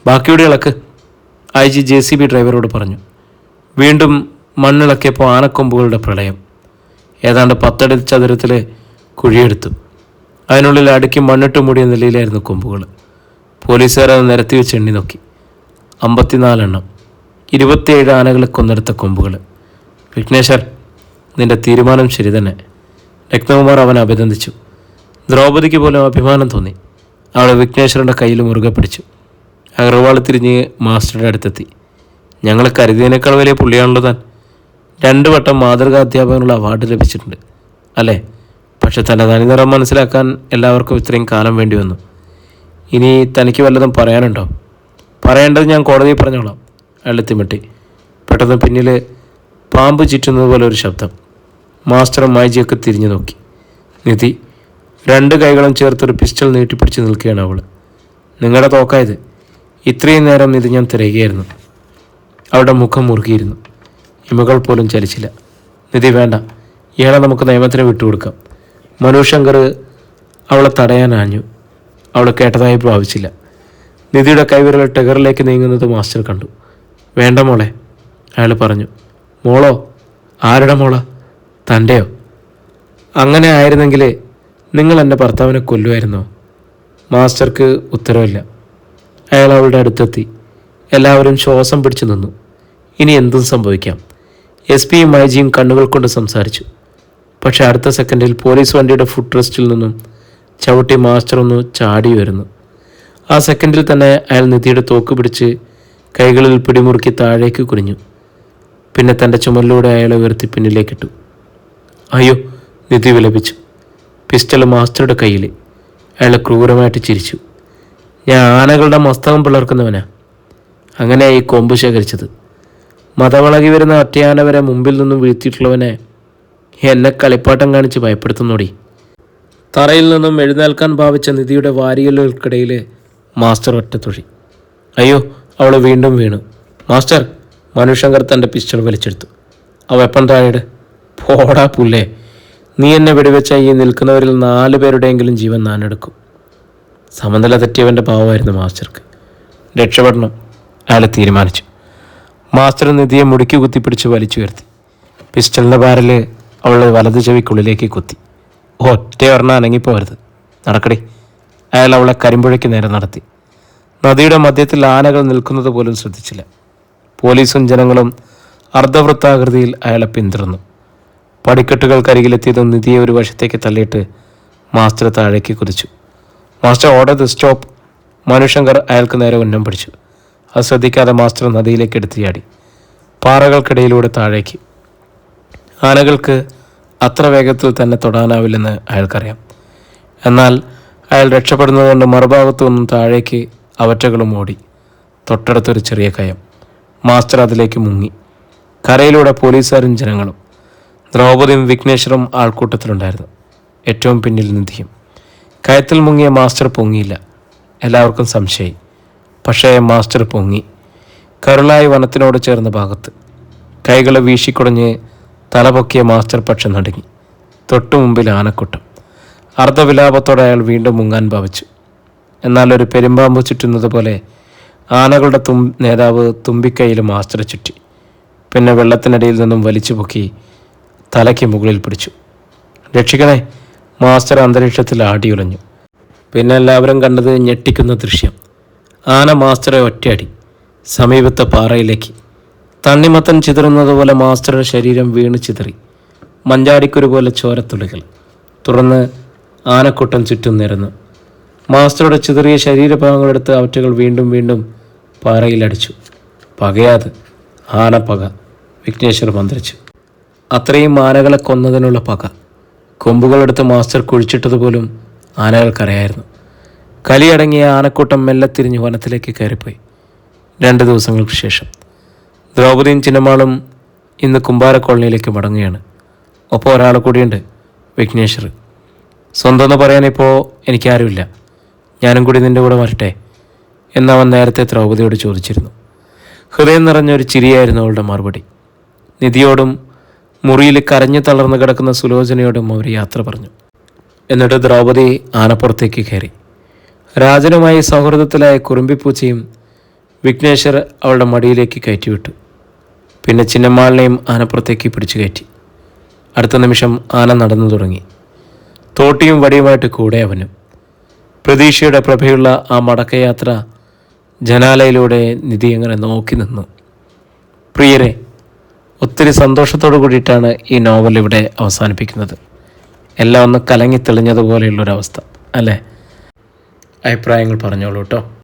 ബാക്കിയുടെ ഇളക്ക്, IG JCB ഡ്രൈവറോട് പറഞ്ഞു. വീണ്ടും മണ്ണിളക്കിയപ്പോൾ ആനക്കൊമ്പുകളുടെ പ്രളയം. ഏതാണ്ട് 10 അടി ചതുരത്തിൽ കുഴിയെടുത്തു. അതിനുള്ളിൽ അടുക്കി മണ്ണിട്ട് മൂടിയ നിലയിലായിരുന്നു കൊമ്പുകൾ. പോലീസുകാർ അത് നിരത്തി വെച്ച് എണ്ണി നോക്കി. 54 എണ്ണം, 27 ആനകളെ കൊന്നെടുത്ത കൊമ്പുകൾ. വിഘ്നേശ്വർ, നിന്റെ തീരുമാനം ശരി തന്നെ, രത്നകുമാർ അവനെ അഭിനന്ദിച്ചു. ദ്രൗപദിക്ക് പോലും അഭിമാനം തോന്നി. അവൾ വിഘ്നേശ്വരൻ്റെ കയ്യിൽ മുറുകെ പിടിച്ചു. അഗർവാൾ തിരിഞ്ഞ് മാസ്റ്ററുടെ അടുത്തെത്തി. ഞങ്ങൾ കരുതിയതിനേക്കാൾ വലിയ പുള്ളിയാണല്ലോ താൻ. 2 വട്ടം മാതൃകാ അധ്യാപകനുള്ള അവാർഡ് ലഭിച്ചിട്ടുണ്ട് അല്ലേ? പക്ഷെ തൻ്റെ തനിനിറം മനസ്സിലാക്കാൻ എല്ലാവർക്കും ഇത്രയും കാലം വേണ്ടി വന്നു. ഇനി തനിക്ക് വല്ലതും പറയാനുണ്ടോ? പറയേണ്ടത് ഞാൻ കോടതിയിൽ പറഞ്ഞോളാം, അയാൾ തിമിട്ടി. പെട്ടെന്ന് പിന്നിൽ പാമ്പ് ചുറ്റുന്നത് പോലെ ഒരു ശബ്ദം. മാസ്റ്ററും IG-യൊക്കെ തിരിഞ്ഞു നോക്കി. നിധി 2 കൈകളും ചേർത്തൊരു പിസ്റ്റൾ നീട്ടിപ്പിടിച്ച് നിൽക്കുകയാണ് അവൾ. നിങ്ങളുടെ തോക്കായത്. ഇത്രയും നേരം ഇത് ഞാൻ തിരയുകയായിരുന്നു. അവളുടെ മുഖം മുറുകിയിരുന്നു. ഇമകൾ പോലും ചലിച്ചില്ല. നിധി, വേണ്ട, ഇയാളെ നമുക്ക് നിയമത്തിന് വിട്ടുകൊടുക്കാം. മനു ശങ്കർ അവളെ തടയാനാഞ്ഞു. അവൾ കേട്ടതായി ഭാവിച്ചില്ല. നിധിയുടെ കൈവിരൽ ടഗറിലേക്ക് നീങ്ങുന്നത് മാസ്റ്റർ കണ്ടു. വേണ്ട മോളെ, അയാൾ പറഞ്ഞു. മോളോ? ആരുടെ മോളാ? തൻ്റെയോ? അങ്ങനെ ആയിരുന്നെങ്കിൽ നിങ്ങൾ എൻ്റെ ഭർത്താവിനെ കൊല്ലുമായിരുന്നോ? മാസ്റ്റർക്ക് ഉത്തരവില്ല. അയാൾ അവളുടെ അടുത്തെത്തി. എല്ലാവരും ശ്വാസം പിടിച്ചു നിന്നു. ഇനി എന്തും സംഭവിക്കാം. SP-യും IG-യും കണ്ണുകൾ കൊണ്ട് സംസാരിച്ചു. പക്ഷെ അടുത്ത സെക്കൻഡിൽ പോലീസ് വണ്ടിയുടെ ഫുട് റെസ്റ്റിൽ നിന്നും ചവിട്ടി മാസ്റ്റർ ഒന്ന് ചാടി വരുന്നു. ആ സെക്കൻഡിൽ തന്നെ അയാൾ നിധിയുടെ തോക്ക് പിടിച്ച് കൈകളിൽ പിടിമുറുക്കി താഴേക്ക് കുനിഞ്ഞു. പിന്നെ തൻ്റെ ചുമലിലൂടെ അയാളെ ഉയർത്തി പിന്നിലേക്കിട്ടു. അയ്യോ, നിധി വിലപിച്ചു. പിസ്റ്റൾ മാസ്റ്ററുടെ കയ്യിൽ. അയാൾ ക്രൂരമായിട്ട് ചിരിച്ചു. ഞാൻ ആനകളുടെ മസ്തകം പിളർക്കുന്നവനാ. അങ്ങനെ ഈ കൊമ്പ് ശേഖരിച്ചത്. മതവളകി വരുന്ന ഒറ്റയാന വരെ മുമ്പിൽ നിന്നും വീഴ്ത്തിയിട്ടുള്ളവനെ എന്നെ കളിപ്പാട്ടം കാണിച്ച് ഭയപ്പെടുത്തുന്നോടി. തറയിൽ നിന്നും എഴുന്നേൽക്കാൻ ഭാവിച്ച നിധിയുടെ വാരിയലുകൾക്കിടയിൽ മാസ്റ്റർ ഒറ്റത്തൊഴി. അയ്യോ, അവൾ വീണ്ടും വീണു. മാസ്റ്റർ, മനുശങ്കർ തൻ്റെ പിസ്റ്റൾ വലിച്ചെടുത്തു. ആ വെപ്പൺ താഴെയിട്. പോടാ പുല്ലേ, നീ എന്നെ വെടിവെച്ച ഈ നിൽക്കുന്നവരിൽ 4 പേരുടെയെങ്കിലും ജീവൻ നാനെടുക്കും. സമനില തെറ്റിയവൻ്റെ ഭാവമായിരുന്നു മാസ്റ്റർക്ക്. രക്ഷപ്പെടണം അയാൾ തീരുമാനിച്ചു. മാസ്റ്റർ നിധിയെ മുടുക്കി കുത്തിപ്പിടിച്ച് വലിച്ചുയർത്തി. പിസ്റ്റളിൻ്റെ ബാരൽ അവളുടെ വലത് ചെവിക്കുള്ളിലേക്ക് കുത്തി. ഒറ്റ ഒരെണ്ണം അനങ്ങിപ്പോരുത്, നടക്കടി. അയാൾ അവളെ കരിമ്പുഴയ്ക്ക് നേരെ നടത്തി. നദിയുടെ മധ്യത്തിൽ ആനകൾ നിൽക്കുന്നത് പോലും ശ്രദ്ധിച്ചില്ല. പോലീസും ജനങ്ങളും അർദ്ധവൃത്താകൃതിയിൽ അയാളെ പിന്തുടർന്നു. പടിക്കെട്ടുകൾക്കരികിലെത്തിയതും നിധിയെ ഒരു വശത്തേക്ക് തള്ളിയിട്ട് മാസ്റ്റർ താഴേക്ക് കുതിച്ചു. Master order the stop. Manushankar അയാൾക്ക് നേരെ ഉന്നം പിടിച്ചു. അത് ശ്രദ്ധിക്കാതെ മാസ്റ്റർ നദിയിലേക്ക് എടുത്തു ചാടി, പാറകൾക്കിടയിലൂടെ താഴേക്ക്. ആനകൾക്ക് അത്ര വേഗത്തിൽ തന്നെ തൊടാനാവില്ലെന്ന് അയാൾക്കറിയാം. എന്നാൽ അയാൾ രക്ഷപ്പെടുന്നതുകൊണ്ട് മറുഭാഗത്തു നിന്നും താഴേക്ക് അവറ്റകളും ഓടി. തൊട്ടടുത്തൊരു ചെറിയ കയം. മാസ്റ്റർ അതിലേക്ക് മുങ്ങി. കരയിലൂടെ പോലീസുകാരും ജനങ്ങളും. ദ്രൗപദിയും വിഘ്നേശ്വറും ആൾക്കൂട്ടത്തിലുണ്ടായിരുന്നു. ഏറ്റവും പിന്നിൽ നിധിയും. കയത്തിൽ മുങ്ങിയ മാസ്റ്റർ പൊങ്ങിയില്ല. എല്ലാവർക്കും സംശയമായി. പക്ഷേ മാസ്റ്റർ പൊങ്ങി. കരുളായി വനത്തിനോട് ചേർന്ന ഭാഗത്ത്. കൈകളെ വീശിക്കുടഞ്ഞ് തലപൊക്കിയ മാസ്റ്റർ പക്ഷെ നടുങ്ങി. തൊട്ടു മുമ്പിൽ ആനക്കൂട്ടം. അർദ്ധവിലാപത്തോടെ അയാൾ വീണ്ടും മുങ്ങാൻ ഭാവിച്ചു. എന്നാൽ ഒരു പെരുമ്പാമ്പ് ചുറ്റുന്നത് പോലെ ആനകളുടെ നേതാവ് തുമ്പിക്കൈയിൽ മാസ്റ്ററെ ചുറ്റി. പിന്നെ വെള്ളത്തിനടിയിൽ നിന്നും വലിച്ചു പൊക്കി തലയ്ക്ക് മുകളിൽ പിടിച്ചു. രക്ഷിക്കണേ! മാസ്റ്റർ അന്തരീക്ഷത്തിൽ ആടിയുലഞ്ഞു. പിന്നെ എല്ലാവരും കണ്ടത് ഞെട്ടിക്കുന്ന ദൃശ്യം. ആന മാസ്റ്ററെ ഒറ്റയടി സമീപത്തെ പാറയിലേക്ക്. തണ്ണിമത്തൻ ചിതറുന്നത് പോലെ മാസ്റ്ററുടെ ശരീരം വീണ് ചിതറി. മഞ്ചാടിക്കുരു പോലെ ചോരത്തുള്ളികൾ. തുടർന്ന് ആനക്കൂട്ടം ചുറ്റും നിരന്നു. മാസ്റ്ററുടെ ചിതറിയ ശരീരഭാഗങ്ങളെടുത്ത് അവറ്റകൾ വീണ്ടും വീണ്ടും പാറയിലടിച്ചു. പകയാത്, ആനപ്പക, വിഘ്നേശ്വർ മന്ത്രിച്ചു. അത്രയും ആനകളെ കൊന്നതിനുള്ള പക. കൊമ്പുകളെടുത്ത് മാസ്റ്റർ കുഴിച്ചിട്ടതുപോലും ആനകൾക്കറിയായിരുന്നു. കലിയടങ്ങിയ ആനക്കൂട്ടം മെല്ലെ തിരിഞ്ഞ് വനത്തിലേക്ക് കയറിപ്പോയി. 2 ദിവസങ്ങൾക്ക് ശേഷം ദ്രൗപദിയും ചിന്നമാളും ഇന്ന് കുമ്പാര കോളനിയിലേക്ക് മടങ്ങുകയാണ്. ഒപ്പം ഒരാൾ കൂടിയുണ്ട്, വിഘ്നേശ്വർ. സ്വന്തം എന്ന് പറയാനിപ്പോൾ എനിക്കാരുമില്ല, ഞാനും കൂടി നിൻ്റെ കൂടെ വരട്ടെ എന്നവൻ നേരത്തെ ദ്രൗപദിയോട് ചോദിച്ചിരുന്നു. ഹൃദയം നിറഞ്ഞൊരു ചിരിയായിരുന്നു അവളുടെ മറുപടി. നിധിയോടും മുറിയിൽ കരഞ്ഞു തളർന്നു കിടക്കുന്ന സുലോചനയോടും അവർ യാത്ര പറഞ്ഞു. എന്നിട്ട് ദ്രൗപദി ആനപ്പുറത്തേക്ക് കയറി. രാജനുമായി സൗഹൃദത്തിലായ കുറുമ്പിപ്പൂച്ചയും വിഘ്നേശ്വർ അവളുടെ മടിയിലേക്ക് കയറ്റിവിട്ടു. പിന്നെ ചിന്നമ്മാളിനെയും ആനപ്പുറത്തേക്ക് പിടിച്ചു കയറ്റി. അടുത്ത നിമിഷം ആന നടന്നു തുടങ്ങി. തോട്ടിയും വടിയുമായിട്ട് കൂടെ അവനും. പ്രതീക്ഷയുടെ പ്രഭയുള്ള ആ മടക്കയാത്ര ജനാലയിലൂടെ നിധി അങ്ങനെ നോക്കി നിന്നു. പ്രിയരെ, ഒത്തിരി സന്തോഷത്തോടു കൂടിയിട്ടാണ് ഈ നോവൽ ഇവിടെ അവസാനിപ്പിക്കുന്നത്. എല്ലാം ഒന്ന് കലങ്ങി തെളിഞ്ഞതുപോലെയുള്ളൊരവസ്ഥ അല്ലേ? അഭിപ്രായങ്ങൾ പറഞ്ഞോളൂ കേട്ടോ.